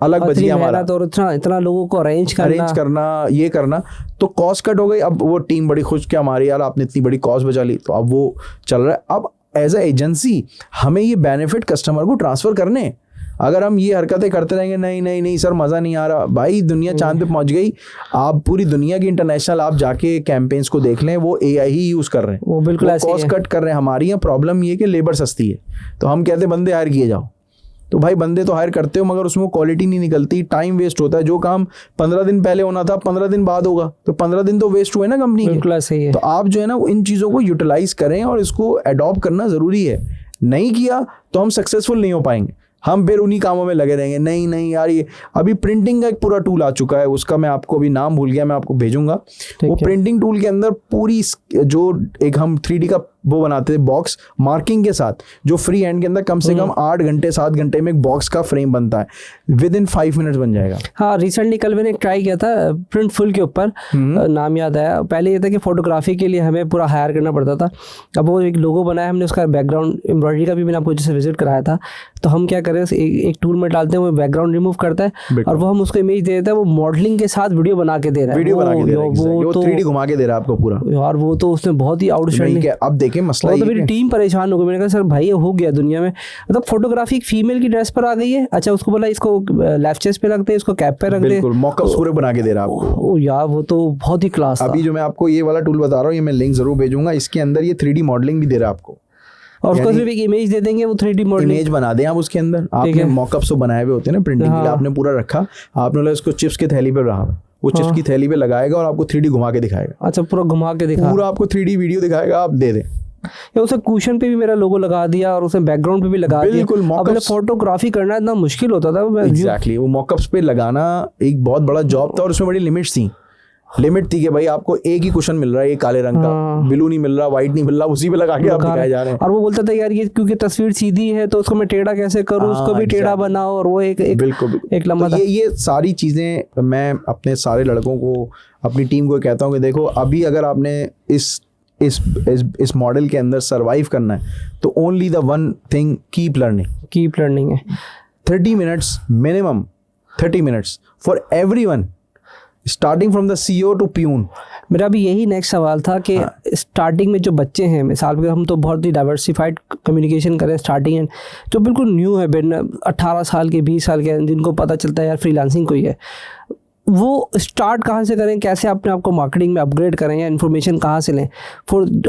अलग बच गया हमारा। तो इतना लोगों को अरेंज करना, ये करना, तो कॉस्ट कट हो गई। अब वो टीम बड़ी खुश कि हमारी यार आपने इतनी बड़ी कॉस्ट बचा ली, तो अब वो चल रहा है। अब एज ए एजेंसी हमें ये बेनिफिट कस्टमर को ट्रांसफ़र करने। अगर हम ये हरकतें करते रहेंगे, नहीं सर मज़ा नहीं आ रहा, भाई दुनिया चांद पे पहुंच गई। आप पूरी दुनिया की इंटरनेशनल आप जाके कैंपेन्स को देख लें, वो AI ही यूज़ कर रहे हैं, वो बिल्कुल कॉस्ट कट कर रहे हैं। हमारी यहाँ प्रॉब्लम ये कि लेबर सस्ती है, तो हम कहते हैं बंदे हायर किए जाओ, तो भाई बंदे तो हायर करते हो मगर उसमें क्वालिटी नहीं निकलती, टाइम वेस्ट होता है। जो काम 15 दिन पहले होना था 15 दिन बाद होगा, तो 15 दिन तो वेस्ट हुए ना कंपनी के। सही है। तो आप जो है ना इन चीज़ों को यूटिलाइज करें और इसको अडॉप्ट करना ज़रूरी है। नहीं किया तो हम सक्सेसफुल नहीं हो पाएंगे, हम फिर उन्हीं कामों में लगे रहेंगे। नहीं यार, ये अभी प्रिंटिंग का एक पूरा टूल आ चुका है, उसका मैं आपको अभी नाम भूल गया, मैं आपको भेजूंगा। वो प्रिंटिंग टूल के अंदर पूरी जो एक हम 3D का वो बनाते थे बॉक्स मार्किंग के साथ, जो फ्री हैंड के अंदर कम से कम 8 घंटे 7 घंटे में एक बॉक्स का फ्रेम बनता है, विद इन 5 मिनट्स बन जाएगा। हाँ, रिसेंटली कल मैंने ट्राई किया था प्रिंट फुल के ऊपर, नाम याद आया। पहले ये था कि फोटोग्राफी के लिए हमें पूरा हायर करना पड़ता था, अब वो एक लोगो बनाया हमने, उसका बैकग्राउंड एम्ब्रॉयडरी का भी मैंने आपको जैसे विजिट कराया था। तो हम क्या करें, एक टूल में डालते हैं, वो बैकग्राउंड रिमूव करता है और वो हम उसको इमेज दे देता है, वो मॉडलिंग के साथ वीडियो बना के दे रहा है, वो 3D घुमा के दे रहा है आपको पूरा यार। वो तो उसने बहुत ही आउटस्टैंडिंग। अब देखिए मसला तो मेरी टीम परेशान हो गई। मैंने कहा सर भाई हो गया दुनिया में, मतलब फोटोग्राफी एक फीमेल की ड्रेस पर आ गई है। अच्छा, उसको बोला इसको लेफ्ट चेस्ट पे रख दे, इसको कैप पे रख दे, बिल्कुल मॉकअप्स पूरे बना के दे रहा है आपको। ओ यार, वो तो बहुत ही क्लास था। अभी जो मैं आपको ये वाला टूल बता रहा हूँ, ये मैं लिंक जरूर भेजूंगा, इसके अंदर ये 3D मॉडलिंग भी दे रहा है आपको, और उसको सिर्फ एक इमेज दे देंगे, वो 3D मॉडल इमेज बना दें आप उसके अंदर। आपने मॉकअप्स तो बनाए हुए होते हैं ना प्रिंटिंग के लिए, आपने पूरा रखा, आपने बोला इसको चिप्स की थैली पे रहा, वो चिप्स की थैली पे लगाएगा और आपको 3D घुमा के दिखाएगा। अच्छा, पूरा घुमा के दिखा, पूरा आपको 3D वीडियो दिखाएगा, आप दे दें। या उसे कुशन पे भी मेरा लोगो लगा दिया और उसे बैकग्राउंड पे भी लगा दिया। बिल्कुल, अब फोटोग्राफी करना इतना मुश्किल होता था। एग्जैक्टली, वो मॉकअप्स पे लगाना एक बहुत बड़ा जॉब था और उसमें बड़ी लिमिट थी कि भाई आपको एक ही कुशन मिल रहा है, ये काले रंग का, ब्लू नहीं मिल रहा, व्हाइट नहीं मिल रहा, उसी पे लगा के आप दिखाए जा रहे हैं। और वो बोलता था यार ये क्योंकि तस्वीर सीधी है तो उसको मैं टेढ़ा कैसे करूं, उसको भी टेढ़ा बनाओ, और वो एक लंबा था। ये सारी चीजें मैं अपने सारे लड़कों को, अपनी टीम को कहता हूँ कि देखो, अभी अगर आपने इस मॉडल के अंदर सरवाइव करना है तो only the one thing, keep learning है। 30 minutes minimum, 30 minutes for everyone, starting from the CEO to peon. मेरा भी यही नेक्स्ट सवाल था कि स्टार्टिंग में जो बच्चे हैं, मिसाल के हम तो बहुत ही डाइवर्सिफाइड कम्युनिकेशन करें स्टार्टिंग एंड, जो बिल्कुल न्यू है, 18 साल के 20 साल के, जिनको पता चलता है यार फ्रीलांसिंग कोई है, वो स्टार्ट कहाँ से करें, कैसे अपने आप को मार्केटिंग में अपग्रेड करें, या इन्फॉर्मेशन कहाँ से लें?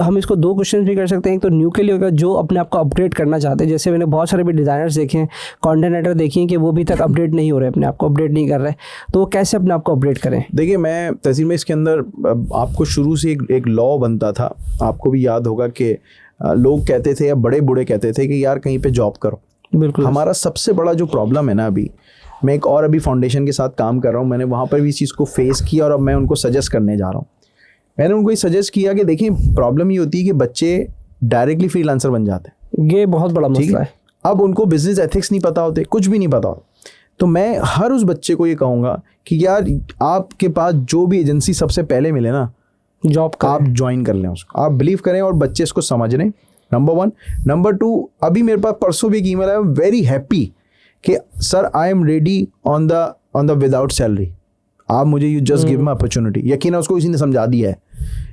हम इसको 2 क्वेश्चन भी कर सकते हैं। तो न्यू के लिए होगा जो अपने आप को अपग्रेड करना चाहते हैं, जैसे मैंने बहुत सारे भी डिज़ाइनर्स देखे हैं, कंटेंट राइटर देखे हैं कि वो भी तक अपडेट नहीं हो रहे, अपने आप को अपडेट नहीं कर रहे, तो वो कैसे अपने आप को अपडेट करें? देखिए, मैं तहसील में इसके अंदर आपको शुरू से एक लॉ बनता था, आपको भी याद होगा कि लोग कहते थे या बड़े बूढ़े कहते थे कि यार कहीं पर जॉब करो। बिल्कुल। हमारा सबसे बड़ा जो प्रॉब्लम है ना, अभी मैं एक और अभी फाउंडेशन के साथ काम कर रहा हूँ, मैंने वहाँ पर भी इस चीज़ को फेस किया और अब मैं उनको सजेस्ट करने जा रहा हूँ। मैंने उनको ये सजेस्ट किया कि देखिए, प्रॉब्लम ये होती है कि बच्चे डायरेक्टली फ्रीलांसर बन जाते हैं। ये बहुत बड़ा मसला है। अब उनको बिजनेस एथिक्स नहीं पता होते, कुछ भी नहीं पता होता। तो मैं हर उस बच्चे को ये कहूँगा कि यार आपके पास जो भी एजेंसी सबसे पहले मिले ना, जॉब का आप ज्वाइन कर लें, उसको आप बिलीव करें और बच्चे इसको समझ लें, नंबर 1। नंबर 2, अभी मेरे पास परसों भी एक ईमेल आया, वेरी हैप्पी कि sir I am ready on the without salary, आप मुझे you just give my opportunity. यकीन उसको इसी ने समझा दिया है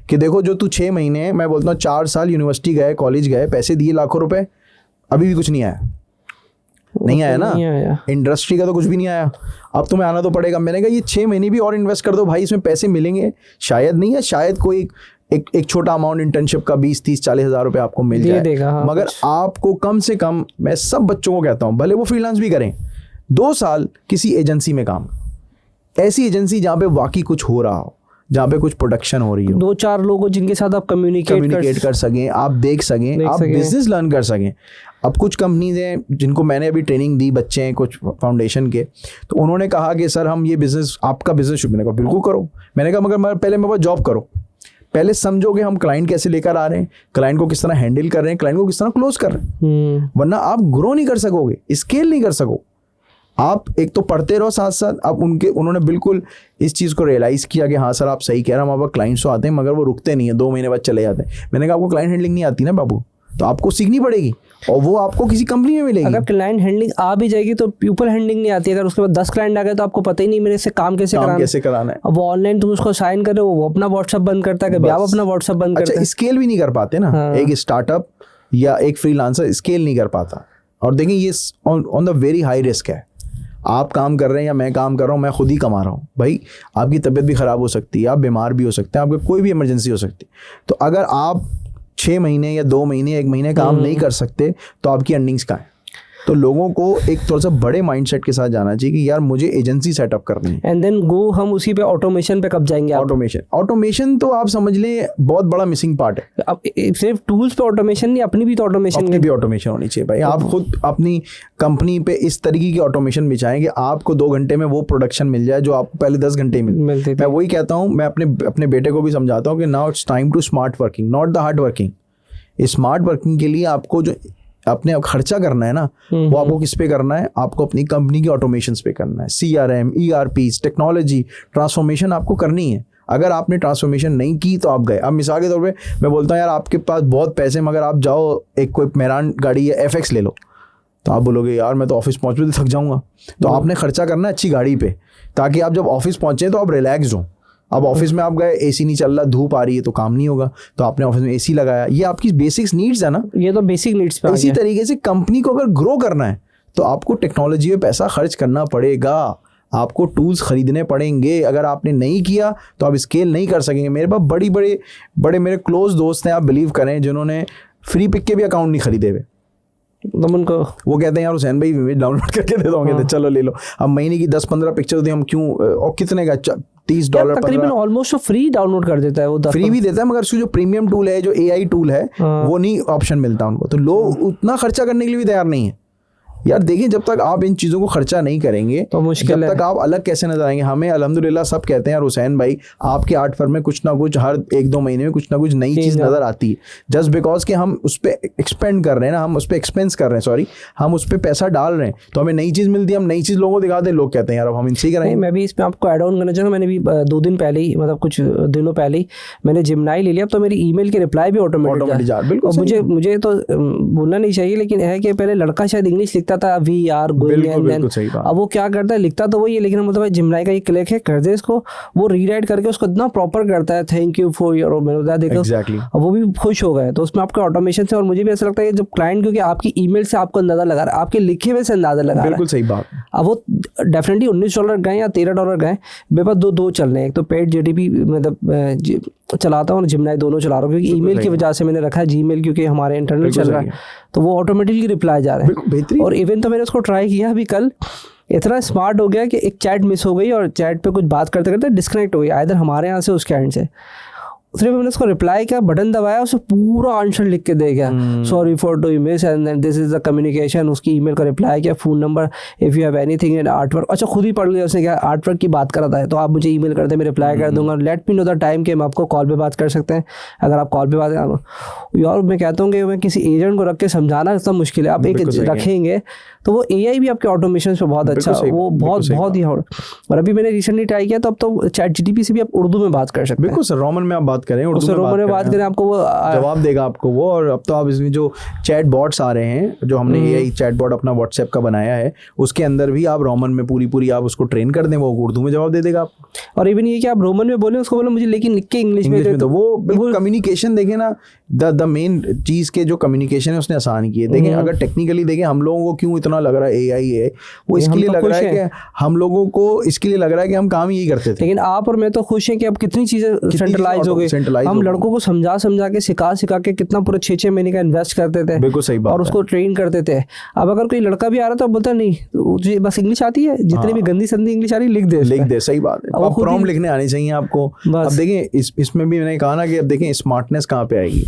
कि देखो, जो तू 6 महीने, मैं बोलता हूँ 4 साल यूनिवर्सिटी गए, कॉलेज गए, पैसे दिए लाखों रुपए, अभी भी कुछ नहीं आया। नहीं आया ना, इंडस्ट्री का तो कुछ भी नहीं आया, अब तुम्हें आना तो पड़ेगा। मैंने कहा ये 6 महीने भी और इन्वेस्ट कर दो भाई, इसमें पैसे मिलेंगे, शायद नहीं है, शायद कोई एक छोटा अमाउंट इंटर्नशिप का 20, 30, 40 हज़ार रुपये आपको मिल जाए, मगर आपको कम से कम, मैं सब बच्चों को कहता हूँ, भले वो फ्रीलांस भी करें, 2 साल किसी एजेंसी में काम, ऐसी एजेंसी जहाँ पे वाकई कुछ हो रहा हो, जहाँ पे कुछ प्रोडक्शन हो रही हो, 2-4 लोगों जिनके साथ आप कम्युनिकेट कर सकें, आप देख सकें, आप बिजनेस लर्न कर सकें। अब कुछ कंपनीज हैं जिनको मैंने अभी ट्रेनिंग दी, बच्चे हैं कुछ फाउंडेशन के, तो उन्होंने कहा कि सर हम ये बिजनेस, आपका बिजनेस, मैंने कहा बिल्कुल करो। मैंने कहा मगर पहले मेरे पास जॉब करो, पहले समझो कि हम क्लाइंट कैसे लेकर आ रहे हैं, क्लाइंट को किस तरह हैंडल कर रहे हैं, क्लाइंट को किस तरह क्लोज कर रहे हैं, वरना आप ग्रो नहीं कर सकोगे, स्केल नहीं कर सको। आप एक तो पढ़ते रहो साथ साथ। अब उन्होंने बिल्कुल इस चीज़ को रियलाइज़ किया कि हाँ सर आप सही कह रहे हैं, हमारे पास क्लाइंट्स तो आते हैं मगर वो रुकते नहीं है, 2 महीने बाद चले जाते हैं। मैंने कहा आपको क्लाइंट हैंडलिंग नहीं आती ना बाबू, तो आपको सीखनी पड़ेगी और वो आपको किसी कंपनी में मिलेगी। अगर क्लाइंट हैंडलिंग आ भी जाएगी तो पीपल हैंडलिंग नहीं आती। अगर उसके बाद 10 क्लाइंट आ गए तो आपको पता ही नहीं मेरे से काम कैसे कराना है। अब वो ऑनलाइन तुम उसको साइन कर रहे हो, वो अपना व्हाट्सएप बंद करता है, कभी आप अपना व्हाट्सएप बंद करते हैं। स्केल भी नहीं कर पाते ना। एक स्टार्टअप या एक फ्रीलांसर स्केल नहीं कर पाता। और देखिए ये on the very high risk है। आप काम कर रहे हैं या मैं काम कर रहा हूँ, मैं खुद ही कमा रहा हूँ भाई, आपकी तबीयत भी ख़राब हो सकती है, आप बीमार भी हो सकते हैं, आपको कोई भी इमरजेंसी हो सकती है। तो अगर आप 6 महीने या 2 महीने 1 महीने काम नहीं कर सकते तो आपकी अर्निंग्स कहाँ है? तो लोगों को एक थोड़ा सा बड़े माइंडसेट के साथ जाना चाहिए कि यार मुझे एजेंसी सेटअप करनी है, एंड देन गो हम उसी पे ऑटोमेशन पे कब जाएंगे? ऑटोमेशन तो आप समझ लें बहुत बड़ा मिसिंग पार्ट है। अब सिर्फ टूल्स पे ऑटोमेशन नहीं, अपनी भी तो ऑटोमेशन होनी चाहिए भाई। आप खुद अपनी कंपनी पे इस तरीके की ऑटोमेशन बिछाएं कि आपको 2 घंटे में वो प्रोडक्शन मिल जाए जो आपको पहले 10 घंटे मिलती। मैं वही कहता हूँ, मैं अपने बेटे को भी समझाता हूँ कि now it's time to smart working, not the hard working. Smart working के लिए आपको जो अपने खर्चा करना है ना, वो आपको किस पे करना है? आपको अपनी कंपनी के ऑटोमेशन पे करना है। CRM, ERP, टेक्नोलॉजी ट्रांसफॉर्मेशन आपको करनी है। अगर आपने ट्रांसफॉर्मेशन नहीं की तो आप गए। अब मिसाल के तौर पे मैं बोलता हूँ यार आपके पास बहुत पैसे, मगर आप जाओ एक कोई मेरान गाड़ी या FX ले लो, तो आप बोलोगे यार मैं तो ऑफिस पहुँचते थक जाऊँगा। तो आपने खर्चा करना है अच्छी गाड़ी पे, ताकि आप जब ऑफिस पहुँचे तो आप रिलैक्स हो। अब ऑफिस में आप गए, AC नहीं चल रहा, धूप आ रही है तो काम नहीं होगा, तो आपने ऑफिस में AC लगाया। ये आपकी बेसिक्स नीड्स है ना, ये तो बेसिक नीड्स पे। इसी तरीके से कंपनी को अगर ग्रो करना है तो आपको टेक्नोलॉजी में पैसा खर्च करना पड़ेगा, आपको टूल्स खरीदने पड़ेंगे। अगर आपने नहीं किया तो आप स्केल नहीं कर सकेंगे। मेरे पास बड़े मेरे क्लोज दोस्त हैं, आप बिलीव करें, जिन्होंने फ्री पिक के भी अकाउंट नहीं खरीदे हुए। तो उनको वो कहते हैं यार हुसैन भाई इमेज डाउनलोड करके दे दो, कहते चलो ले लो। अब महीने की 10-15 पिक्चर होती है, हम क्यों, और कितने का $30 तकरीबन ऑलमोस्ट फ्री डाउनलोड कर देता है वो, फ्री भी देता है, मगर उसकी जो प्रीमियम टूल है, जो AI टूल है, वो नहीं ऑप्शन मिलता उनको। तो लोग उतना खर्चा करने के लिए भी तैयार नहीं है। यार देखिए, जब तक आप इन चीज़ों को खर्चा नहीं करेंगे तो मुश्किल है। जब तक आप अलग कैसे नजर आएंगे? हमें अल्हम्दुलिल्लाह सब कहते हैं यार हुसैन भाई आपके आर्ट फर्म में कुछ ना कुछ हर 1-2 महीने में कुछ ना कुछ नई चीज़ नज़र आती है, जस्ट बिकॉज कि हम उस पर एक्सपेंड कर रहे हैं ना, हम उस पर एक्सपेंस कर रहे हैं, सॉरी, हम उस पर पैसा डाल रहे हैं, तो हमें नई चीज़ मिलती है, हम नई चीज़ लोगों को दिखाते हैं, लोग कहते हैं यार अब हम इनसे ही कराएंगे। मैं भी इसमें आपको ऐड ऑन करना चाहूँगा। मैंने भी 2 दिन पहले ही, मतलब कुछ दिनों पहले ही मैंने जिमनाई ले लिया, तो मेरी ईमेल के रिप्लाई भी ऑटोमेटिक। मुझे तो बोलना नहीं चाहिए, लेकिन है कि पहले लड़का शायद इंग्लिश लिखता था, VR अब वो क्या करता है, लिखता तो वही है, लेकिन मतलब जिमनाई का ये क्लिक है, कर दे इसको, वो रीराइट करके उसको इतना प्रॉपर करता है, थैंक यू फॉर योर, मैंने देखो अब वो भी खुश हो गए। तो उसमें आपका ऑटोमेशन से, और मुझे भी ऐसा लगता है जब क्लाइंट, क्योंकि आपकी ईमेल से आपको अंदाजा लगा रहा है, आपके लिखे हुए से अंदाजा लगा रहा है। बिल्कुल सही बात। अब वो डेफिनेटली $19 गए या $13 गए, मेरे पास दो चल रहे हैं। एक तो पेड JDP मतलब चलाता हूँ और जिमनाई दोनों चला रहा हूँ, क्योंकि ईमेल की वजह से मैंने रखा है Gmail, क्योंकि हमारे इंटरनल चल रहा है, तो वो ऑटोमेटिकली रिप्लाई जा रहा है। और इवन तो मैंने उसको ट्राई किया अभी कल, इतना स्मार्ट हो गया कि एक चैट मिस हो गई और चैट पे कुछ बात करते करते डिस्कनेक्ट हो गई, आइदर हमारे यहाँ से उसके एंड से। सिर्फ मैंने उसको रिप्लाई किया, बटन दबाया, उसे पूरा आंसर लिख के दे गया, sorry for do miss and this is the communication. उसकी ईमेल का रिप्लाई किया, phone number, if you have anything in art work. अच्छा, खुद ही पढ़ लिया उसने, क्या आर्ट वर्क की बात करा था, तो आप मुझे ईमेल करते, मैं रिप्लाई कर दूंगा, let me know the time कि हम आपको कॉल पे बात कर सकते हैं। अगर आप कॉल पे बात यार, मैं कहता हूँ कि मैं किसी एजेंट को रख के समझाना इतना मुश्किल है, आप एक रखेंगे तो वो AI भी आपके ऑटोमेशन पे बहुत अच्छा, वो बहुत ही। और अभी मैंने रिसेंटली ट्राई किया, तो अब तो चैट GTP से भी आप उर्दू में बात कर सकते हैं। बिल्कुल सर, रोमन में आप बात करें, उर्दू में बात करें, आपको वो जवाब देगा आपको वो। और अब तो आप इसमें जो चैट बॉट्स आ रहे हैं, जो हमने AI चैट बॉट अपना WhatsApp का बनाया है, उसके अंदर भी आप रोमन में पूरी आप उसको ट्रेन कर दें, वो उर्दू में जवाब दे देगा आपको। और इवन ये कि आप रोमन में बोले, उसको बोलो मुझे लेकिन लिख के इंग्लिश में, तो वो बिल्कुल कम्युनिकेशन देखें ना, द मेन चीज़ के जो कम्युनिकेशन है उसने आसान की है। देखें, अगर टेक्निकली देखें, हम लोगों को क्यों इतना लग रहा है AI है, वो इसके लिए लग रहा है कि हम लोगों को इसके लिए लग रहा है कि हम काम यही करते थे, लेकिन आप और मैं तो खुश हैं कि अब कितनी चीजें सेंट्रलाइज हो गई। हम लड़कों को समझा के सिखा के कितना पूरे 6 महीने का इन्वेस्ट करते थे, बिल्कुल सही बात, और उसको ट्रेन करते थे। अब अगर कोई लड़का भी आ रहा तो बोलता नहीं, तुझे बस इंग्लिश आती है, जितनी भी गंदी संदी इंग्लिश आ रही लिख दे। सही बात है, अब प्रॉम्प्ट लिखने आनी चाहिए आपको। अब देखें, इसमें भी मैंने कहा ना कि अब देखें स्मार्टनेस कहाँ पे आएगी,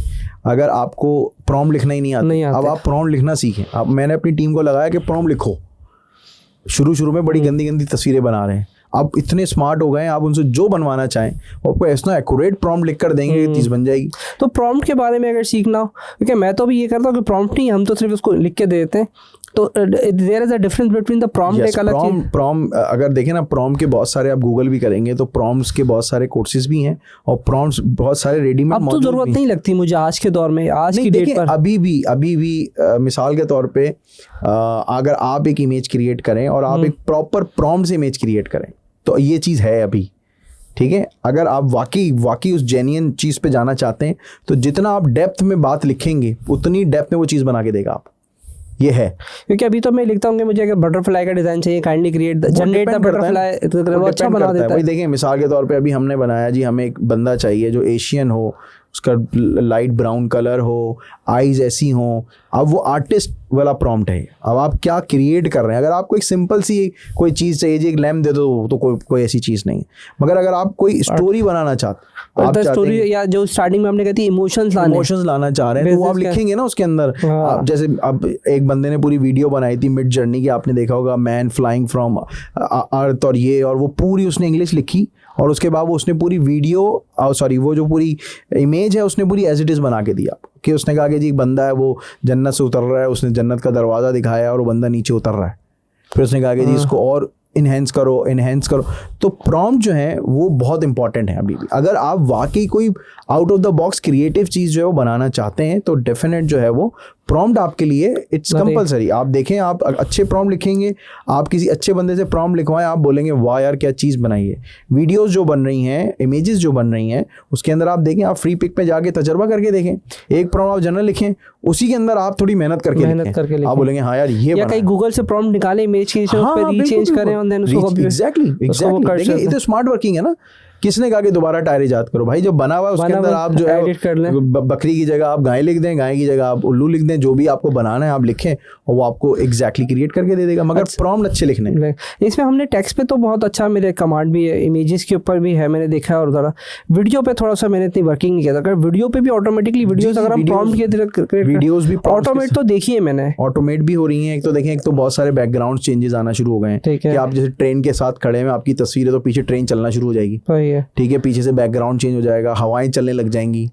अगर आपको प्रॉम्प्ट लिखना ही नहीं आता। अब आप प्रॉम्प्ट लिखना सीखें। अब मैंने अपनी टीम को लगाया कि प्रॉम्प्ट लिखो। शुरू में बड़ी गंदी तस्वीरें बना रहे हैं, आप इतने स्मार्ट हो गए, आप उनसे जो बनवाना चाहें वो आपको ऐसा एक्यूरेट प्रॉम्प्ट लिख कर देंगे कि चीज़ बन जाएगी। तो प्रॉम्प्ट के बारे में अगर सीखना हो, क्योंकि मैं तो भी ये करता हूँ कि प्रॉम्प्ट नहीं, हम तो सिर्फ उसको लिख के देते हैं, तो there is a difference between the prompt, एक अलग चीज। प्रॉम्प्ट अगर देखें ना, प्रॉम्प्ट के बहुत सारे, आप गूगल भी करेंगे तो प्रॉम्प्ट्स के बहुत सारे कोर्सेज भी हैं, और प्रॉम्प्ट्स बहुत सारे रेडीमेड अब तो जरूरत नहीं लगती मुझे आज के दौर में, आज की डेट पर। अभी भी मिसाल के तौर पे अगर आप एक इमेज क्रिएट करें और आप एक प्रॉपर प्रॉम्प्ट से इमेज क्रिएट करें, तो ये चीज़ है अभी, ठीक है। अगर आप वाकई उस जेन्युइन चीज़ पे जाना चाहते हैं, तो जितना आप डेप्थ में बात लिखेंगे, उतनी डेप्थ में वो चीज़ बना के देगा आप। ये है, क्योंकि अभी तो मैं लिखता हूँ कि मुझे अगर बटरफ्लाई का डिजाइन चाहिए, kindly create generate the butterfly, तो वो अच्छा बना देता है। वही देखें, मिसाल के तौर पे अभी हमने बनाया जी, हमें एक बंदा चाहिए जो एशियन हो, उसका लाइट ब्राउन कलर हो, आईज ऐसी हो। अब वो आर्टिस्ट वाला प्रॉम्प्ट है। अब आप क्या क्रिएट कर रहे हैं। अगर आपको एक सिंपल सी कोई चीज़ चाहिए जी, एक लैम्प दे दो, तो कोई ऐसी चीज़ नहीं। मगर अगर आप कोई स्टोरी बनाना चाहते, आप स्टोरी या जो स्टार्टिंग में हमने कहती इमोशंस लाना चाह रहे हैं, तो वो आप लिखेंगे ना उसके अंदर। आप जैसे अब एक बंदे ने पूरी वीडियो बनाई थी मिड जर्नी की, आपने देखा होगा, मैन फ्लाइंग फ्रॉम अर्थ और वो पूरी उसने इंग्लिश लिखी, और उसके बाद वो उसने पूरी वीडियो वो जो पूरी इमेज है उसने पूरी एज इट इज़ बना के दिया कि उसने कहा कि जी बंदा है वो जन्नत से उतर रहा है, उसने जन्नत का दरवाज़ा दिखाया और वो बंदा नीचे उतर रहा है। फिर उसने कहा कि जी इसको और इन्हेंस करो। तो प्रॉम्प्ट जो है वो बहुत इंपॉर्टेंट है अभी भी। अगर आप वाकई कोई out of the box creative चीज़ जो है वो बनाना चाहते हैं तो डेफिनेट जो है वो प्रॉम्प्ट आपके लिए इट्स कंपलसरी। आप देखें, आप अच्छे प्रॉम्प्ट लिखेंगे, आप किसी अच्छे बंदे से प्रॉम्प्ट लिखवाएं, आप बोलेंगे वाह यार क्या चीज़ बनाई है। वीडियोस जो बन रही हैं, इमेजेस जो बन रही हैं, उसके अंदर आप देखें, आप फ्री पिक पे जाके तजर्बा करके देखें, एक प्रॉम्प्ट आप जनरल लिखें, उसी के अंदर आप थोड़ी मेहनत करके लिखें। आप बोलेंगे हाँ यार ये या कहीं गूगल से प्रॉम्प्ट निकालें, इमेज की रीचेंज करें और देन उसको एग्जैक्टली देखिए, ये तो स्मार्ट वर्किंग है ना। किसने कहा कि दोबारा टायर इजाद करो भाई, जब बना हुआ है उसके अंदर आप जो है बकरी की जगह आप गाय लिख दें, गाय की जगह आप उल्लू लिख दें, जो भी आपको बनाना है आप लिखें और वो आपको एग्जैक्टली क्रिएट करके दे देगा। मगर प्रॉम्प्ट अच्छे लिखने। इसमें हमने टेक्स्ट पे तो बहुत अच्छा मेरे कमांड भी है, इमेजेस के ऊपर भी है, मैंने देखा है, और ज़रा वीडियो पे थोड़ा सा मैंने इतनी वर्किंग नहीं किया था। अगर वीडियो पे भी ऑटोमेटिकली वीडियोस अगर हम प्रॉम्प्ट के वीडियोस भी ऑटोमेट तो देखिए मैंने, ऑटोमेट भी हो रही हैं। एक तो देखें, एक तो बहुत सारे बैकग्राउंड चेंजेस आना शुरू हो गए हैं कि आप जैसे ट्रेन के साथ खड़े हैं, आपकी तस्वीर है तो पीछे ट्रेन चलना शुरू हो जाएगी, ठीक है, पीछे से बैकग्राउंड चेंज हो जाएगा, हवाएं चलने लग जाएंगी।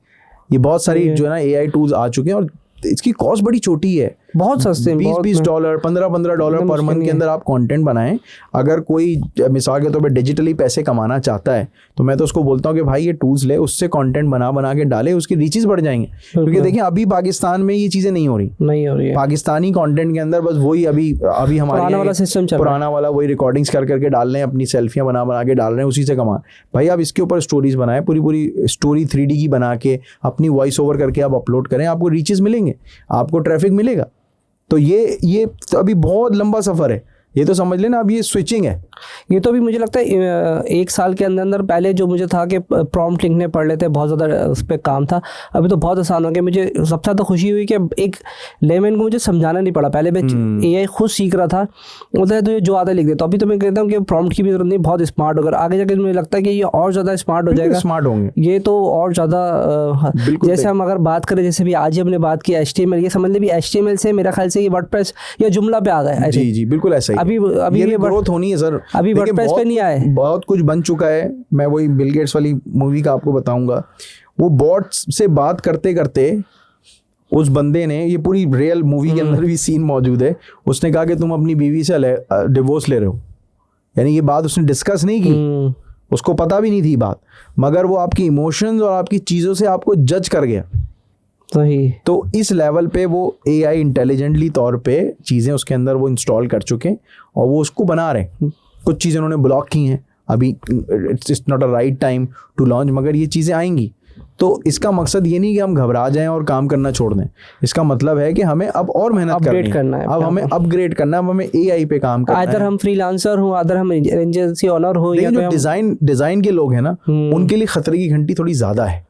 ये बहुत सारी जो है ना एआई टूल्स आ चुके हैं और इसकी कॉस्ट बड़ी छोटी है, बहुत सस्ते, $20 $15 पर मंथ के अंदर आप कंटेंट बनाएं। अगर कोई मिसाल के तौर पे डिजिटली पैसे कमाना चाहता है तो मैं तो उसको बोलता हूँ कि भाई ये टूल्स ले, उससे कंटेंट बना के डाले, उसकी रीचेस बढ़ जाएंगे। क्योंकि देखिए अभी पाकिस्तान में ये चीज़ें नहीं हो रही है। पाकिस्तानी कंटेंट के अंदर बस वही अभी हमारे पुराना वाला वही रिकॉर्डिंग्स करके डाल रहे हैं, अपनी सेल्फियाँ बना के डाल रहे हैं, उसी से कमा। भाई आप इसके ऊपर स्टोरीज बनाएं, पूरी स्टोरी 3D की बना के अपनी वॉइस ओवर करके आप अपलोड करें, आपको रीचेस मिलेंगे, आपको ट्रैफिक मिलेगा। तो ये तो अभी बहुत लंबा सफ़र है, ये तो समझ लेना। अब ये स्विचिंग है। ये तो अभी मुझे लगता है 1 साल के अंदर पहले जो मुझे था कि प्रॉम्प्ट लिखने पड़ लेते, बहुत ज़्यादा उस पर काम था, अभी तो बहुत आसान हो गया। मुझे सबसे ज़्यादा खुशी हुई कि एक लेमैन को मुझे समझाना नहीं पड़ा। पहले मैं एआई खुद सीख रहा था, मतलब तो ये जो आता लिख देता। अभी तो मैं कहता हूँ कि प्रॉम्प्ट की भी जरूरत नहीं, बहुत स्मार्ट होकर आगे जाकर मुझे लगता है कि ये और ज़्यादा स्मार्ट हो जाएगा, स्मार्ट होंगे ये तो और ज़्यादा। जैसे हम अगर बात करें, जैसे भी आज ही हमने बात की HTML, ये समझ लें भी HTML से मेरा ख्याल से ये वर्डप्रेस या जुमला पे आ गया। जी बिल्कुल ऐसा ही। अभी ये ग्रोथ होनी है सर। अभी वर्डप्रेस पे नहीं आए, बहुत कुछ बन चुका है। मैं वही बिल गेट्स वाली मूवी का आपको बताऊंगा, वो बॉट्स से बात करते करते उस बंदे ने, ये पूरी रियल मूवी के अंदर भी सीन मौजूद है, उसने कहा कि तुम अपनी बीवी से डिवोर्स ले रहे हो। यानी ये बात उसने डिस्कस नहीं की, उसको पता भी नहीं थी बात, मगर वो आपकी इमोशंस और आपकी चीज़ों से आपको जज कर गया। तो इस लेवल पे वो एआई इंटेलिजेंटली तौर पे चीज़ें उसके अंदर वो इंस्टॉल कर चुके हैं और वो उसको बना रहे हैं। कुछ चीज़ें उन्होंने ब्लॉक की हैं, अभी it's not a right time to launch, मगर ये चीज़ें आएंगी। तो इसका मकसद ये नहीं कि हम घबरा जाएं और काम करना छोड़ दें, इसका मतलब है कि हमें अब और मेहनत करना है, अब हमें अपग्रेड करना है, अब हमें एआई पे काम करना है। अदर हम फ्रीलांसर हो, अदर हम एजेंसी ओनर हो, या जो डिज़ाइन के लोग हैं ना, उनके लिए खतरे की घंटी थोड़ी ज़्यादा है,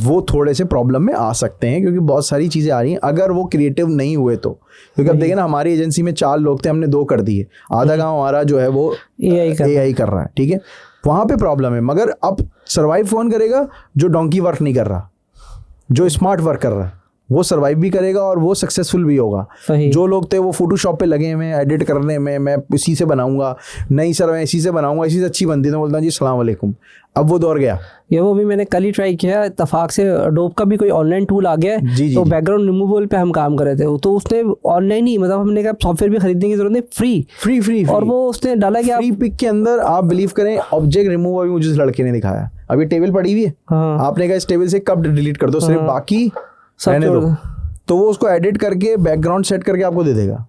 वो थोड़े से प्रॉब्लम में आ सकते हैं क्योंकि बहुत सारी चीज़ें आ रही हैं अगर वो क्रिएटिव नहीं हुए तो। क्योंकि अब देखिए ना, हमारी एजेंसी में 4 लोग थे, हमने 2 कर दिए, आधा काम हमारा जो है वो एआई कर रहा है, ठीक है, वहाँ पे प्रॉब्लम है। मगर अब सर्वाइव कौन करेगा? जो डोंकी वर्क नहीं कर रहा, जो स्मार्ट वर्क कर रहा है, वो सर्वाइव भी करेगा और वो सक्सेसफुल भी होगा। जो लोग थे वो फोटोशॉप पे लगे हुए हैं एडिट करने में, मैं इसी से बनाऊंगा, नहीं सर मैं इसी से बनाऊंगा, इसी से अच्छी बनती है, तो बोलता हूँ जी अस्सलाम वालेकुम। अब वो दौर गया। ये वो भी मैंने कल ही ट्राई किया, इत्तेफाक से अडोब का भी कोई ऑनलाइन टूल आ गया है, तो बैकग्राउंड रिमूवल पे हम काम कर रहे थे, तो उसने ऑनलाइन ही, मतलब हमने कहा सॉफ्टवेयर भी खरीदने की जरूरत नहीं, फ्री और वो उसने डाला कि फ्री पिक के अंदर आप बिलीव करें ऑब्जेक्ट रिमूव अभी मुझे इस लड़के ने दिखाया, अभी टेबल पड़ी हुई है, आपने कहा इस टेबल से कब डिलीट कर दो, सिर्फ बाकी रहने दो, तो वो उसको एडिट करके बैकग्राउंड सेट करके आपको दे देगा।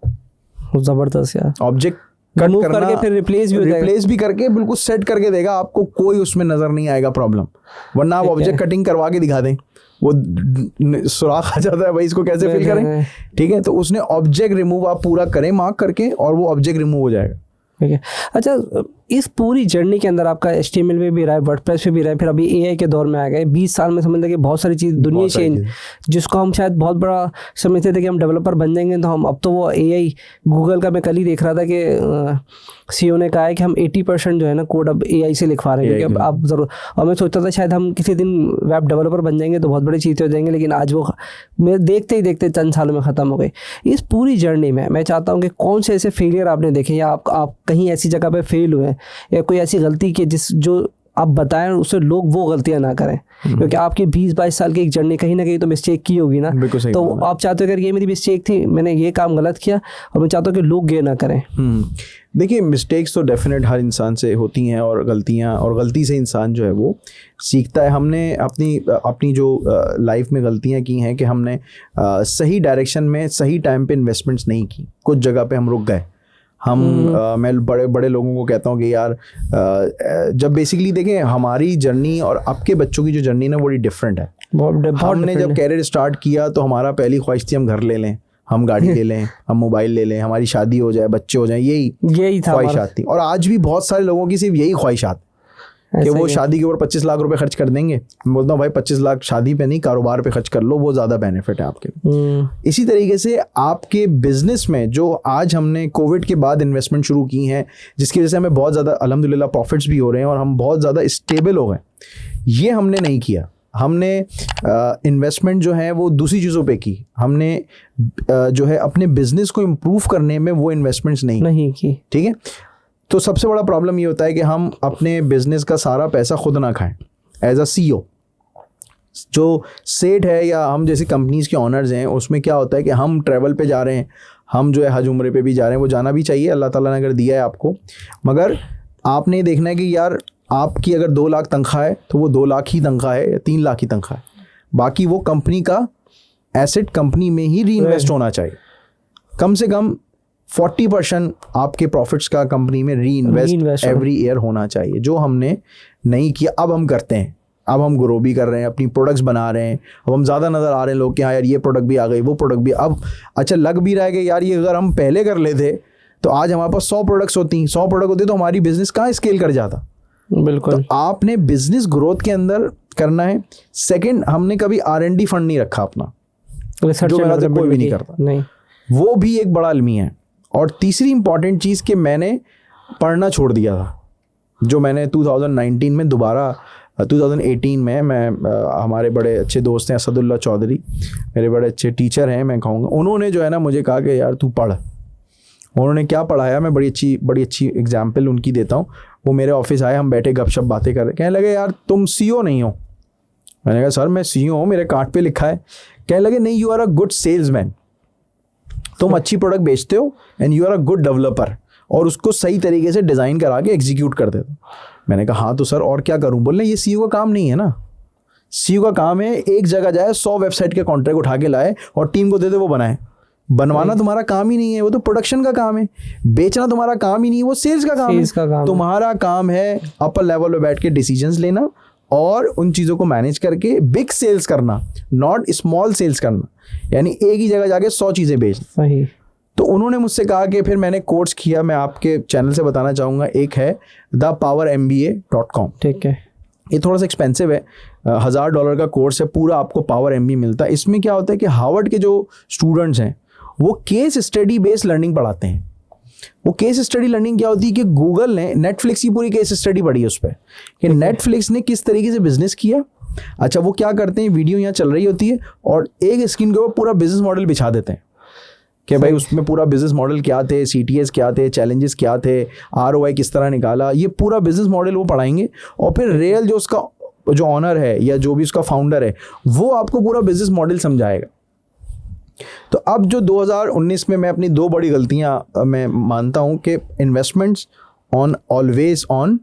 जबरदस्त यार। ऑब्जेक्ट कट करके फिर रिप्लेस भी करके बिल्कुल सेट करके देगा आपको, कोई उसमें नजर नहीं आएगा प्रॉब्लम। वरना आप ऑब्जेक्ट कटिंग करवा के दिखा दें, वो सुराख आ जाता है भाई, इसको कैसे फिल करें, ठीक है। तो उसने ऑब्जेक्ट रिमूव आप पूरा करें मार्क करके और वो ऑब्जेक्ट रिमूव हो जाएगा। ठीक है। अच्छा, इस पूरी जर्नी के अंदर आपका HTML पे भी रहा है, वर्डप्रेस पे भी रहा है, फिर अभी AI के दौर में आ गए। 20 साल में समझ लें कि बहुत सारी चीज़ दुनिया चेंज, जिसको हम शायद बहुत बड़ा समझते थे कि हम डेवलपर बन जाएंगे, तो हम अब तो वो AI गूगल का मैं कल ही देख रहा था कि CEO ने कहा है कि हम 80% जो है ना कोड अब AI से लिखवा रहे हैं, क्योंकि अब आप ज़रूर, और मैं सोचता था शायद हम किसी दिन वेब डेवलपर बन जाएंगे तो बहुत बड़ी चीज़ें हो जाएंगे, लेकिन आज वो मेरे देखते ही देखते चंद सालों में ख़त्म हो गई। इस पूरी जर्नी में मैं चाहता हूँ कि कौन से ऐसे फेलियर आपने देखे, या आप कहीं ऐसी जगह पे फेल हुए, या कोई ऐसी गलती की जो आप बताएं उससे लोग वो गलतियां ना करें, क्योंकि आपकी 20-22 साल की एक जर्नी कहीं ना कहीं तो मिस्टेक की होगी ना, तो आप चाहते हो अगर ये मेरी मिस्टेक थी, मैंने ये काम गलत किया, और मैं चाहता हूँ कि लोग ये ना करें। देखिए, मिस्टेक्स तो डेफिनेट हर इंसान से होती हैं, और गलती से इंसान जो है वो सीखता है। हमने अपनी जो लाइफ में गलतियां की हैं कि हमने सही डायरेक्शन में सही टाइम पे इन्वेस्टमेंट्स नहीं की, कुछ जगह पे हम रुक गए। मैं बड़े बड़े लोगों को कहता हूँ कि यार जब बेसिकली देखें हमारी जर्नी और आपके बच्चों की जो जर्नी ना बड़ी डिफरेंट है। हमने जब कैरियर स्टार्ट किया तो हमारा पहली ख्वाहिश थी हम घर ले लें, हम गाड़ी ले लें, हम मोबाइल ले लें, हमारी शादी हो जाए, बच्चे हो जाएं, यही ख्वाहिशात थी। और आज भी बहुत सारे लोगों की सिर्फ यही ख्वाहिशात कि वो शादी के ऊपर 25 लाख रुपए खर्च कर देंगे। मैं बोलता हूँ भाई 25 लाख शादी पे नहीं, कारोबार पे खर्च कर लो, वो ज़्यादा बेनिफिट है आपके। इसी तरीके से आपके बिजनेस में जो आज हमने कोविड के बाद इन्वेस्टमेंट शुरू की हैं, जिसकी वजह से हमें बहुत ज़्यादा अल्हम्दुलिल्लाह प्रॉफिट्स भी हो रहे हैं और हम बहुत ज़्यादा स्टेबल हो गए, ये हमने नहीं किया। हमने इन्वेस्टमेंट जो है वो दूसरी चीज़ों पे की। हमने जो है अपने बिजनेस को इम्प्रूव करने में वो इन्वेस्टमेंट्स नहीं की। ठीक है, तो सबसे बड़ा प्रॉब्लम ये होता है कि हम अपने बिजनेस का सारा पैसा खुद ना खाएं। एज अ CEO जो सेठ है या हम जैसी कंपनीज के ऑनर्स हैं, उसमें क्या होता है कि हम ट्रैवल पे जा रहे हैं, हम जो है हज उम्रे पे भी जा रहे हैं, वो जाना भी चाहिए, अल्लाह ताला ने अगर दिया है आपको, मगर आपने ये देखना है कि यार आपकी अगर 2 लाख तनख्वाह है तो वो 2 लाख ही तनख्वाह है या 3 लाख ही तनख्वाह है, बाकी वो कंपनी का एसेट कंपनी में ही री इन्वेस्ट होना चाहिए। कम से कम 40% आपके प्रॉफिट्स का कंपनी में री इन्वेस्ट एवरी ईयर होना चाहिए, जो हमने नहीं किया। अब हम करते हैं, अब हम ग्रो भी कर रहे हैं, अपनी प्रोडक्ट्स बना रहे हैं, अब हम ज़्यादा नज़र आ रहे हैं लोग कि हाँ यार ये प्रोडक्ट भी आ गई, वो प्रोडक्ट भी। अब अच्छा लग भी रहा है कि यार ये अगर हम पहले कर लेते तो आज हमारे पास 100 प्रोडक्ट्स होती, 100 प्रोडक्ट होती तो हमारी बिजनेस कहाँ स्केल कर जाता। बिल्कुल, तो आपने बिजनेस ग्रोथ के अंदर करना है। सेकेंड, हमने कभी R&D फंड नहीं रखा अपना, जो मेरा तो कोई भी नहीं करता, नहीं, वो भी एक बड़ा अलमिया है। और तीसरी इंपॉर्टेंट चीज़ कि मैंने पढ़ना छोड़ दिया था, जो मैंने 2019 में दोबारा 2018 में मैं हमारे बड़े अच्छे दोस्त हैं असदुल्ला चौधरी, मेरे बड़े अच्छे टीचर हैं मैं कहूँगा, उन्होंने जो है ना मुझे कहा कि यार तू पढ़। उन्होंने क्या पढ़ाया, मैं बड़ी अच्छी एग्जाम्पल उनकी देता हूँ। वो मेरे ऑफिस आए, हम बैठे गपशप बातें कर रहे, कहने लगे यार तुम CEO नहीं हो। मैंने कहा सर मैं CEO हूँ, मेरे कार्ड पे लिखा है। कहने लगे नहीं, you are a good salesman, तुम अच्छी प्रोडक्ट बेचते हो and you are a good developer, और उसको सही तरीके से डिज़ाइन करा के एग्जीक्यूट कर देते हो। मैंने कहा हाँ तो सर और क्या करूँ। बोले ये CEO का काम नहीं है ना, CEO का काम है एक जगह जाए 100 वेबसाइट के कॉन्ट्रैक्ट उठा के लाए और टीम को दे दे वो बनाए। बनवाना तुम्हारा काम ही नहीं है, वो तो प्रोडक्शन का काम है। बेचना तुम्हारा काम ही नहीं है, वो सेल्स का काम है। तुम्हारा काम है अपर लेवल पे बैठ के डिसीजंस लेना और उन चीज़ों को मैनेज करके बिग सेल्स करना, नॉट स्मॉल सेल्स करना, यानी एक ही जगह जाके 100 चीज़ें बेचना। सही। तो उन्होंने मुझसे कहा कि फिर मैंने कोर्स किया, मैं आपके चैनल से बताना चाहूँगा, एक है thepowermba.com। ठीक है, ये थोड़ा सा एक्सपेंसिव है, $1000 का कोर्स है, पूरा आपको पावर MBA मिलता है। इसमें क्या होता है कि हार्वर्ड के जो स्टूडेंट्स हैं वो केस स्टडी बेस्ड लर्निंग पढ़ाते हैं। वो केस स्टडी लर्निंग क्या होती है कि गूगल ने नेटफ्लिक्स की पूरी केस स्टडी पढ़ी है उस पर कि नेटफ्लिक्स ने किस तरीके से बिजनेस किया। अच्छा वो क्या करते हैं, वीडियो यहाँ चल रही होती है और एक स्क्रीन के ऊपर पूरा बिजनेस मॉडल बिछा देते हैं कि भाई उसमें पूरा बिजनेस मॉडल क्या थे, CTS क्या थे, चैलेंजेस क्या थे, ROI किस तरह निकाला, ये पूरा बिजनेस मॉडल वो पढ़ाएंगे। और फिर रियल जो उसका जो ऑनर है या जो भी उसका फाउंडर है वो आपको पूरा बिजनेस मॉडल समझाएगा। तो अब जो 2019 में मैं अपनी 2 बड़ी गलतियां मैं मानता हूं कि investments always on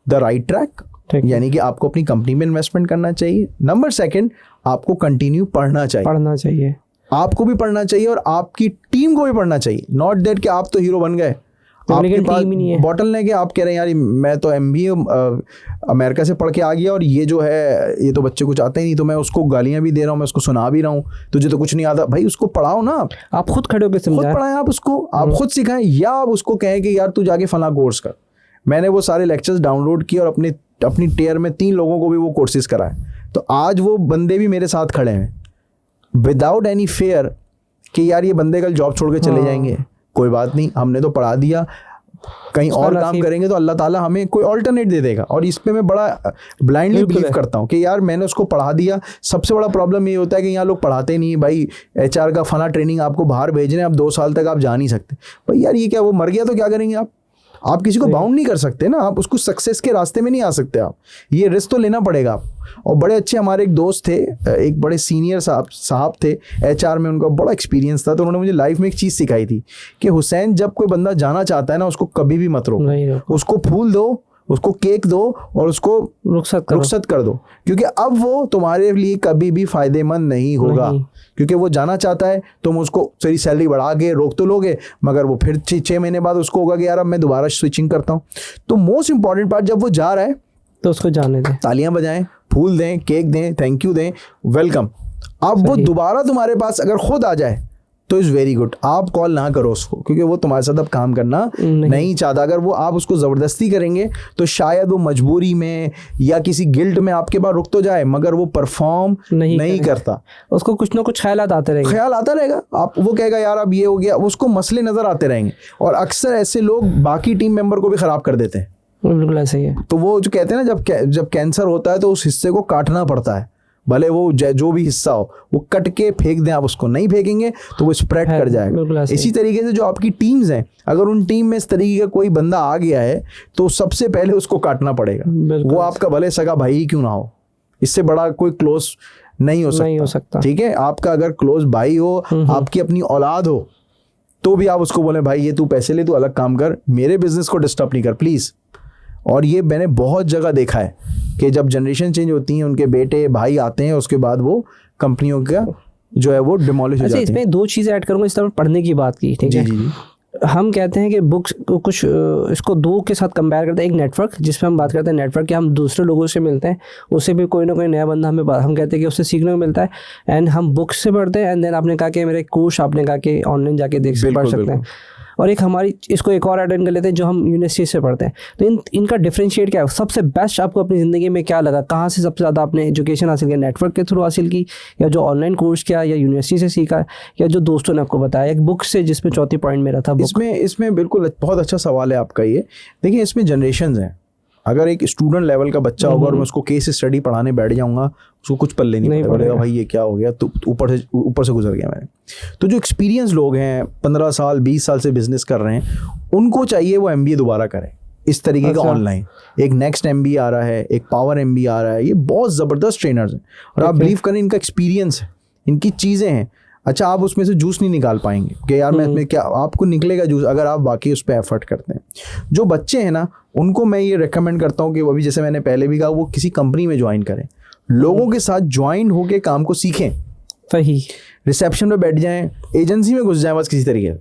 the right track, यानी कि आपको अपनी कंपनी में इन्वेस्टमेंट करना चाहिए। नंबर 2, आपको कंटिन्यू पढ़ना चाहिए। आपको भी पढ़ना चाहिए और आपकी टीम को भी पढ़ना चाहिए। नॉट दैट कि आप तो हीरो बन गए, आपके पास बॉटल नहीं कि आप कह रहे हैं यार मैं तो MBA अमेरिका से पढ़ के आ गया और ये जो है ये तो बच्चे कुछ आता ही नहीं, तो मैं उसको गालियां भी दे रहा हूँ, मैं उसको सुना भी रहा हूँ, तुझे तो कुछ नहीं आता। भाई उसको पढ़ाओ ना, आप खुद खड़े होकर समझाएं, खुद पढ़ाएं, आप उसको, आप खुद सिखाएं, या आप उसको कहें कि यार तू जाके फला कोर्स कर। मैंने वो सारे लेक्चर्स डाउनलोड किए और अपनी टियर में 3 लोगों को भी वो कोर्सेज कराए। तो आज वो बंदे भी मेरे साथ खड़े हैं विदाउट एनी फेयर कि यार ये बंदे कल जॉब छोड़ के चले जाएंगे। कोई बात नहीं, हमने तो पढ़ा दिया, कहीं और काम करेंगे तो अल्लाह ताला हमें कोई ऑल्टरनेट दे देगा। और इस पे मैं बड़ा ब्लाइंडली बिलीव करता हूँ कि यार मैंने उसको पढ़ा दिया। सबसे बड़ा प्रॉब्लम ये होता है कि यहाँ लोग पढ़ाते नहीं भाई, HR का फना ट्रेनिंग आपको बाहर भेज रहे हैं, अब 2 साल तक आप जा नहीं सकते। भाई यार ये क्या, वो मर गया तो क्या करेंगे आप किसी को बाउंड नहीं कर सकते ना, आप उसको सक्सेस के रास्ते में नहीं आ सकते। आप ये रिस्क तो लेना पड़ेगा आप। और बड़े अच्छे हमारे एक दोस्त थे, एक बड़े सीनियर साहब थे HR में, उनका बड़ा एक्सपीरियंस था। तो उन्होंने मुझे लाइफ में एक चीज़ सिखाई थी कि हुसैन, जब कोई बंदा जाना चाहता है ना, उसको कभी भी मत रोको, उसको फूल दो, उसको केक दो और उसको रुखसत कर दो, क्योंकि अब वो तुम्हारे लिए कभी भी फायदेमंद नहीं होगा। क्योंकि वो जाना चाहता है, तुम उसको तेरी सैलरी बढ़ा के रोक तो लोगे, मगर वो फिर 6 महीने बाद उसको होगा कि यार अब मैं दोबारा स्विचिंग करता हूँ। तो मोस्ट इंपॉर्टेंट पार्ट, जब वो जा रहा है तो उसको जाने दें, तालियां बजाएं, फूल दें, केक दें, थैंक यू दें, वेलकम। अब वो दोबारा तुम्हारे पास अगर खुद आ जाए तो इज़ वेरी गुड। आप कॉल ना करो उसको, क्योंकि वो तुम्हारे साथ अब काम करना नहीं चाहता। अगर वो आप उसको ज़बरदस्ती करेंगे तो शायद वो मजबूरी में या किसी गिल्ट में आपके पास रुक तो जाए, मगर वो परफॉर्म नहीं करता। उसको कुछ ना कुछ ख्याल आता रहेगा। आप वो कहेगा यार अब ये हो गया, उसको मसले नज़र आते रहेंगे। और अक्सर ऐसे लोग बाकी टीम मेंबर को भी ख़राब कर देते हैं। बिल्कुल ऐसे ही है। तो वो जो कहते हैं ना, जब कैंसर होता है तो उस हिस्से को काटना पड़ता है, भले वो जो भी हिस्सा हो वो कट के फेंक दें। आप उसको नहीं फेंकेंगे तो वो स्प्रेड कर जाएगा। इसी तरीके से जो आपकी टीम्स हैं, अगर उन टीम में इस तरीके का कोई बंदा आ गया है तो सबसे पहले उसको काटना पड़ेगा। वो आपका भले सगा भाई ही क्यों ना हो, इससे बड़ा कोई क्लोज नहीं हो सकता। ठीक है, आपका अगर क्लोज भाई हो, आपकी अपनी औलाद हो, तो भी आप उसको बोले भाई ये तू पैसे ले, तू अलग काम कर, मेरे बिजनेस को डिस्टर्ब नहीं कर प्लीज़। और ये मैंने बहुत जगह देखा है कि जब जनरेशन चेंज होती है, उनके बेटे भाई आते हैं, उसके बाद वो कंपनियों का जो है वो डिमोलिश हो जाती है। इसमें 2 चीज़ें ऐड करूँगा। इस तरह पढ़ने की बात की, ठीक है जी। हम कहते हैं कि बुक्स कुछ इसको 2 के साथ कंपेयर करते हैं। एक नेटवर्क, जिसमें हम बात करते हैं नेटवर्क, कि हम दूसरे लोगों से मिलते हैं, उससे भी कोई ना कोई नया बंदा हम कहते हैं कि उससे सीखने को मिलता है। एंड हम बुक्स से पढ़ते हैं। एंड देन आपने कहा कि मेरे कोर्स, आपने कहा कि ऑनलाइन जाके पढ़ सकते हैं। और एक हमारी, इसको एक और अटेंड कर लेते हैं, जो हम यूनिवर्सिटी से पढ़ते हैं। तो इनका डिफरेंशिएट क्या है? सबसे बेस्ट आपको अपनी ज़िंदगी में क्या लगा? कहाँ से सबसे ज़्यादा आपने एजुकेशन हासिल की? नेटवर्क के थ्रू हासिल की, या जो ऑनलाइन कोर्स किया, या यूनिवर्सिटी से सीखा, या जो दोस्तों ने आपको बताया, एक बुक से, जिसमें चौथी पॉइंट मेरा था बुक। इसमें बिल्कुल बहुत अच्छा सवाल है आपका ये। देखिए, इसमें जनरेशन हैं। अगर एक स्टूडेंट लेवल का बच्चा होगा और मैं उसको केस स्टडी पढ़ाने बैठ जाऊंगा, उसको कुछ पल्ले नहीं पड़ेगा, भाई ये क्या हो गया, तो ऊपर से गुजर गया मैंने। तो जो एक्सपीरियंस लोग हैं, 15 साल 20 साल से बिजनेस कर रहे हैं, उनको चाहिए वो MBA दोबारा करें इस तरीके का ऑनलाइन। एक नेक्स्ट MBA आ रहा है, एक पावर MBA आ रहा है, ये बहुत ज़बरदस्त ट्रेनर्स हैं। और आप बिलीव करें, इनका एक्सपीरियंस है, इनकी चीज़ें हैं। अच्छा, आप उसमें से जूस नहीं निकाल पाएंगे कि यार मैं इसमें क्या, आपको निकलेगा जूस अगर आप वाकई उस पर एफर्ट करते हैं। जो बच्चे हैं ना, उनको मैं ये रेकमेंड करता हूँ कि वो भी, जैसे मैंने पहले भी कहा, वो किसी कंपनी में ज्वाइन करें, लोगों के साथ ज्वाइन होकर काम को सीखें। सही, रिसेप्शन में बैठ जाएं, एजेंसी में घुस जाएं बस किसी तरीके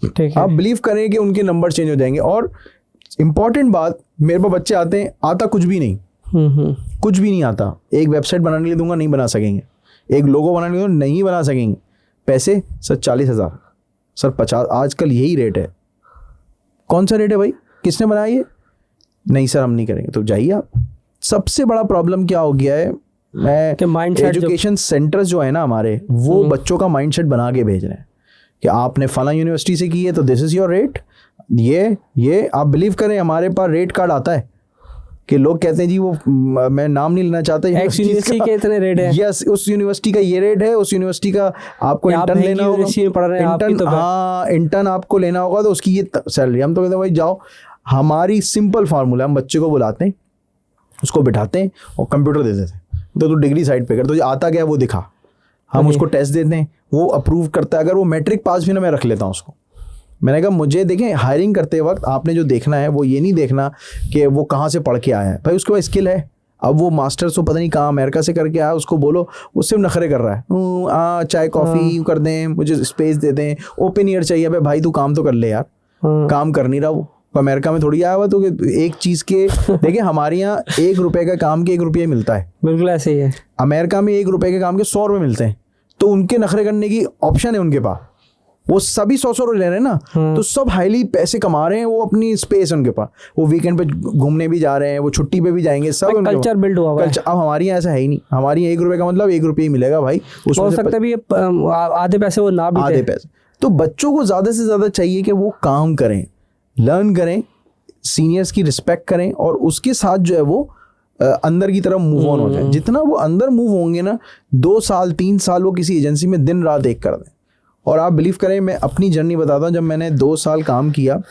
से, आप बिलीव करें कि उनके नंबर चेंज हो जाएंगे। और इम्पॉर्टेंट बात, मेरे पास बच्चे आते हैं, आता कुछ भी नहीं, कुछ भी नहीं आता। एक वेबसाइट बनाने के लिए दूंगा, नहीं बना सकेंगे। एक लोगो बनाने के लिए नहीं बना सकेंगे। पैसे सर 40,000, सर 50, आजकल यही रेट है। कौन सा रेट है भाई, किसने बनाया ये? नहीं सर हम नहीं करेंगे। तो जाइए आप। सबसे बड़ा प्रॉब्लम क्या हो गया है, मैं एजुकेशन सेंटर्स जो है ना हमारे, वो बच्चों का माइंडसेट बना के भेज रहे हैं कि आपने फला यूनिवर्सिटी से की है तो दिस इज़ योर रेट। ये आप बिलीव करें, हमारे पास रेट कार्ड आता है कि लोग कहते हैं जी वो, मैं नाम नहीं लेना चाहता, यूनिवर्सिटी के इतने रेट है, यस उस यूनिवर्सिटी का ये रेट है, उस यूनिवर्सिटी का आपको इंटर्न लेना होगा, इंटर्न आपको लेना होगा तो उसकी ये सैलरी। हम तो कहते हैं भाई जाओ, हमारी सिंपल फार्मूला, हम बच्चे को बुलाते हैं, उसको बिठाते हैं और कंप्यूटर दे देते हैं, तो डिग्री साइड पे कर, तो आता क्या है वो दिखा, हम उसको टेस्ट देते हैं, वो अप्रूव करता है। अगर वो मैट्रिक पास भी ना, मैं रख लेता हूँ उसको। मैंने कहा मुझे देखें, हायरिंग करते वक्त आपने जो देखना है वो ये नहीं देखना कि वो कहाँ से पढ़ के आया है, भाई उसके पास स्किल है। अब वो मास्टर्स तो पता नहीं कहाँ अमेरिका से करके आया, उसको बोलो, वो सिर्फ नखरे कर रहा है, चाय कॉफ़ी कर दें, मुझे स्पेस दे दें, ओपन ईयर चाहिए। भाई तू काम तो कर ले यार, काम कर नहीं रहा वो, अमेरिका में थोड़ी आया हुआ। तो एक चीज़ के देखिए, हमारे यहाँ 1 रुपये का काम के 1 रुपये मिलता है, बिल्कुल ऐसे ही है। अमेरिका में 1 रुपये के काम के 100 रुपये मिलते हैं। तो उनके नखरे करने की ऑप्शन है उनके पास, वो सभी 100 ले रहे हैं ना, तो सब हाईली पैसे कमा रहे हैं, वो अपनी स्पेस उनके पास, वो वीकेंड पे घूमने भी जा रहे हैं, वो छुट्टी पे भी जाएंगे, सब कल्चर बिल्ड हुआ है। अब हमारी यहाँ ऐसा है ही नहीं, हमारी यहाँ 1 रुपए का मतलब 1 रुपये ही मिलेगा भाई, उसमें हो सकता है भी आधे पैसे वो ना भी आधे पैसे। तो बच्चों को ज़्यादा से ज़्यादा चाहिए कि वो काम करें, लर्न करें, सीनियर्स की रिस्पेक्ट करें, और उसके साथ जो है वो अंदर की तरफ मूव ऑन हो जाए। जितना वो अंदर मूव होंगे ना, 2 साल 3 साल वो किसी एजेंसी में दिन रात एक कर दें। और आप बिलीव करें, मैं अपनी जर्नी बताता हूँ, जब मैंने 2 साल काम किया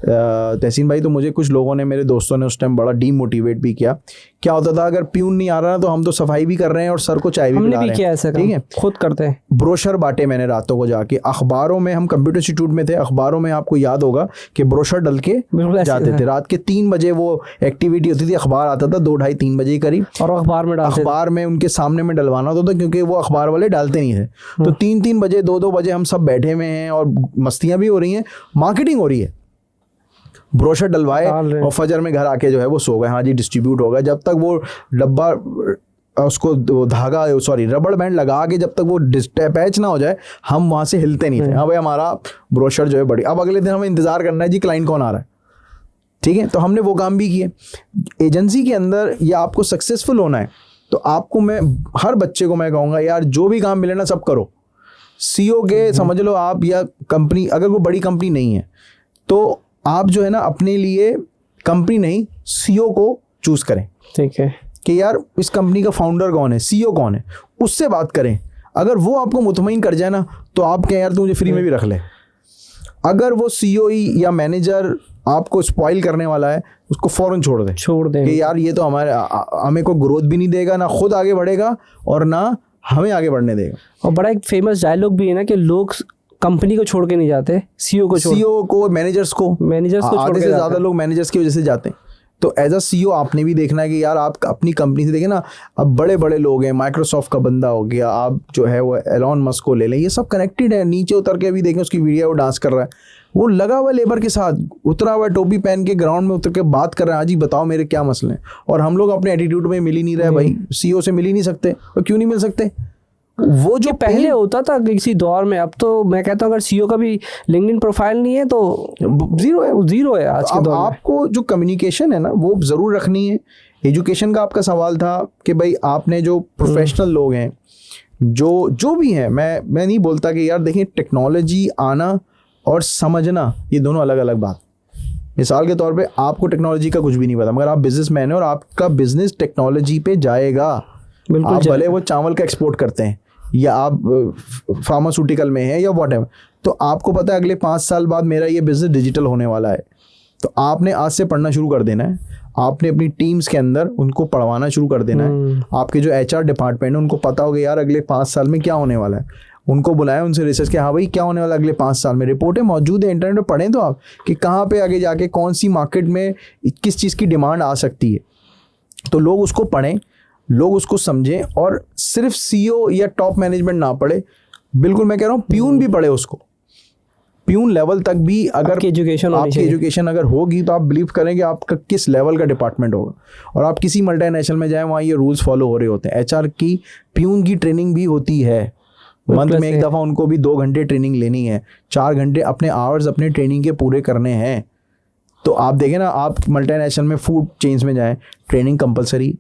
तहसीन भाई, तो मुझे कुछ लोगों ने, मेरे दोस्तों ने उस टाइम बड़ा डीमोटिवेट भी किया। क्या होता था, अगर प्यून नहीं आ रहा तो हम तो सफाई भी कर रहे हैं और सर को चाय भी पिला रहे हैं, ठीक है, खुद करते हैं। ब्रोशर बांटे मैंने रातों को जाके, अखबारों में, हम कंप्यूटर इंस्टीट्यूट में थे, अखबारों में आपको याद होगा कि ब्रोशर डल के जाते थे, रात के 3 बजे वो एक्टिविटी होती थी, अखबार आता था 2 ढाई 3 बजे करीब, और अखबार में उनके सामने में डलवाना होता था, क्योंकि वो अखबार वाले डालते नहीं थे। तो 3 बजे 2 बजे हम सब बैठे हुए हैं और मस्तियां भी हो रही हैं, मार्केटिंग हो रही है, ब्रोशर डलवाए और फजर में घर आके जो है वो सो गए, हाँ जी डिस्ट्रीब्यूट होगा। जब तक वो डब्बा उसको धागा रबड़ बैंड लगा के जब तक वो पैच ना हो जाए, हम वहाँ से हिलते नहीं थे। हाँ भाई हमारा ब्रोशर जो है बड़ी, अब अगले दिन हमें इंतज़ार करना है जी क्लाइंट कौन आ रहा है, ठीक है। तो हमने वो काम भी किए। एजेंसी के अंदर या आपको सक्सेसफुल होना है तो आपको, मैं हर बच्चे को मैं कहूँगा यार, जो भी काम मिले ना सब करो। सीओ के समझ लो आप, या कंपनी, अगर कोई बड़ी कंपनी नहीं है तो आप जो है ना अपने लिए कंपनी नहीं, सीओ को चूज करें, ठीक है, कि यार इस कंपनी का फाउंडर कौन है, सीओ कौन है, उससे बात करें। अगर वो आपको मुतमईन कर जाए ना, तो आप कहें यार तू मुझे फ्री में भी रख ले। अगर वो सीओ या मैनेजर आपको स्पॉइल करने वाला है, उसको फौरन छोड़ दे कि यार ये तो हमें को ग्रोथ भी नहीं देगा, ना खुद आगे बढ़ेगा और ना हमें आगे बढ़ने देगा। और बड़ा एक फेमस डायलॉग भी है ना कि लोग कंपनी को छोड़ के नहीं जाते, सीओ को, मैनेजर्स को आधे से ज़्यादा लोग मैनेजर्स की वजह से जाते हैं। तो एज अ सीईओ आपने भी देखना है कि यार आप अपनी कंपनी से देखें ना, अब बड़े बड़े लोग हैं, माइक्रोसॉफ्ट का बंदा हो गया, आप जो है वो एलॉन मस्क को ले लें, ये सब कनेक्टेड है। नीचे उतर के भी देखें उसकी वीडियो, वो डांस कर रहा है, वो लगा हुआ लेबर के साथ, उतरा हुआ टोपी पहन के ग्राउंड में उतर के बात कर रहा है, हाँ जी बताओ मेरे क्या मसले हैं। और हम लोग अपने एटीट्यूड में मिल ही नहीं रहे भाई, सीईओ से मिल ही नहीं सकते। और क्यों नहीं मिल सकते? वो जो पहले होता था किसी दौर में, अब तो मैं कहता हूँ अगर सीईओ का भी लिंक्डइन प्रोफाइल नहीं है तो जीरो है आज के दौर में। आपको जो कम्युनिकेशन है ना वो जरूर रखनी है। एजुकेशन का आपका सवाल था कि भाई आपने जो प्रोफेशनल लोग हैं, जो भी हैं, मैं नहीं बोलता कि यार देखिए टेक्नोलॉजी आना और समझना ये दोनों अलग अलग बात। मिसाल के तौर पे आपको टेक्नोलॉजी का कुछ भी नहीं पता, मगर आप बिजनेसमैन हैं और आपका बिजनेस टेक्नोलॉजी पे जाएगा। आप भले वो चावल का एक्सपोर्ट करते हैं या आप फार्मास्यूटिकल में हैं या व्हाटएवर, तो आपको पता है अगले 5 साल बाद मेरा ये बिजनेस डिजिटल होने वाला है, तो आपने आज से पढ़ना शुरू कर देना है। आपने अपनी टीम्स के अंदर उनको पढ़वाना शुरू कर देना है। आपके जो HR डिपार्टमेंट है उनको पता होगा यार अगले 5 साल में क्या होने वाला है, उनको बुलाएं, उनसे रिसर्च किया, हाँ भाई क्या होने वाला अगले 5 साल में, रिपोर्टें मौजूद है इंटरनेट पर, पढ़ें तो आप कि कहाँ पे आगे जाके कौन सी मार्केट में किस चीज़ की डिमांड आ सकती है। तो लोग उसको पढ़ें, लोग उसको समझें, और सिर्फ सीईओ या टॉप मैनेजमेंट ना पढ़े, बिल्कुल मैं कह रहा हूँ प्यून भी पढ़े उसको, प्यून लेवल तक भी अगर आपकी एजुकेशन अगर होगी तो आप बिलीव करें कि आपका किस लेवल का डिपार्टमेंट होगा। और आप किसी मल्टीनेशनल में जाएं, वहाँ ये रूल्स फॉलो हो रहे होते हैं। HR की प्यून की ट्रेनिंग भी होती है, मंथ में 1 दफ़ा उनको भी 2 घंटे ट्रेनिंग लेनी है, 4 घंटे अपने आवर्स अपने ट्रेनिंग के पूरे करने हैं। तो आप देखें ना, आप मल्टीनेशनल में फूड चेन्स में जाएँ, ट्रेनिंग कंपलसरी,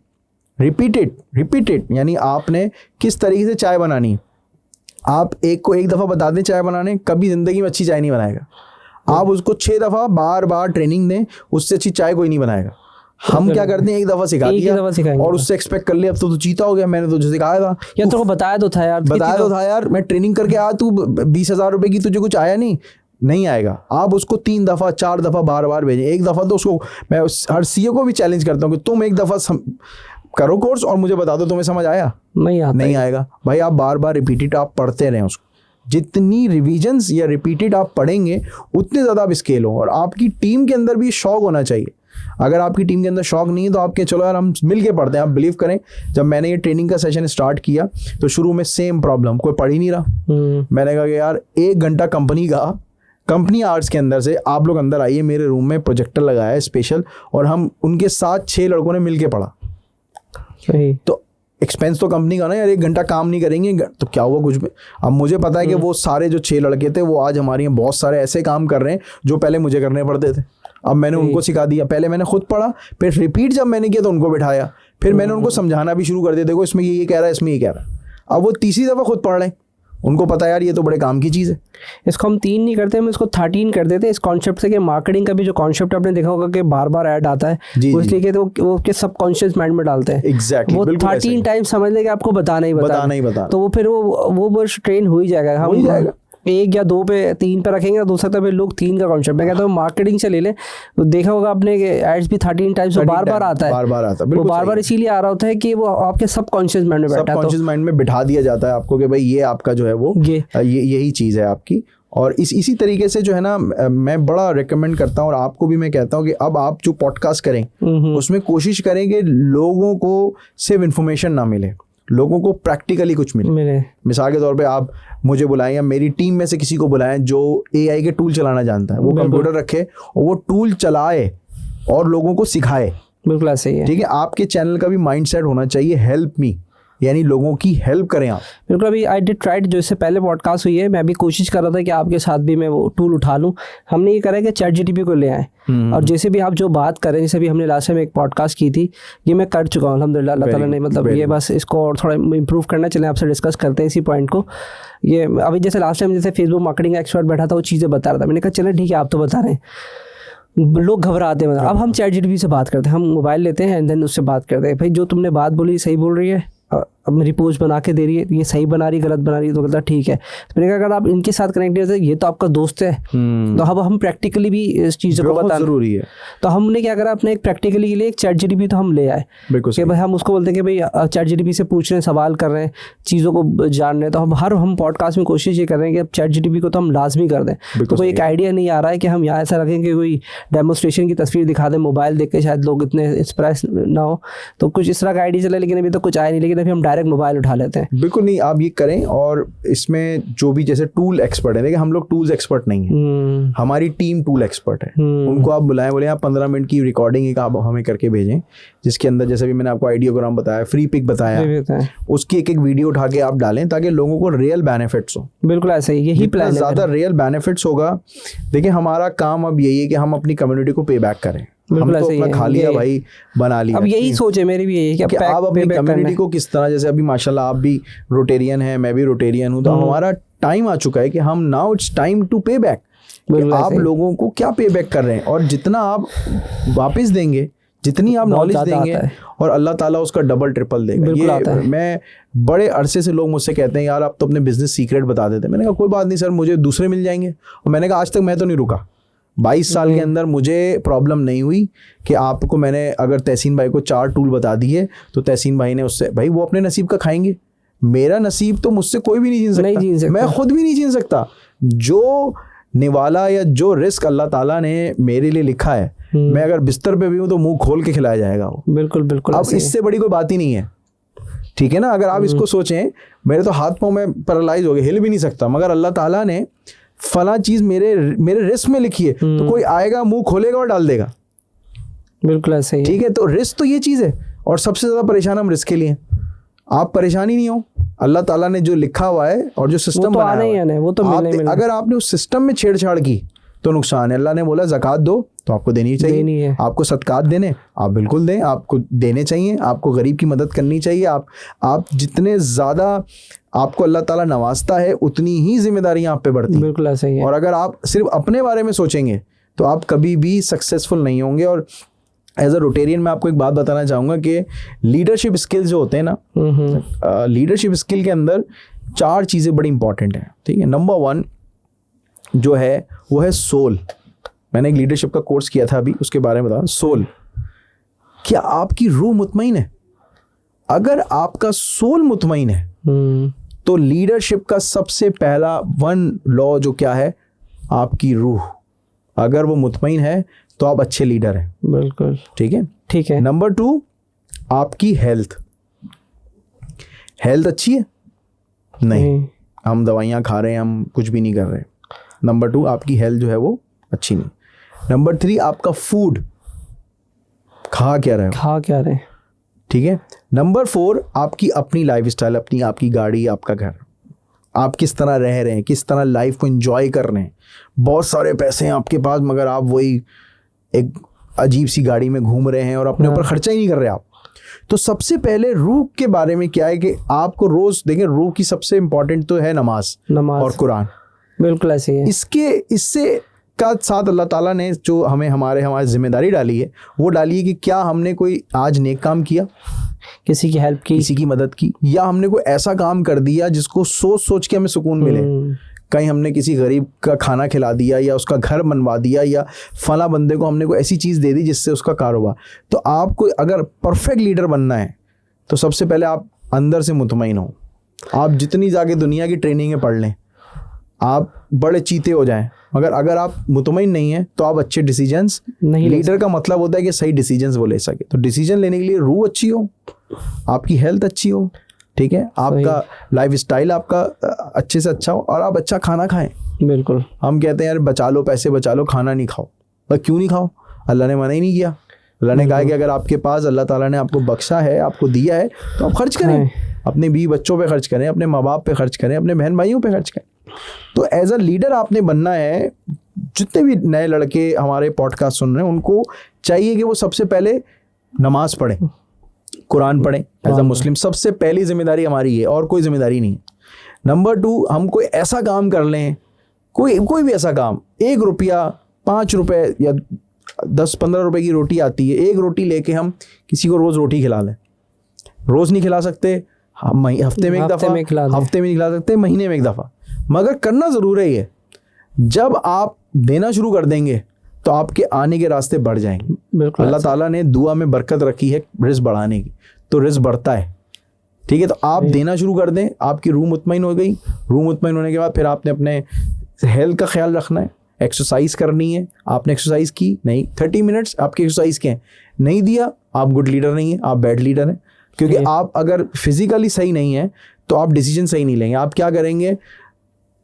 रिपीटेड, यानी आपने किस तरीके से चाय बनानी है, आप एक को 1 दफ़ा बता दें चाय बनाने, कभी ज़िंदगी में अच्छी चाय नहीं बनाएगा। आप उसको 6 दफ़ा बार ट्रेनिंग दें, उससे अच्छी चाय कोई नहीं बनाएगा। हम क्या करते हैं, 1 दफ़ा सिखा दिया और उससे एक्सपेक्ट कर लिया अब तो जीता हो गया, मैंने तो जो सिखाया था या तो बताया तो था यार, मैं ट्रेनिंग करके आया, तू 20,000 रुपये की, तुझे कुछ आया नहीं आएगा। आप उसको 3 दफ़ा 4 दफ़ा बार भेजें। 1 दफ़ा तो उसको, मैं हर सीईओ को भी चैलेंज करता हूँ कि तुम 1 दफ़ा करो कोर्स और मुझे बता दो तुम्हें समझ आया, नहीं आएगा भाई। आप बार रिपीटेड आप पढ़ते रहें उसको, जितनी रिविजन्स या रिपीटेड आप पढ़ेंगे उतने ज़्यादा आप स्केल हो। और आपकी टीम के अंदर भी शौक होना चाहिए। अगर आपकी टीम के अंदर शौक नहीं है तो आपके चलो यार हम मिल के पढ़ते हैं। आप बिलीव करें, जब मैंने ये ट्रेनिंग का सेशन स्टार्ट किया तो शुरू में सेम प्रॉब्लम, कोई पढ़ ही नहीं रहा। मैंने कहा कि यार 1 घंटा कंपनी आवर्स के अंदर से आप लोग अंदर आइए, मेरे रूम में प्रोजेक्टर लगाया है स्पेशल, और हम उनके साथ 6 लड़कों ने मिल के पढ़ा। सही। तो एक्सपेंस तो कंपनी का ना यार, 1 घंटा काम नहीं करेंगे तो क्या हुआ कुछ भी। अब मुझे पता है कि वो सारे जो 6 लड़के थे वो आज हमारे यहाँ बहुत सारे ऐसे काम कर रहे हैं जो पहले मुझे करने पड़ते थे। अब मैंने उनको सिखा दिया, पहले मैंने खुद पढ़ा, फिर रिपीट जब मैंने किया तो उनको बिठाया, फिर मैंने उनको समझाना भी शुरू कर दिया, देखो इसमें ये कह रहा है, इसमें ये कह रहा है। अब वो तीसरी दफ़ा खुद पढ़ रहे हैं, उनको पता है यार ये तो बड़े काम की चीज़ है। इसको हम 3 नहीं करते, हम इसको 13 कर देते, इस कॉन्सेप्ट से कि मार्केटिंग का भी जो कॉन्सेप्ट आपने देखा होगा कि बार बार ऐड आता है, वो इसलिए कि वो के सबकॉन्शियस माइंड में डालते हैं। एग्जैक्टली, वो 13 टाइम समझ लेंगे आपको बताना ही बता, तो वो फिर वो बस ट्रेन हो ही जाएगा। हम 1 या 2 पे 3 पे रखेंगे तो सकता है लोग 3 का कॉन्सेप्ट। मैं कहता हूँ मार्केटिंग से ले लें, तो देखा होगा आपने एड्स भी 13 टाइम्स बार बार आता है, वो बार बार इसीलिए आ रहा होता है कि वो आपके सबकॉन्शियस माइंड में बैठा है, सबकॉन्शियस माइंड में बिठा दिया जाता है आपको कि भाई ये आपका जो है वो यही चीज़ है आपकी। और इसी तरीके से जो है ना, मैं बड़ा रिकमेंड करता हूँ और आपको भी मैं कहता हूँ कि अब आप जो पॉडकास्ट करें उसमें कोशिश करें कि लोगों को सिर्फ इन्फॉर्मेशन ना मिले, लोगों को प्रैक्टिकली कुछ मिले। मिसाल के तौर पे आप मुझे बुलाएं या मेरी टीम में से किसी को बुलाएं जो AI के टूल चलाना जानता है, वो कंप्यूटर रखे और वो टूल चलाए और लोगों को सिखाए। बिल्कुल ऐसे ही है। ठीक है, आपके चैनल का भी माइंडसेट होना चाहिए हेल्प मी, यानी लोगों की हेल्प करें आप। बिल्कुल, अभी आई डिड ट्राइड, जो इससे पहले पॉडकास्ट हुई है, मैं भी कोशिश कर रहा था कि आपके साथ भी मैं वो टूल उठा लूँ। हमने ये करा कि ChatGPT को ले आए और जैसे भी आप जो बात करें, जैसे भी हमने लास्ट टाइम एक पॉडकास्ट की थी, ये मैं कर चुका हूँ अल्हम्दुलिल्लाह, अल्लाह ताला ने मतलब ये बस इसको और थोड़ा इंप्रूव करना। चलें आपसे डिस्कस करते हैं इसी पॉइंट को। ये अभी जैसे लास्ट टाइम जैसे फेसबुक मार्केटिंग एक्सपर्ट बैठा था, वो चीज़ें बता रहा था, मैंने कहा चलें ठीक है आप तो बता रहे हैं, लोग घबराते हैं। अब हम ChatGPT से बात करते हैं, हम मोबाइल लेते हैं एंड देन उससे बात करते हैं, भाई जो तुमने बात बोली सही बोल रही है, अब मेरी पोस्ट बना के दे रही है, ये सही बना रही है गलत बना रही है, तो कहता ठीक है। तो मैंने कहा अगर आप इनके साथ कनेक्ट करते ये तो आपका दोस्त है, तो अब हम प्रैक्टिकली भी इस चीज़ को बताना जरूरी है। तो हमने क्या करा, अपने एक प्रैक्टिकली के लिए एक ChatGPT तो हम ले आए कि भाई हम उसको बोलते हैं कि भाई ChatGPT से पूछ रहे हैं, सवाल कर रहे हैं, चीज़ों को जान रहे हैं। तो हम पॉडकास्ट में कोशिश ये कर रहे हैं कि अब ChatGPT को तो हम लाजमी कर दें। तो कोई एक आइडिया नहीं आ रहा है कि हम यहाँ ऐसा रखें कि कोई डेमोस्ट्रेशन की तस्वीर दिखा दें, मोबाइल देख के शायद लोग इतने इंस्प्रेस ना हो, तो कुछ इस तरह का आइडिया चला, लेकिन अभी तो कुछ आया नहीं। लेकिन अभी हम डायरेक्ट मोबाइल उठा लेते हैं। बिल्कुल नहीं, आप ये करें। और इसमें जो भी जैसे टूल एक्सपर्ट है, देखिए हम लोग टूल्स एक्सपर्ट नहीं है, हमारी टीम टूल एक्सपर्ट है। उनको आप बुलाएं, बोले आप 15 मिनट की रिकॉर्डिंग एक आप हमें करके भेजें, जिसके अंदर जैसे भी मैंने आपको आइडियोग्राम बताया, फ्री पिक बताया, उसकी एक वीडियो उठा के आप डालें ताकि लोगों को रियल बेनिफिट्स हो। बिल्कुल ऐसे ही, यही प्लान है। ज़्यादा रियल बेनिफिट्स होगा। देखिए हमारा काम अब यही है कि हम अपनी कम्युनिटी को पे बैक करें। हम तो अपना खा लिया भाई, बना लिया। अब यही सोच है मेरी भी, यही कि आप अपनी कम्युनिटी को किस तरह, जैसे अभी माशाल्लाह आप भी रोटेरियन हैं, मैं भी रोटेरियन हूँ, तो हमारा टाइम आ चुका है कि हम नाउ इट्स टाइम टू पे बैक। आप लोगों को क्या पे बैक कर रहे हैं, और जितना आप वापस देंगे, जितनी आप नॉलेज देंगे, और अल्लाह ताला उसका डबल ट्रिपल देगा। ये मैं बड़े अरसे से लोग मुझसे कहते हैं यार आप तो अपने बिजनेस सीक्रेट बता देते। मैंने कहा कोई बात नहीं सर, मुझे दूसरे मिल जाएंगे। और मैंने कहा आज तक मैं तो नहीं रुका, 22 साल के अंदर मुझे प्रॉब्लम नहीं हुई कि आपको मैंने अगर तहसीन भाई को 4 टूल बता दिए तो तहसीन भाई ने उससे, भाई वो अपने नसीब का खाएंगे, मेरा नसीब तो मुझसे कोई भी नहीं छीन सकता, मैं खुद भी नहीं छीन सकता। जो निवाला या जो रिस्क अल्लाह ताला ने मेरे लिए लिखा है, मैं अगर बिस्तर पे भी हूँ तो मुंह खोल के खिलाया जाएगा वो। बिल्कुल बिल्कुल। अब इससे बड़ी कोई बात ही नहीं है, ठीक है ना। अगर आप इसको सोचें, मेरे तो हाथ पाँव में पैरालाइज हो गए, हिल भी नहीं सकता, मगर अल्लाह ताला ने फला चीज मेरे रिस्क में लिखी है, तो कोई आएगा मुंह खोलेगा और डाल देगा। बिल्कुल ऐसे ही, ठीक है। तो रिस्क तो ये चीज है, और सबसे ज्यादा परेशान हम रिस्क के लिए। आप परेशान ही नहीं हो, अल्लाह ताला ने जो लिखा हुआ है और जो सिस्टम बनाया है वो तो मिलना। अगर आपने उस सिस्टम में छेड़छाड़ की तो नुकसान है। अल्लाह ने बोला ज़कात दो तो आपको देनी चाहिए, आपको सदकात देने आप बिल्कुल दें, आपको देने चाहिए, आपको गरीब की मदद करनी चाहिए। आप जितने ज़्यादा आपको अल्लाह ताला नवाजता है उतनी ही जिम्मेदारियां आप पे बढ़ती हैं। बिल्कुल ऐसा ही है। और अगर आप सिर्फ अपने बारे में सोचेंगे तो आप कभी भी सक्सेसफुल नहीं होंगे। और एज अ रोटेरियन मैं आपको एक बात बताना चाहूँगा कि लीडरशिप स्किल्स जो होते हैं ना, लीडरशिप स्किल के अंदर 4 चीज़ें बड़ी इंपॉर्टेंट हैं, ठीक है। नंबर 1 जो है वो है सोल। मैंने एक लीडरशिप का कोर्स किया था अभी, उसके बारे में बता। सोल, क्या आपकी रूह मुतमईन है? अगर आपका सोल मुतमईन है तो लीडरशिप का सबसे पहला 1 लॉ जो क्या है, आपकी रूह अगर वो मुतमईन है तो आप अच्छे लीडर हैं। बिल्कुल ठीक है, ठीक है। नंबर 2 आपकी हेल्थ अच्छी है? नहीं, हम दवाइयाँ खा रहे हैं, हम कुछ भी नहीं कर रहे। नंबर 2 आपकी हेल्थ जो है वो अच्छी नहीं। नंबर 3 आपका फूड, खा क्या रहे, ठीक है। नंबर 4, आपकी अपनी लाइफस्टाइल, अपनी आपकी गाड़ी, आपका घर, आप किस तरह रह रहे हैं, किस तरह लाइफ को एंजॉय कर रहे हैं। बहुत सारे पैसे हैं आपके पास मगर आप वही एक अजीब सी गाड़ी में घूम रहे हैं और अपने ऊपर खर्चा ही नहीं कर रहे आप। तो सबसे पहले रूह के बारे में क्या है कि आपको रोज देखें, रूह की सबसे इंपॉर्टेंट तो है नमाज और कुरान। बिल्कुल ऐसे ही है। इससे का साथ अल्लाह ताला ने जो हमें हमारे जिम्मेदारी डाली है वो डाली है कि क्या हमने कोई आज नेक काम किया, किसी की हेल्प की, किसी की मदद की, या हमने कोई ऐसा काम कर दिया जिसको सोच सोच के हमें सुकून मिले। कहीं हमने किसी गरीब का खाना खिला दिया या उसका घर बनवा दिया या फला बंदे को हमने कोई ऐसी चीज़ दे दी जिससे उसका कारोबार। तो आपको अगर परफेक्ट लीडर बनना है तो सबसे पहले आप अंदर से मुतमईन हो। आप जितनी जाके दुनिया की ट्रेनिंगें पढ़ लें, आप बड़े चीते हो जाएं, मगर अगर आप मुतमईन नहीं हैं तो आप अच्छे डिसीजंस नहीं। लीडर का मतलब होता है कि सही डिसीजंस वो ले सके। तो डिसीजन लेने के लिए रूह अच्छी हो, आपकी हेल्थ अच्छी हो, ठीक है, आपका लाइफ स्टाइल आपका अच्छे से अच्छा हो और आप अच्छा खाना खाएं। बिल्कुल। हम कहते हैं यार बचा लो, पैसे बचा लो, खाना नहीं खाओ। पर क्यों नहीं खाओ? अल्लाह ने मना ही नहीं किया। अल्लाह ने कहा कि अगर आपके पास अल्लाह ताला ने आपको बख्शा है, आपको दिया है, तो आप खर्च करें, अपने बीवी बच्चों पे खर्च करें, अपने माँ बाप पे खर्च करें, अपने बहन भाइयों पे खर्च करें। तो एज अ लीडर आपने बनना है। जितने भी नए लड़के हमारे पॉडकास्ट सुन रहे हैं उनको चाहिए कि वो सबसे पहले नमाज पढ़ें, कुरान पढ़ें। एज अ मुस्लिम सबसे पहली जिम्मेदारी हमारी है और कोई जिम्मेदारी नहीं है। नंबर 2, हम कोई ऐसा काम कर लें, कोई भी ऐसा काम, 1 रुपया, 5 रुपए या 10-15 रुपए की रोटी आती है, 1 रोटी लेके हम किसी को रोज़ रोटी खिला लें। रोज़ नहीं खिला सकते, हफ्ते में एक दफ़ा, हफ्ते में नहीं खिला सकते, महीने में एक दफ़ा, मगर करना ज़रूर है ये। जब आप देना शुरू कर देंगे तो आपके आने के रास्ते बढ़ जाएंगे। अल्लाह ताला ने दुआ में बरकत रखी है रिज़्क बढ़ाने की, तो रिज़्क बढ़ता है, ठीक है। तो आप देना शुरू कर दें, आपकी रूह मुतमईन हो गई। रूह मुतमईन होने के बाद फिर आपने अपने हेल्थ का ख्याल रखना है, एक्सरसाइज करनी है। आपने एक्सरसाइज की नहीं, 30 मिनट्स आपकी एक्सरसाइज के हैं, नहीं दिया, आप गुड लीडर नहीं है, आप बैड लीडर हैं। क्योंकि आप अगर फिजिकली सही नहीं है तो आप डिसीजन सही नहीं लेंगे। आप क्या करेंगे,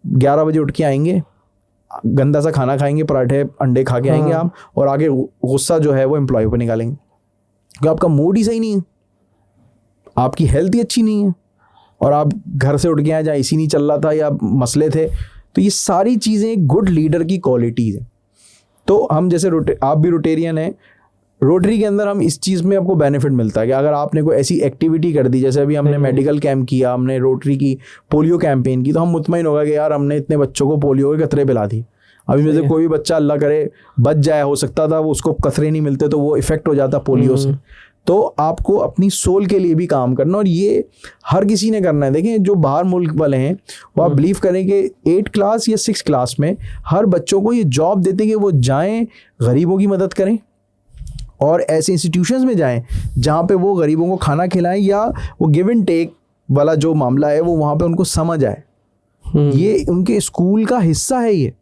11 बजे उठ के आएंगे, गंदा सा खाना खाएंगे, पराठे अंडे खा के आएंगे आप, और आगे गुस्सा जो है वो एम्प्लॉय पर निकालेंगे, क्योंकि आपका मूड ही सही नहीं है, आपकी हेल्थ ही अच्छी नहीं है, और आप घर से उठ के आए जहाँ एसी नहीं चल रहा था या मसले थे। तो ये सारी चीज़ें गुड लीडर की क्वालिटीज़ हैं। तो हम जैसे आप भी रोटेरियन हैं, रोटरी के अंदर हम इस चीज़ में आपको बेनिफिट मिलता है कि अगर आपने कोई ऐसी एक्टिविटी कर दी, जैसे अभी हमने मेडिकल कैंप किया, हमने रोटरी की पोलियो कैंपेन की, तो हम मुतमईन हो गए कि यार हमने इतने बच्चों को पोलियो के कतरे पिला दी। अभी में से कोई भी बच्चा अल्लाह करे बच जाए, हो सकता था वो उसको कतरे नहीं मिलते तो वो इफ़ेक्ट हो जाता पोलियो से। तो आपको अपनी सोल के लिए भी काम करना, और ये हर किसी ने करना है। देखें जो बाहर मुल्क वाले हैं वो आप बिलीव करें कि 8 क्लास या 6 क्लास में हर बच्चों को ये जॉब देते हैं कि वो जाएं गरीबों की मदद करें और ऐसे इंस्टीट्यूशंस में जाएं जहाँ पे वो गरीबों को खाना खिलाएं, या वो गिव एंड टेक वाला जो मामला है वो वहाँ पे उनको समझ आए। ये उनके स्कूल का हिस्सा है ये।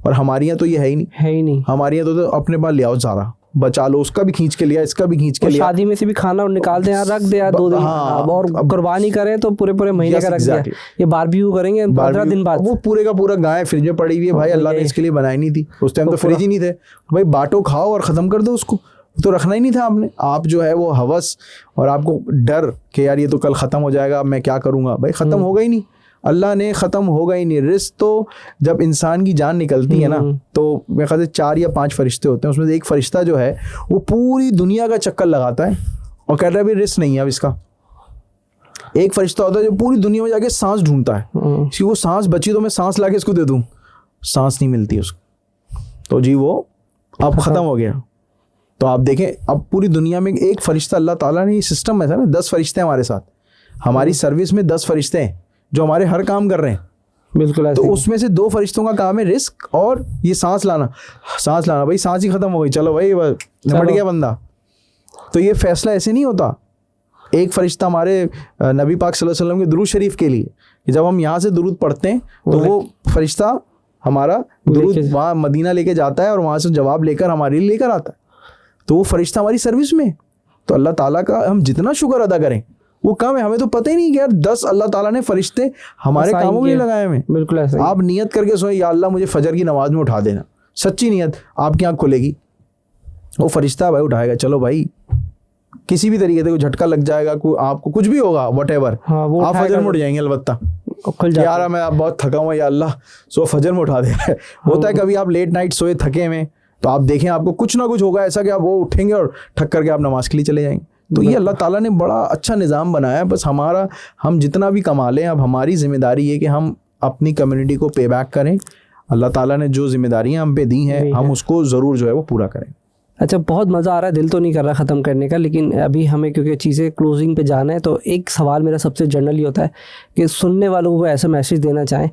और हमारे यहाँ तो ये है ही नहीं। हमारे यहाँ तो अपने पास ले आओ, सारा बचा लो, उसका भी खींच के लिया, इसका भी खींच के लिया, शादी में से भी खाना निकाल दें, रख दे 2 दिन, और कुर्बानी करें तो पूरे महीने का रख दिया। ये बारबेक्यू करेंगे 15 दिन बाद, वो पूरे का पूरा गाय फ्रिज में पड़ी हुई है। भाई अल्लाह ने इसके लिए बनाई नहीं थी, उस टाइम तो फ्रिज ही नहीं थे। भाई बांटो, खाओ और ख़त्म कर दो उसको, तो रखना ही नहीं था आपने। आप जो है वो हवस और आपको डर कि यार ये तो कल ख़त्म हो जाएगा, मैं क्या करूँगा, भाई ख़त्म होगा ही नहीं, अल्लाह ने ख़त्म होगा ही नहीं। रिस्क तो जब इंसान की जान निकलती है ना, तो मेरे ख्याल से 4 या 5 फरिश्ते होते हैं, उसमें से एक फरिश्ता जो है वो पूरी दुनिया का चक्कर लगाता है और कहता है भाई रिस्क नहीं है अब इसका। एक फरिश्ता होता है जो पूरी दुनिया में जाके सांस ढूंढता है, कि वो सांस बची तो मैं सांस ला के इसको दे दूँ, सांस नहीं मिलती उसको, तो जी वो अब ख़त्म हो गया। तो आप देखें अब पूरी दुनिया में एक फरिश्ता, अल्लाह ताला ने ये सिस्टम ऐसा ना, 10 फरिश्ते हमारे साथ, हमारी सर्विस में 10 फरिश्ते हैं जो हमारे हर काम कर रहे हैं। बिल्कुल। तो उसमें से 2 फरिश्तों का काम है रिस्क और ये सांस लाना। भाई सांस ही खत्म हो गई, चलो भाई निपट गया बंदा। तो ये फैसला ऐसे नहीं होता। एक फरिश्ता हमारे नबी पाक सल्लल्लाहु अलैहि वसल्लम के दुरूद शरीफ के लिए, जब हम यहाँ से दुरूद पढ़ते हैं तो वो फरिश्ता हमारा दुरूद वहाँ मदीना लेके जाता है और वहाँ से जवाब लेकर हमारे लिए लेकर आता है। तो वो फरिश्ता हमारी सर्विस में। तो अल्लाह ताला का हम जितना शुक्र अदा करें वो कम है। हमें तो पता ही नहीं कि यार 10 अल्लाह ताला ने फरिश्ते हमारे कामों में लगाए हुए। बिल्कुल ऐसा। आप नियत करके सोए, या अल्लाह मुझे फजर की नमाज में उठा देना, सच्ची नियत, आपकी आँख खुलेगी, वो फरिश्ता भाई उठाएगा, चलो भाई किसी भी तरीके से कोई झटका लग जाएगा, कोई आपको कुछ भी होगा व्हाटएवर, हाँ, वो आप फजर में उठ जाएंगे अलबत्ता, यार मैं आप बहुत थका हुआ या अल्लाह सो फजर में उठा दे रहा है। होता है कभी आप लेट नाइट सोए थके में, तो आप देखें आपको कुछ ना कुछ होगा ऐसा कि आप वो उठेंगे और ठक करके आप नमाज के लिए चले जाएंगे। तो ये अल्लाह ताला ने बड़ा अच्छा निज़ाम बनाया है। बस हम जितना भी कमा लें, अब हमारी जिम्मेदारी है कि हम अपनी कम्युनिटी को पे बैक करें। अल्लाह ताला ने जो जिम्मेदारियां हम पे दी हैं हम उसको ज़रूर जो है वो पूरा करें। अच्छा, बहुत मज़ा आ रहा है, दिल तो नहीं कर रहा ख़त्म करने का, लेकिन अभी हमें क्योंकि चीज़ें क्लोजिंग पे जाना है, तो एक सवाल मेरा सबसे जनरली होता है कि सुनने वालों को ऐसा मैसेज देना चाहें।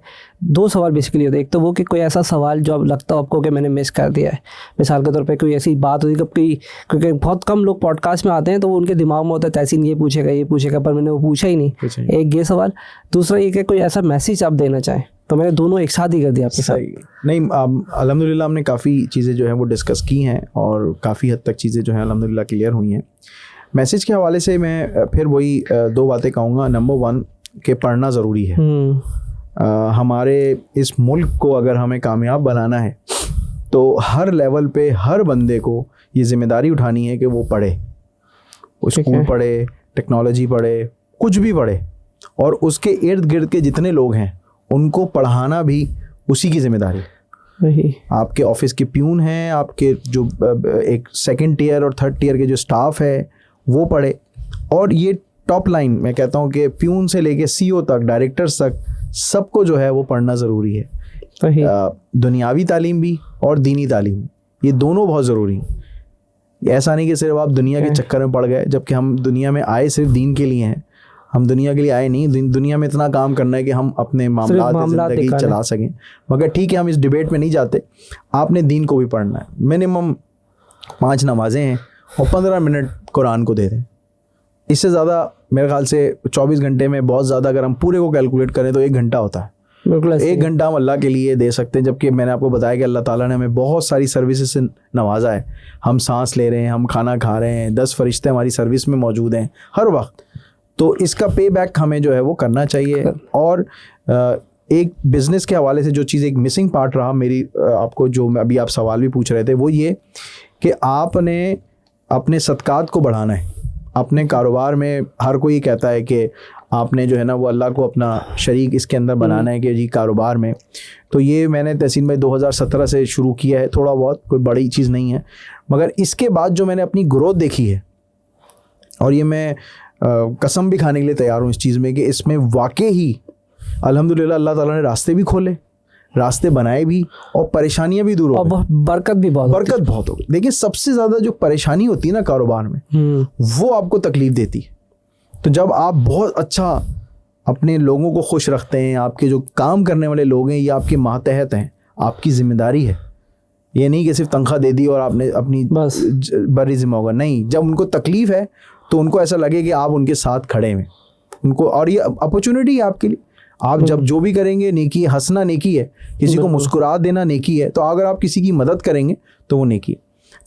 2 सवाल बेसिकली होते हैं। एक तो वो कि कोई ऐसा सवाल जो अब लगता हो आपको कि मैंने मिस कर दिया है, मिसाल के तौर पे कोई ऐसी बात होती है क्योंकि बहुत कम लोग पॉडकास्ट में आते हैं तो वो उनके दिमाग में होता है तहसीन ये पूछेगा पर मैंने वो पूछा ही नहीं। एक ये सवाल। दूसरा ये कि कोई ऐसा मैसेज आप देना चाहें, तो मैंने दोनों एक साथ ही कर दिया आपके साथ। नहीं, अल्हम्दुलिल्लाह हमने काफ़ी चीज़ें जो हैं वो डिस्कस की हैं और काफ़ी हद तक चीज़ें जो हैं अल्हम्दुलिल्लाह क्लियर हुई हैं। मैसेज के हवाले से मैं फिर वही 2 बातें कहूँगा। नंबर 1 कि पढ़ना ज़रूरी है। हमारे इस मुल्क को अगर हमें कामयाब बनाना है तो हर लेवल पे हर बंदे को ये ज़िम्मेदारी उठानी है कि वो पढ़े, वो स्कूल पढ़े, टेक्नोलॉजी पढ़े, कुछ भी पढ़े, और उसके इर्द गिर्द के जितने लोग हैं उनको पढ़ाना भी उसी की जिम्मेदारी है। आपके ऑफिस के प्यून हैं, आपके जो एक 2nd टियर और 3rd टियर के जो स्टाफ है वो पढ़े, और ये टॉप लाइन मैं कहता हूँ कि प्यून से लेके CEO तक, डायरेक्टर्स तक, सबको जो है वो पढ़ना ज़रूरी है। दुनियावी तालीम भी और दीनी तालीम, ये दोनों बहुत ज़रूरी हैं। ऐसा नहीं कि सिर्फ आप दुनिया के चक्कर में पड़ गए, जबकि हम दुनिया में आए सिर्फ दीन के लिए हैं। हम दुनिया के लिए आए नहीं, दुनिया में इतना काम करना है कि हम अपने मामलात ज़िंदगी चला सकें। मगर ठीक है, हम इस डिबेट में नहीं जाते। आपने दीन को भी पढ़ना है। मिनिमम 5 नमाजें हैं और 15 मिनट कुरान को दे दें। इससे ज़्यादा मेरे ख्याल से 24 घंटे में बहुत ज़्यादा अगर हम पूरे को कैलकुलेट करें तो 1 घंटा होता है। बिल्कुल 1 घंटा हम अल्लाह के लिए दे सकते हैं। जबकि मैंने आपको बताया कि अल्लाह ताला ने हमें बहुत सारी सर्विसेज से नवाजा है। हम सांस ले रहे हैं, हम खाना खा रहे हैं, 10 फरिश्ते हमारी सर्विस में मौजूद हैं हर वक्त। तो इसका पे बैक हमें जो है वो करना चाहिए। और एक बिज़नेस के हवाले से जो चीज़ एक मिसिंग पार्ट रहा मेरी, आपको जो अभी आप सवाल भी पूछ रहे थे, वो ये कि आपने अपने सदक़ात को बढ़ाना है। अपने कारोबार में हर कोई कहता है कि आपने जो है ना वो अल्लाह को अपना शरीक इसके अंदर बनाना है कि जी कारोबार में। तो ये मैंने तहसीन भाई 2017 से शुरू किया है, थोड़ा बहुत, कोई बड़ी चीज़ नहीं है। मगर इसके बाद जो मैंने अपनी ग्रोथ देखी है, और ये मैं कसम भी खाने के लिए तैयार हूँ इस चीज़ में कि इसमें वाकई ही अल्हम्दुलिल्लाह अल्लाह ताला ने रास्ते भी खोले, रास्ते बनाए भी, और परेशानियां भी दूर हो गई, बरकत बहुत हो गई। देखिए सबसे ज़्यादा जो परेशानी होती है ना कारोबार में, वो आपको तकलीफ देती है। तो जब आप बहुत अच्छा अपने लोगों को खुश रखते हैं, आपके जो काम करने वाले लोग हैं ये आपके मातहत हैं, आपकी ज़िम्मेदारी है। ये नहीं कि सिर्फ तनख्वाह दे दी और आपने अपनी बस बड़ी जिम्मा होगा, नहीं। जब उनको तकलीफ़ है तो उनको ऐसा लगे कि आप उनके साथ खड़े हैं उनको, और ये अपॉर्चुनिटी है आपके लिए। आप जब जो भी करेंगे, नेकी, हंसना नेकी है, किसी को मुस्कुरा देना नेकी है। तो अगर आप किसी की मदद करेंगे तो वो नेकी है।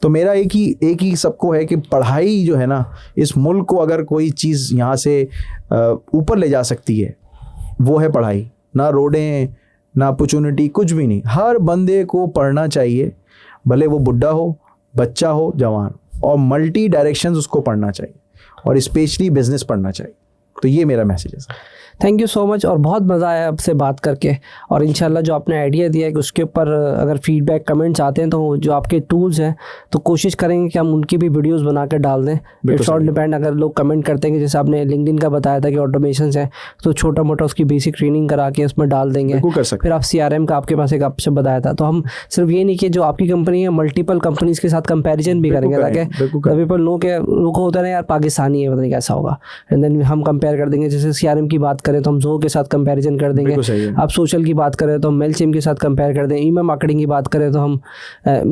तो मेरा एक ही सबको है कि पढ़ाई जो है ना, इस मुल्क को अगर कोई चीज़ यहाँ से ऊपर ले जा सकती है वो है पढ़ाई। ना रोडें, ना अपॉर्चुनिटी, कुछ भी नहीं। हर बंदे को पढ़ना चाहिए, भले वो बुढ़ा हो, बच्चा हो, जवान, और मल्टी डायरेक्शंस उसको पढ़ना चाहिए, और स्पेशली बिजनेस पढ़ना चाहिए। तो ये मेरा मैसेज है। थैंक यू सो मच, और बहुत मज़ा आया आपसे बात करके। और इंशाल्लाह जो आपने आइडिया दिया है कि उसके ऊपर अगर फीडबैक कमेंट्स आते हैं तो जो आपके टूल्स हैं तो कोशिश करेंगे कि हम उनकी भी वीडियोस बना कर डाल दें। इट्स ऑल डिपेंड, अगर लोग कमेंट करते हैं कि जैसे आपने लिंक्डइन का बताया था कि ऑटोमेशंस हैं, तो छोटा मोटा उसकी बेसिक ट्रेनिंग करा के उसमें डाल देंगे। फिर आप CRM का आपके पास एक ऑप्शन बताया था, तो हम सिर्फ ये नहीं कि जो आपकी कंपनी है मल्टीपल कंपनीज़ के साथ कंपेरिजन भी करेंगे, ताकि पीपल नो के लोग होता है ना यार पाकिस्तानी है, पता नहीं कैसा होगा, एंड देन हम कंपेयर कर देंगे। जैसे CRM की बात करें तो हम Zoho के साथ कंपैरिजन कर देंगे। आप सोशल की बात करें तो हम मेलचिम्प के साथ कंपेयर कर दें। ईमेल मार्केटिंग की बात करें तो हम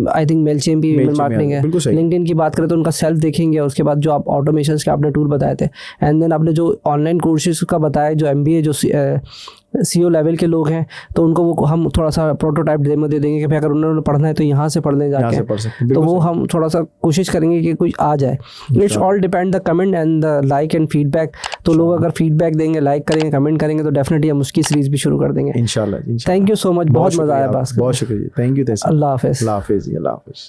आई थिंक मेलचिम्प भी ईमेल मार्केटिंग है। लिंक्डइन की बात करें तो उनका सेल्फ देखेंगे। उसके बाद जो आप ऑटोमेशंस के आपने टूल बताए थे, एंड देन आपने जो ऑनलाइन कोर्सेज का बताया, जो MBA जो CEO लेवल के लोग हैं, तो उनको वो हम थोड़ा सा प्रोटोटाइप डेमो दे देंगे कि भाई अगर उन्होंने पढ़ना है तो यहाँ से पढ़ लें जाके, तो वो हम थोड़ा सा कोशिश करेंगे कि कुछ आ जाए। It's all depend the comment and the like and feedback. तो लोग अगर फीडबैक देंगे, लाइक करेंगे, कमेंट करेंगे, तो डेफिनेटली हम उसकी सीरीज भी शुरू कर देंगे इंशाल्लाह। थैंक यू सो मच, बहुत मजा आया, बहुत शुक्रिया। Thank you. अल्लाह हाफिज़।